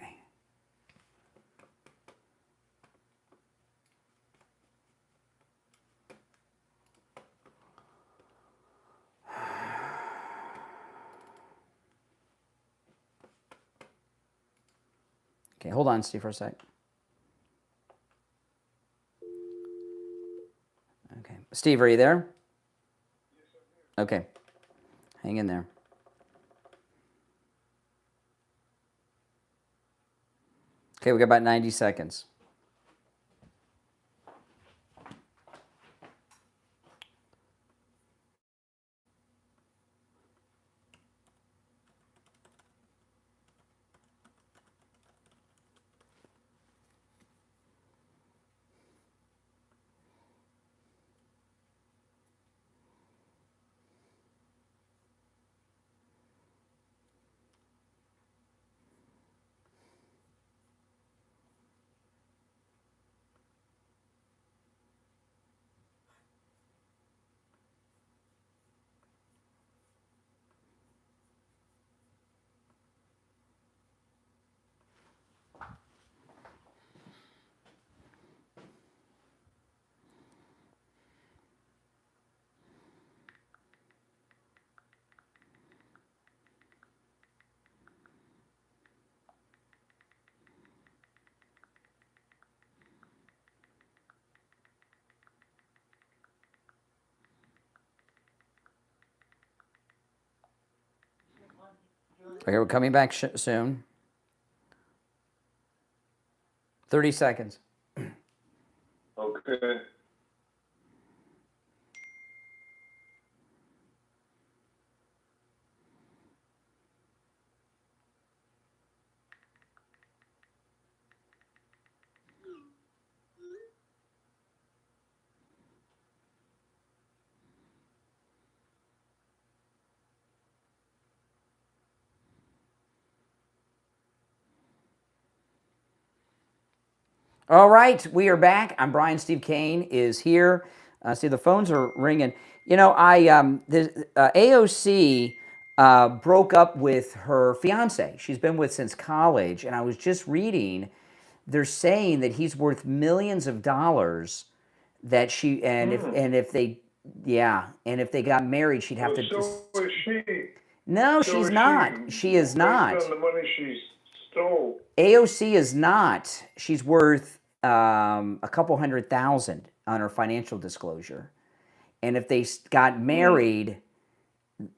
Okay, hold on, Steve, for a sec. Okay. Steve, are you there? Okay. Hang in there. Okay, we got about 90 seconds. Okay, we're coming back soon. 30 seconds. Okay. All right, we are back. I'm Brian. Steve Kane is here. See, the phones are ringing. You know, AOC broke up with her fiance. She's been with since college, and I was just reading. They're saying that he's worth millions of dollars. That she if they got married, she'd have to. So is she. No, So she's is not. She is not. Based on the money she stole. AOC is not. She's worth a couple $100,000 on her financial disclosure. And if they got married,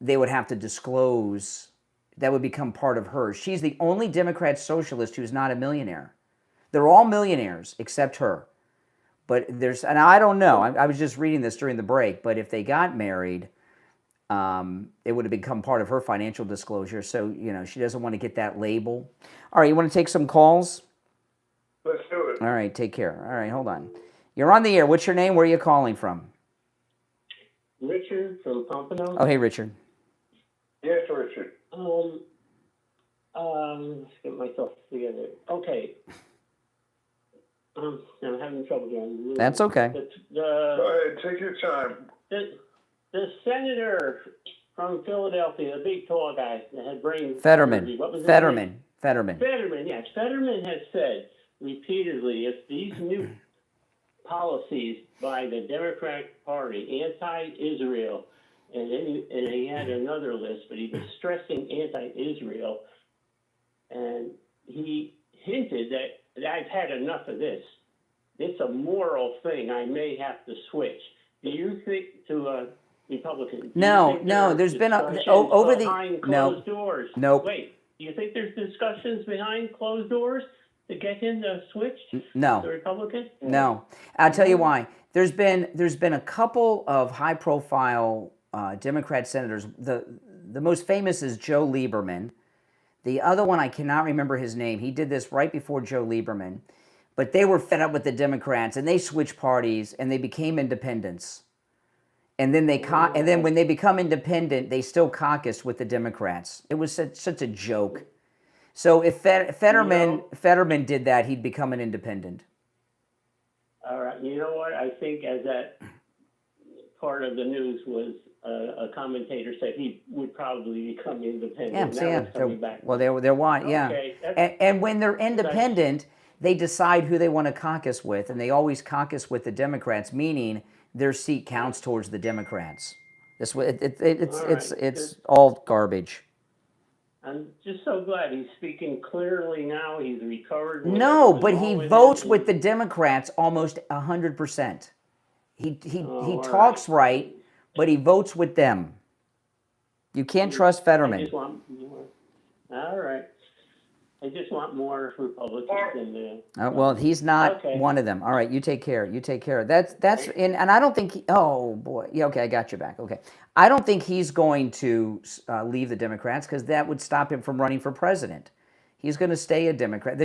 they would have to disclose. That would become part of hers. She's the only Democrat socialist who's not a millionaire. They're all millionaires except her. But and I don't know. I was just reading this during the break. But if they got married, it would have become part of her financial disclosure. So she doesn't want to get that label. All right, you want to take some calls? Let's do it. All right, take care. All right, hold on. You're on the air. What's your name? Where are you calling from? Richard from Pompano. Oh, hey, Richard. Yes, Richard. Let's get myself together. Okay. I'm having trouble here. That's okay. Go ahead, take your time. The senator from Philadelphia, the big tall guy that had brain Fetterman. surgery, what was his Fetterman. name? Fetterman. Fetterman, yes. Fetterman has said repeatedly, if these new policies by the Democratic Party, anti-Israel, and he had another list, but he was stressing anti-Israel, and he hinted that I've had enough of this. It's a moral thing. I may have to switch. Do you think to a Republican? No. There's been over behind the closed doors. Nope. Wait, do you think there's discussions behind closed doors to get him to switch? No. The Republican? No. I'll tell you why. There's been a couple of high-profile Democrat senators. The most famous is Joe Lieberman. The other one, I cannot remember his name. He did this right before Joe Lieberman. But they were fed up with the Democrats, and they switched parties, and they became independents. And then and then when they become independent, they still caucus with the Democrats. It was such a joke. So if Fetterman did that, he'd become an independent. All right. You know what? I think as that part of the news was a commentator said he would probably become independent. They're wide, yeah. Okay, and when they're independent, they decide who they want to caucus with, and they always caucus with the Democrats, meaning their seat counts towards the Democrats. It's all garbage. I'm just so glad he's speaking clearly now. He's recovered. No, but he votes with the Democrats almost 100%. He talks right, but he votes with them. You can't trust Fetterman. I just want more. All right. I just want more Republicans in there. Well, he's not one of them. All right, you take care. That's and I don't think. Oh boy, yeah. Okay, I got you back. Okay, I don't think he's going to leave the Democrats because that would stop him from running for president. He's going to stay a Democrat.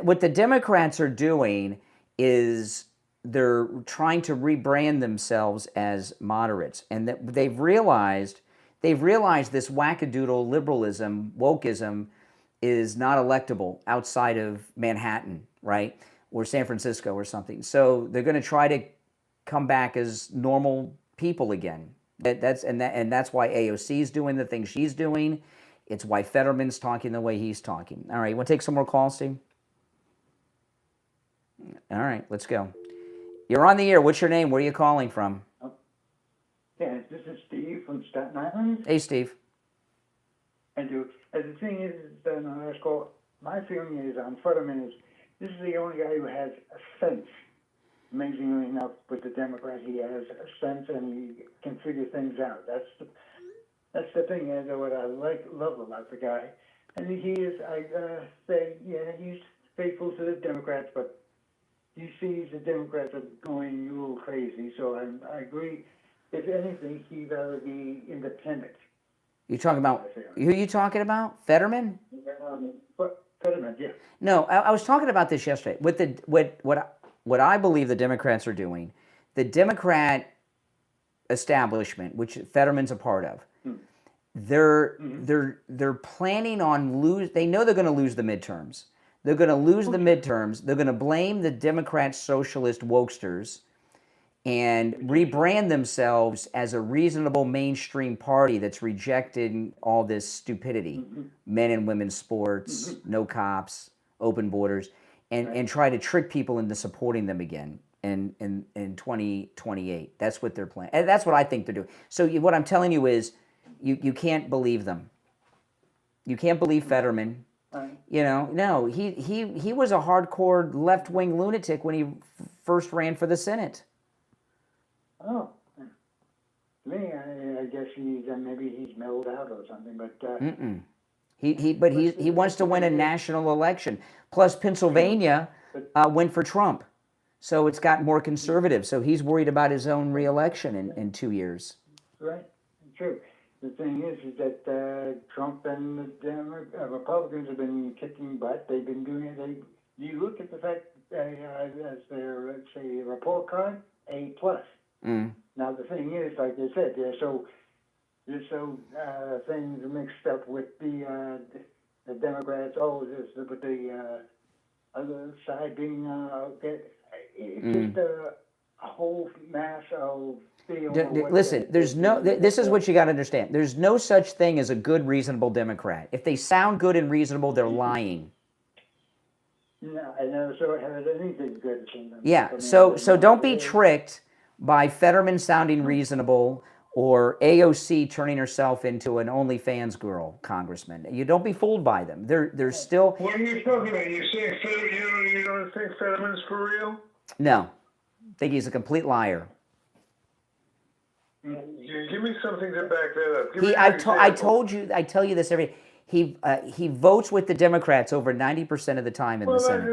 What the Democrats are doing is they're trying to rebrand themselves as moderates, and that they've realized this wackadoodle liberalism, wokeism, is not electable outside of Manhattan, right, or San Francisco or something. So they're going to try to come back as normal people again. That's why AOC is doing the things she's doing. It's why Fetterman's talking the way he's talking. All right, you want to take some more calls, Steve? All right, let's go. You're on the air. What's your name? Where are you calling from? Yes, this is Steve from Staten Island. Hey, Steve. And the thing is, my feeling is on Fetterman is this is the only guy who has a sense. Amazingly enough, with the Democrat, he has a sense and he can figure things out. That's the thing. Is what I love about the guy, and he is. I say, yeah, he's faithful to the Democrats, but he sees the Democrats are going a little crazy. So I agree. If anything, he'd rather be independent. You talking about who? You talking about Fetterman? Fetterman, yeah. No, I was talking about this yesterday. What I believe the Democrats are doing, the Democrat establishment, which Fetterman's a part of, they're planning on They know they're going to lose the midterms. They're going to lose the midterms. They're going to blame the Democrat socialist wokesters and rebrand themselves as a reasonable mainstream party that's rejecting all this stupidity, men and women's sports, no cops, open borders, and try to trick people into supporting them again in 2028. That's what they're planning. And that's what I think they're doing. So what I'm telling you is you can't believe them. You can't believe Fetterman. No, he was a hardcore left-wing lunatic when he first ran for the Senate. Oh, me, I guess maybe he's milled out or something, but he wants to win a national election. Plus, Pennsylvania went for Trump, So it's got more conservative. So he's worried about his own reelection in 2 years. Right, true. The thing is that Trump and the Republicans have been kicking butt. They've been doing it. You look at the fact as their, let's say, report card, A+. Mm. Now the thing is, like I said, they're so things mixed up with the Democrats. Oh, this with the other side being it's just a whole mass of. Listen, there's no. This is what you got to understand. There's no such thing as a good, reasonable Democrat. If they sound good and reasonable, they're lying. No, I never saw it had anything good in them. Yeah. So don't be tricked by Fetterman sounding reasonable or AOC turning herself into an OnlyFans girl, Congressman. You don't be fooled by them. They're still. What are you talking about? You saying you don't think Fetterman's for real? No, I think he's a complete liar. Give me something to back that up. I tell you this every. He votes with the Democrats over 90% of the time in the Senate.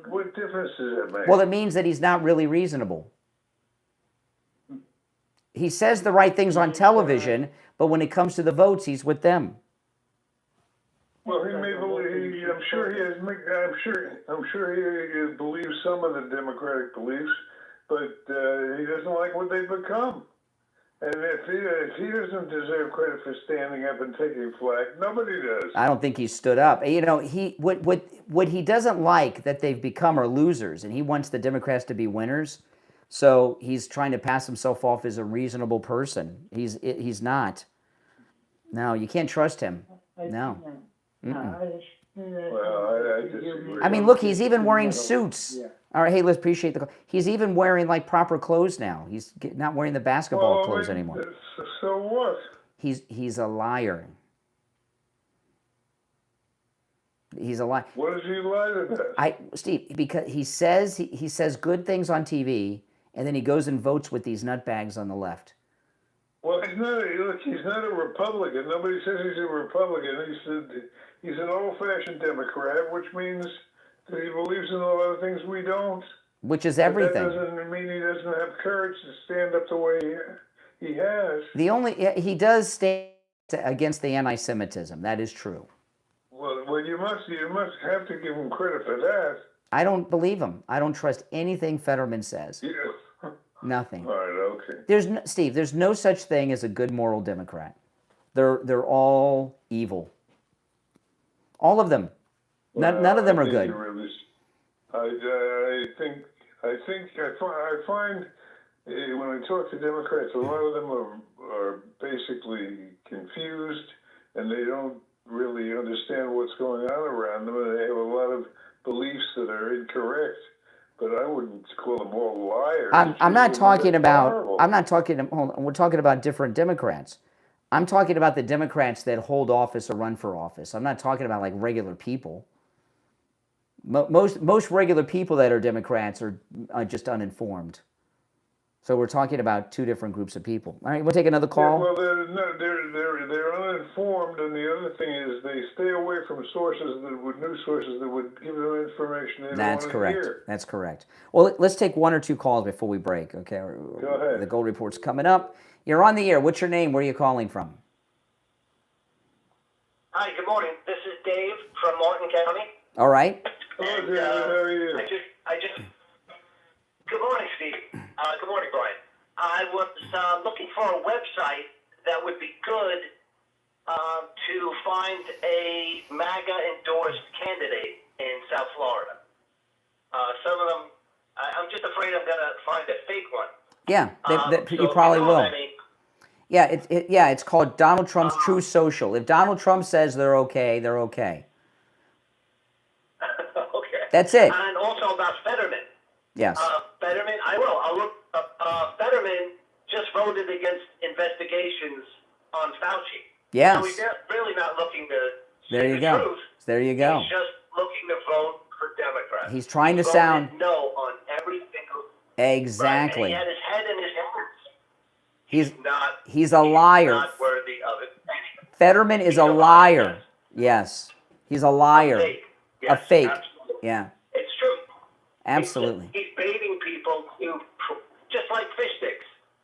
What difference does that make? Well, it means that he's not really reasonable. He says the right things on television, but when it comes to the votes, he's with them. Well, he may believe. I'm sure he has. I'm sure he believes some of the Democratic beliefs, but he doesn't like what they've become. And if he doesn't deserve credit for standing up and taking flack, nobody does. I don't think he stood up. You know, what he doesn't like that they've become are losers, and he wants the Democrats to be winners. So he's trying to pass himself off as a reasonable person. He's not. No, you can't trust him. No. Mm-mm. Well, I disagree. I mean, look, he's even wearing suits. All right, hey, let's appreciate the. He's even wearing like proper clothes now. He's not wearing the basketball clothes anymore. So what? He's a liar. He's a liar. What does he lie about? Steve, because he says good things on TV, and then he goes and votes with these nutbags on the left. Well, he's not a Republican. Nobody says he's a Republican. He's an old-fashioned Democrat, which means that he believes in a lot of things we don't. Which is everything. But that doesn't mean he doesn't have courage to stand up the way he has. He does stand against the anti-Semitism. That is true. Well, you must have to give him credit for that. I don't believe him. I don't trust anything Fetterman says. Yeah. Nothing. All right, okay. Steve, there's no such thing as a good moral Democrat. They're all evil. All of them. Well, none of them are good. I find when I talk to Democrats, a lot of them are basically confused, and they don't really understand what's going on around them, and they have a lot of beliefs that are incorrect. But I wouldn't call them all liars. I'm not talking about. We're talking about different Democrats. I'm talking about the Democrats that hold office or run for office. I'm not talking about like regular people. Most regular people that are Democrats are just uninformed. So we're talking about two different groups of people. All right, we'll take another call. Yeah, well, they're uninformed, and the other thing is they stay away from news sources that would give them information they don't want to hear. That's correct. Well, let's take one or two calls before we break. Okay. Go ahead. The Gold Report's coming up. You're on the air. What's your name? Where are you calling from? Hi, good morning. This is Dave from Martin County. All right. Hello, Dave. How are you? Good morning, Steve. Good morning, Brian. I was looking for a website that would be good to find a MAGA-endorsed candidate in South Florida. Some of them, I'm just afraid I'm going to find a fake one. Yeah, you probably will. Yeah, it's called Donald Trump's True Social. If Donald Trump says they're okay, they're okay. Okay. That's it. And also about Fetterman. Yes. Fetterman, I'll look up. Fetterman just voted against investigations on Fauci. Yes. So he's really not looking to There say you the go. truth. There you go. He's just looking to vote for Democrats. He's trying to Voted sound no on every single. exactly. Right? And he had his head in his hands. He's a liar. Not worthy of it. Fetterman is a liar. Yes, he's a liar. A fake. A fake. Absolutely. Yeah. It's true. Absolutely. He's baiting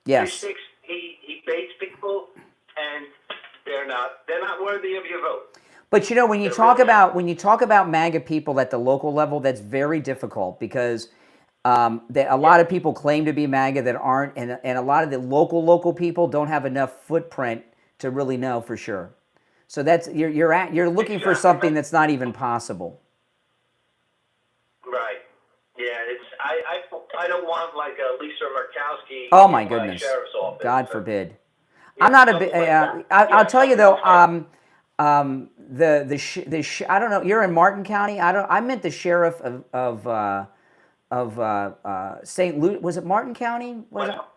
Yes. He baits people, and they're not worthy of your vote. But you know, when you talk about MAGA people at the local level, that's very difficult because a lot of people claim to be MAGA that aren't, and a lot of the local people don't have enough footprint to really know for sure. So that's you're looking for something that's not even possible. Right. Yeah. I don't want like a Lisa Murkowski. Oh my in goodness! sheriff's office. God forbid. I'm not a big. I'll tell you though. I don't know. You're in Martin County. I meant the sheriff of St. Lucie. Was it Martin County?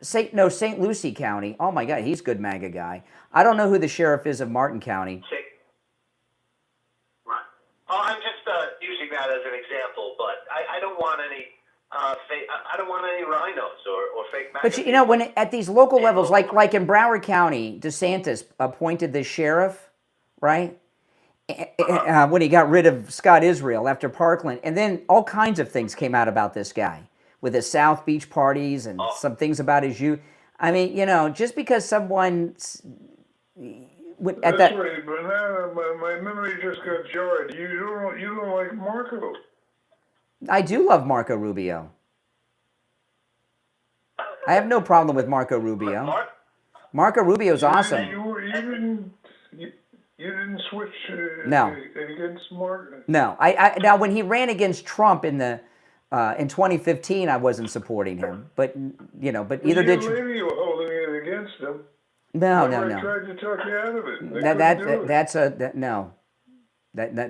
St. Lucie County. Oh my God, he's a good MAGA guy. I don't know who the sheriff is of Martin County. Right. Oh, I'm just using that as an example, but I don't want any. I don't want any rhinos or fake MAGA. But you know, when at these local levels, like in Broward County, DeSantis appointed the sheriff, right? When he got rid of Scott Israel after Parkland, and then all kinds of things came out about this guy with his South Beach parties and some things about his youth. I mean, you know, just because someone at That's right, but now my memory just got jarred. You don't like Marco. I do love Marco Rubio. I have no problem with Marco Rubio. Marco Rubio's awesome. You didn't switch No. against Marco? No. Now, when he ran against Trump in 2015, I wasn't supporting him. But, you know, but either did... You were holding it against him. No. I tried to talk you out of it.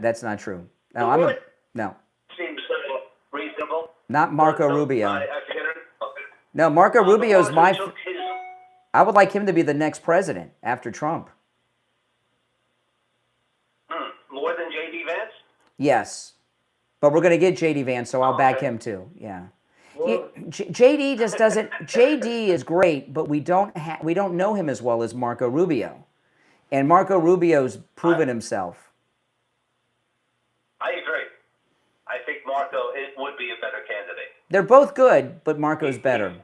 That's not true. No, no. Seems reasonable. Not Marco Rubio. I forget it. Okay. No, Marco Rubio's my... Took his, I would like him to be the next president after Trump. more than J.D. Vance? Yes. But we're going to get J.D. Vance, so I'll back him too. Yeah. J.D. just doesn't... J.D. is great, but we don't know him as well as Marco Rubio. And Marco Rubio's proven himself. I agree. I think Marco would be a better candidate. They're both good, but Marco's better.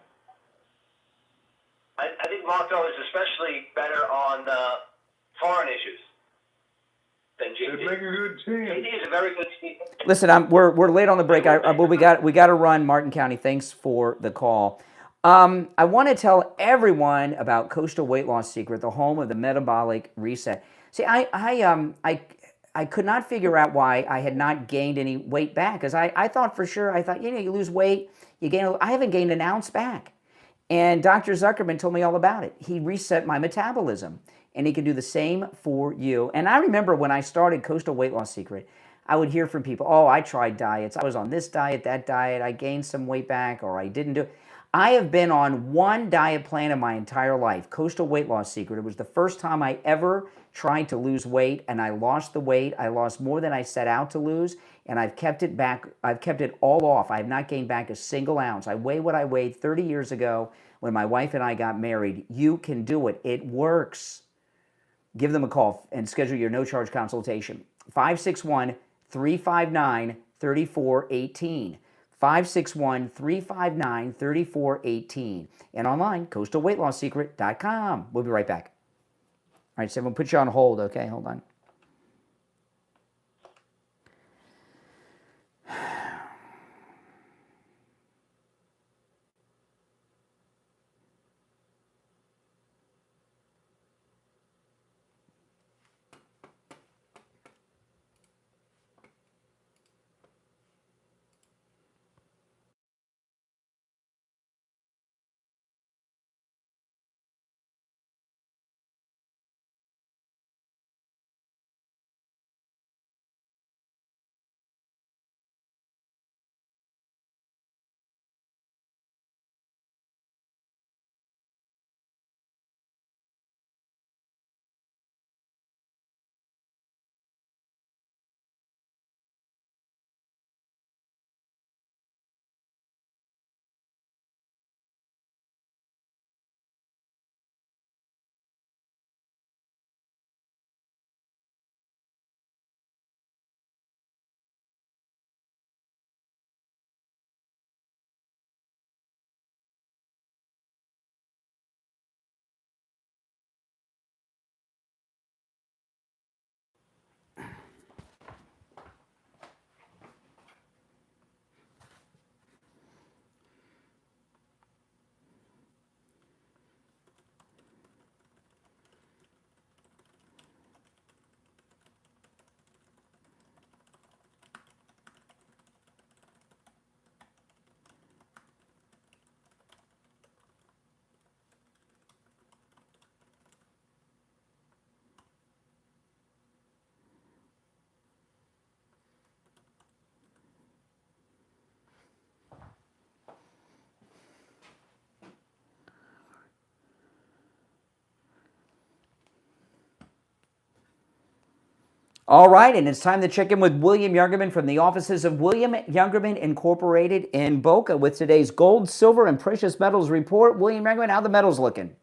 I think Marco is especially better on foreign issues than JD. They'd make a good team. JD is a very good team. Listen, we're late on the break. We got to run, Martin County. Thanks for the call. I want to tell everyone about Coastal Weight Loss Secret, the home of the metabolic reset. See, I could not figure out why I had not gained any weight back, because I thought for sure, you lose weight, you gain. I haven't gained an ounce back. And Dr. Zuckerman told me all about it. He reset my metabolism, and he can do the same for you. And I remember when I started Coastal Weight Loss Secret, I would hear from people, oh, I tried diets. I was on this diet, that diet. I gained some weight back, or I didn't do it. I have been on one diet plan in my entire life, Coastal Weight Loss Secret. It was the first time I ever tried to lose weight, and I lost the weight. I lost more than I set out to lose, and I've kept it back. I've kept it all off. I have not gained back a single ounce. I weigh what I weighed 30 years ago when my wife and I got married. You can do it. It works. Give them a call and schedule your no-charge consultation. 561-359-3418. 561-359-3418. And online, coastalweightloss.secret.com. We'll be right back. All right, so I'm going to put you on hold, okay? Hold on. All right, and it's time to check in with William Youngerman from the offices of William Youngerman Incorporated in Boca with today's gold, silver, and precious metals report. William Youngerman, how the metals looking?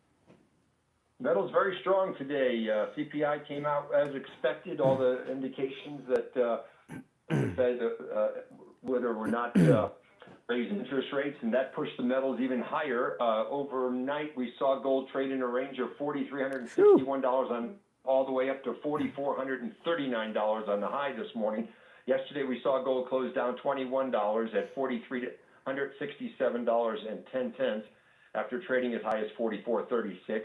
Metals very strong today. CPI came out as expected. All the indications that the Fed would or would not raise interest rates, and that pushed the metals even higher. Overnight, we saw gold trade in a range of $4,361 on all the way up to $4,439 on the high this morning. Yesterday, we saw gold close down $21 at $4,367.10 after trading as high as $44.36.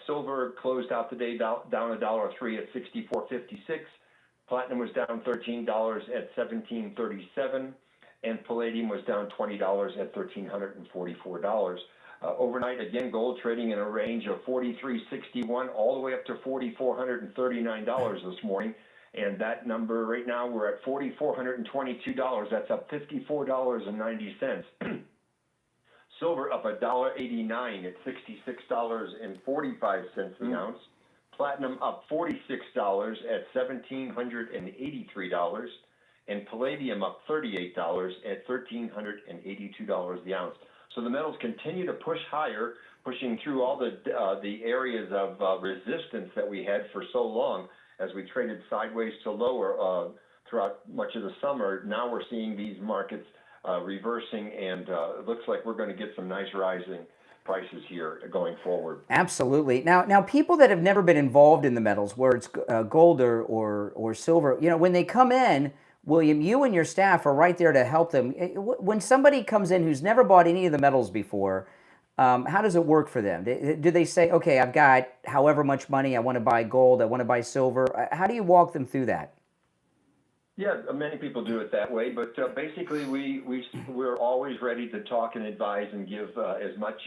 Silver closed out the day down $1.03 at $64.56. Platinum was down $13 at $17.37, and palladium was down $20 at $1,344. Overnight, again, gold trading in a range of $43.61 all the way up to $4,439 this morning. And that number right now, we're at $4,422. That's up $54.90. Silver up $1.89 at $66.45 an ounce. Platinum up $46 at $1,783. And palladium up $38 at $1,382 the ounce. So the metals continue to push higher, pushing through all the areas of resistance that we had for so long as we traded sideways to lower throughout much of the summer. Now we're seeing these markets reversing, and it looks like we're going to get some nice rising prices here going forward. Absolutely. Now, people that have never been involved in the metals, where it's gold or silver, when they come in, William, you and your staff are right there to help them. When somebody comes in who's never bought any of the metals before, how does it work for them? Do they say, okay, I've got however much money, I want to buy gold, I want to buy silver? How do you walk them through that? Yeah, many people do it that way, but basically we're always ready to talk and advise and give as much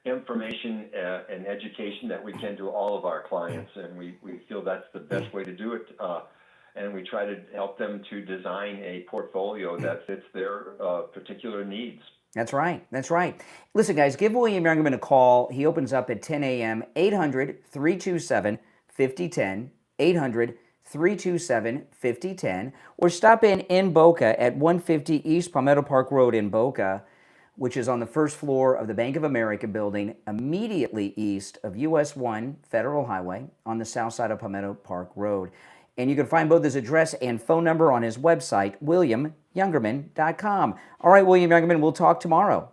information and education that we can to all of our clients, and we feel that's the best way to do it. And we try to help them to design a portfolio that fits their particular needs. That's right. That's right. Listen, guys, give William Youngerman a call. He opens up at 10 a.m., 800-327-5010, 800-327-5010, or stop in Boca at 150 East Palmetto Park Road in Boca, which is on the first floor of the Bank of America building, immediately east of US 1 Federal Highway on the south side of Palmetto Park Road. And you can find both his address and phone number on his website, williamyoungerman.com. All right, William Youngerman, we'll talk tomorrow.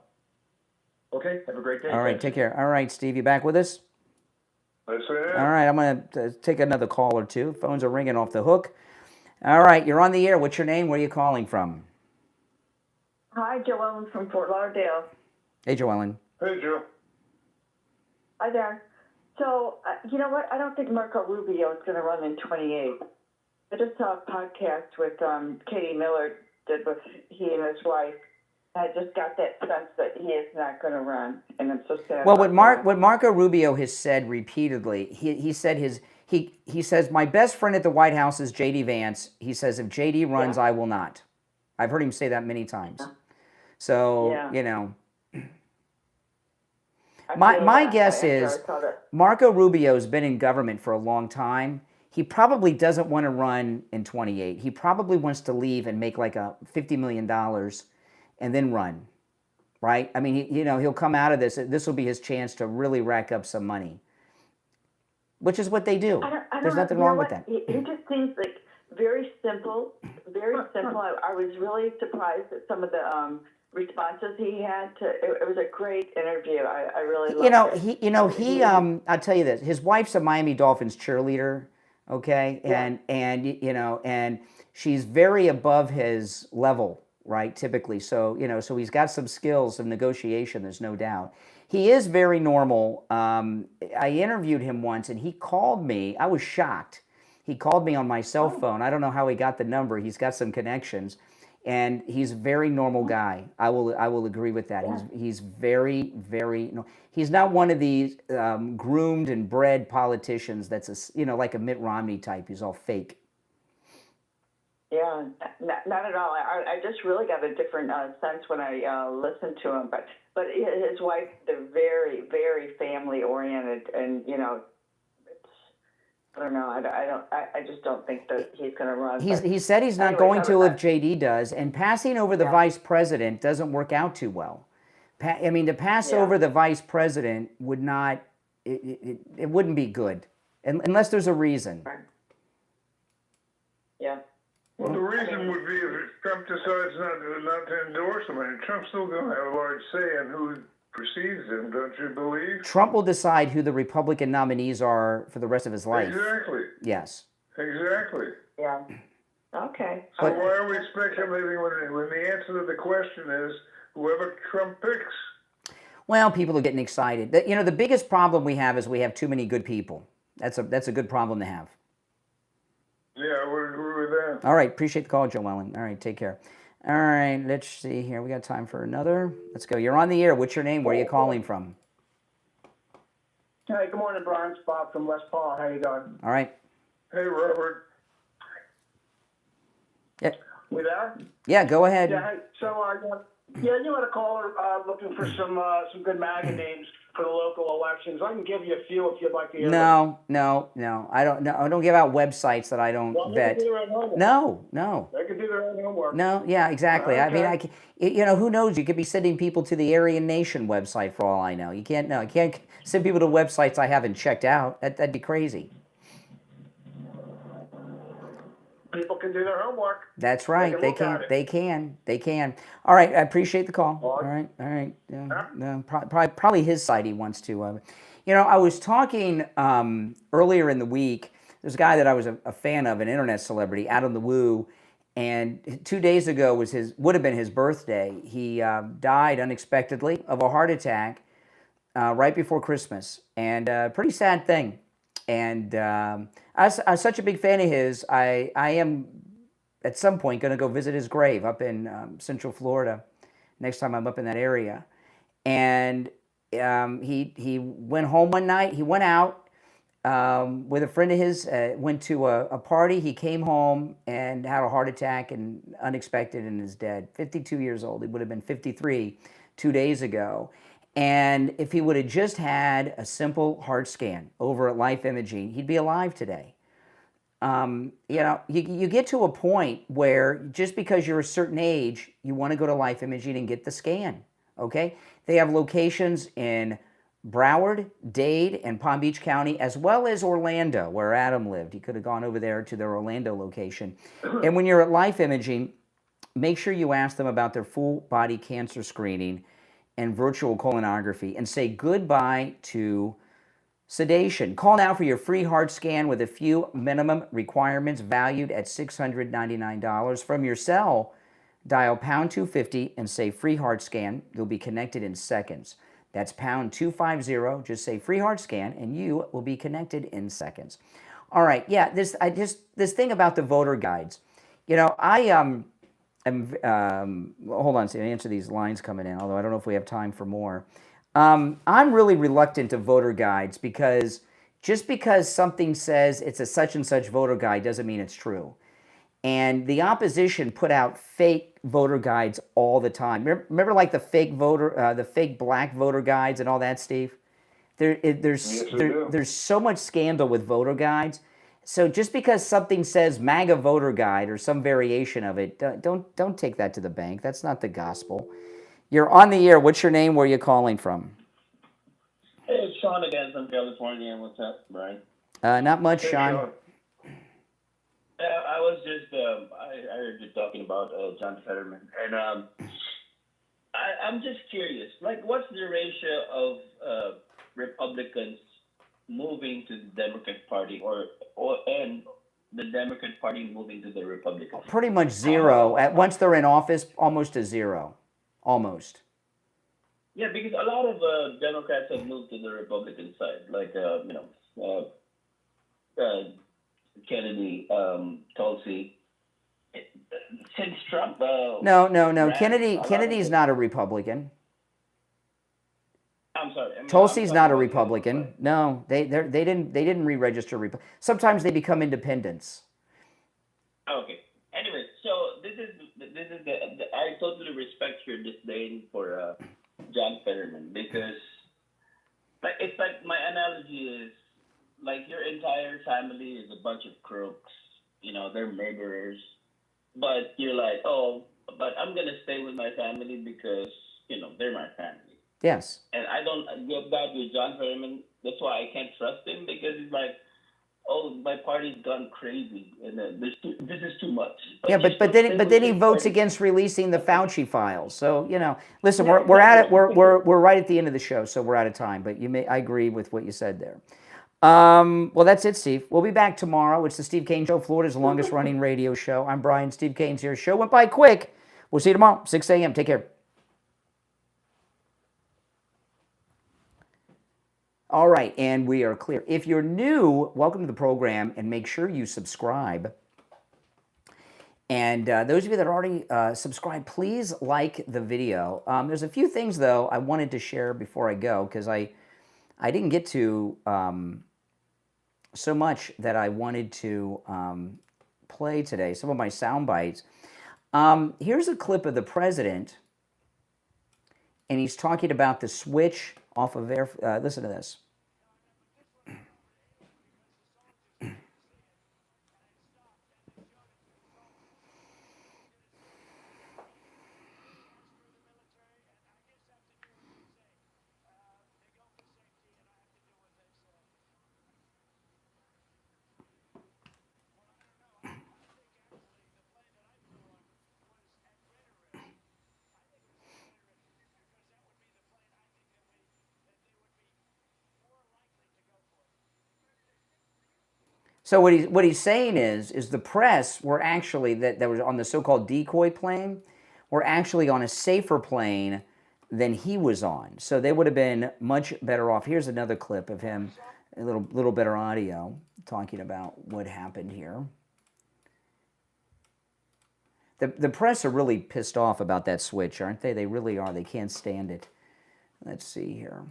Okay, have a great day. All right, take care. All right, Steve, you back with us? Yes, I am. All right, I'm going to take another call or two. Phones are ringing off the hook. All right, you're on the air. What's your name? Where are you calling from? Hi, Joellen from Fort Lauderdale. Hey, Joellen. Hey, Joe. Hi there. So, you know what? I don't think Marco Rubio is going to run in 28. I just saw a podcast with Katie Miller did with he and his wife. I just got that sense that he is not going to run, and I'm so sad. Well, what Marco Rubio has said repeatedly, he said he says, my best friend at the White House is J.D. Vance. He says, if J.D. runs, I will not. I've heard him say that many times. So, My guess is Marco Rubio's been in government for a long time. He probably doesn't want to run in 28. He probably wants to leave and make like $50 million and then run, right? I mean, he'll come out of this. This will be his chance to really rack up some money, which is what they do. There's nothing wrong with that. He just seems like very simple, very simple. I was really surprised at some of the responses he had to it was a great interview. I really loved it. I'll tell you this, his wife's a Miami Dolphins cheerleader, okay? And she's very above his level, right, typically. So, so he's got some skills of negotiation, there's no doubt. He is very normal. I interviewed him once and he called me. I was shocked. He called me on my cell phone. I don't know how he got the number. He's got some connections. And he's a very normal guy. I will agree with that. He's very, very. He's not one of these groomed and bred politicians. That's like a Mitt Romney type. He's all fake. Yeah, not at all. I just really got a different sense when I listened to him. But his wife, they're very, very family oriented, and I don't know. I just don't think that he's going to run. He said he's not going to if JD does, and passing over the vice president doesn't work out too well. To pass over the vice president would not, it wouldn't be good, unless there's a reason. Yeah. Well, the reason would be if Trump decides not to endorse him, and Trump's still going to have a large say in who precedes him, don't you believe? Trump will decide who the Republican nominees are for the rest of his life. Exactly. Yes. Exactly. Yeah. Okay. So why are we speculating when the answer to the question is whoever Trump picks? Well, people are getting excited. The biggest problem we have is we have too many good people. That's a good problem to have. Yeah, I would agree with that. All right, appreciate the call, Joellen. All right, take care. All right, let's see here. We got time for another. Let's go. You're on the air. What's your name? Where are you calling from? Hey, good morning, Brian. Bob from West Paul. How you doing? All right. Hey, Robert. Yeah. We there? Yeah, go ahead. Yeah. Hey, so, you had a caller looking for some good MAGA names for the local elections. I can give you a few if you'd like to hear them. No. I don't give out websites that I don't vet. They can do their own homework. No. They can do their own homework. No, yeah, exactly. Okay. I mean, who knows? You could be sending people to the Aryan Nation website for all I know. I can't send people to websites I haven't checked out. That'd be crazy. People can do their homework. That's right. They can. They can. All right. I appreciate the call. All right. No, probably his side he wants to. I was talking earlier in the week. There's a guy that I was a fan of, an internet celebrity, Adam the Woo, and 2 days ago would have been his birthday. He died unexpectedly of a heart attack right before Christmas, and pretty sad thing. And I was such a big fan of his. I am at some point going to go visit his grave up in Central Florida next time I'm up in that area. And he went home one night. He went out with a friend of his, went to a party. He came home and had a heart attack and unexpected and is dead. 52 years old. He would have been 53 2 days ago. And if he would have just had a simple heart scan over at Life Imaging, he'd be alive today. You get to a point where just because you're a certain age, you want to go to Life Imaging and get the scan, okay? They have locations in Broward, Dade, and Palm Beach County, as well as Orlando, where Adam lived. He could have gone over there to their Orlando location. And when you're at Life Imaging, make sure you ask them about their full body cancer screening and virtual colonography, and say goodbye to sedation. Call now for your free heart scan with a few minimum requirements valued at $699. From your cell, dial pound 250 and say free heart scan. You'll be connected in seconds. That's pound 250. Just say free heart scan and you will be connected in seconds. All right, yeah, this thing about the voter guides. Hold on, to answer these lines coming in, although I don't know if we have time for more. I'm really reluctant to voter guides because just because something says it's a such and such voter guide doesn't mean it's true. And the opposition put out fake voter guides all the time. Remember like the fake black voter guides and all that, Steve? There's so much scandal with voter guides. So just because something says MAGA voter guide or some variation of it, don't take that to the bank. That's not the gospel. You're on the air. What's your name? Where are you calling from? Hey, it's Shawna again from California. What's up, Brian? Not much, Sean. I was just, I heard you talking about John Fetterman, and I'm just curious, like, what's the ratio of Republicans moving to the Democrat Party, and the Democrat Party moving to the Republican? Pretty much zero. Once they're in office, almost a zero. Almost. Yeah, because a lot of Democrats have moved to the Republican side, like Kennedy, Tulsi. Since Trump. No. Kennedy's not a Republican. I'm sorry. Tulsi's not a Republican. No, they didn't re-register. Sometimes they become independents. Okay. Anyway, so this is I totally respect your disdain for John Fetterman because, it's like my analogy is like your entire family is a bunch of crooks. You know, they're murderers. But you're like, oh, but I'm gonna stay with my family because they're my family. Yes. And I don't get that with John Fetterman. That's why I can't trust him, because he's like, oh, my party's gone crazy, and this is too much. Yeah, but then he votes against releasing the Fauci files. So listen, we're at it. We're right at the end of the show, so we're out of time. But I agree with what you said there. Well, that's it, Steve. We'll be back tomorrow. It's the Steve Kane Show, Florida's longest running radio show. I'm Brian. Steve Kane's here. Show went by quick. We'll see you tomorrow, 6 a.m. Take care. All right, and we are clear. If you're new, welcome to the program, and make sure you subscribe. And those of you that are already subscribed, please like the video. There's a few things, though, I wanted to share before I go, because I didn't get to so much that I wanted to play today, some of my sound bites. Here's a clip of the president, and he's talking about the switch off of air. Listen to this. So what he's saying is the press were actually, that was on the so-called decoy plane, were actually on a safer plane than he was on. So they would have been much better off. Here's another clip of him, a little better audio, talking about what happened here. The press are really pissed off about that switch, aren't they? They really are. They can't stand it. Let's see here.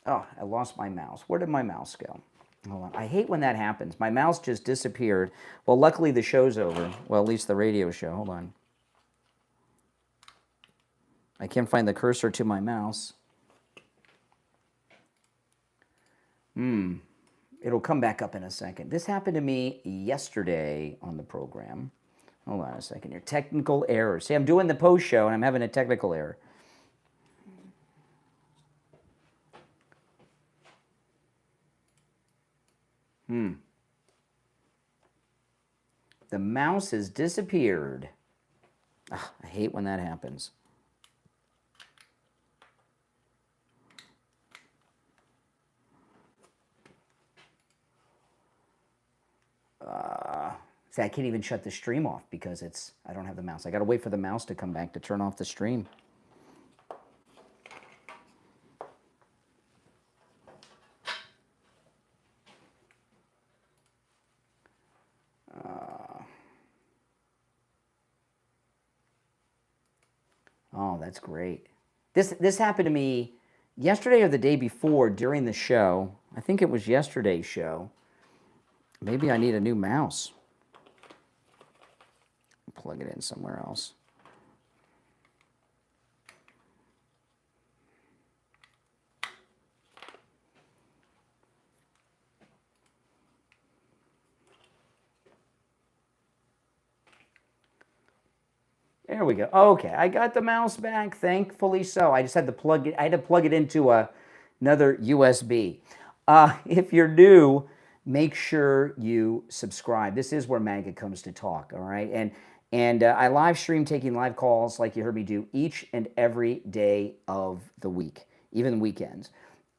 Oh, I lost my mouse. Where did my mouse go? Hold on. I hate when that happens. My mouse just disappeared. Well, luckily the show's over. Well, at least the radio show. Hold on. I can't find the cursor to my mouse. It'll come back up in a second. This happened to me yesterday on the program. Hold on a second here. Technical error. See, I'm doing the post show and I'm having a technical error. The mouse has disappeared. Ugh, I hate when that happens. See, I can't even shut the stream off because I don't have the mouse. I got to wait for the mouse to come back to turn off the stream. Oh, that's great. This happened to me yesterday or the day before during the show. I think it was yesterday's show. Maybe I need a new mouse. Plug it in somewhere else. There we go. Okay, I got the mouse back, thankfully so. I just had to plug it. I had to plug it into another USB. If you're new, make sure you subscribe. This is where MAGA comes to talk. All right, and I live stream, taking live calls like you heard me do each and every day of the week, even weekends.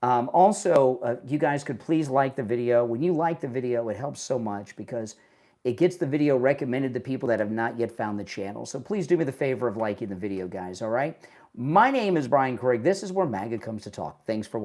Also, you guys could please like the video. When you like the video, it helps so much because it gets the video recommended to people that have not yet found the channel. So please do me the favor of liking the video, guys, all right? My name is Brian Craig. This is where MAGA comes to talk. Thanks for watching.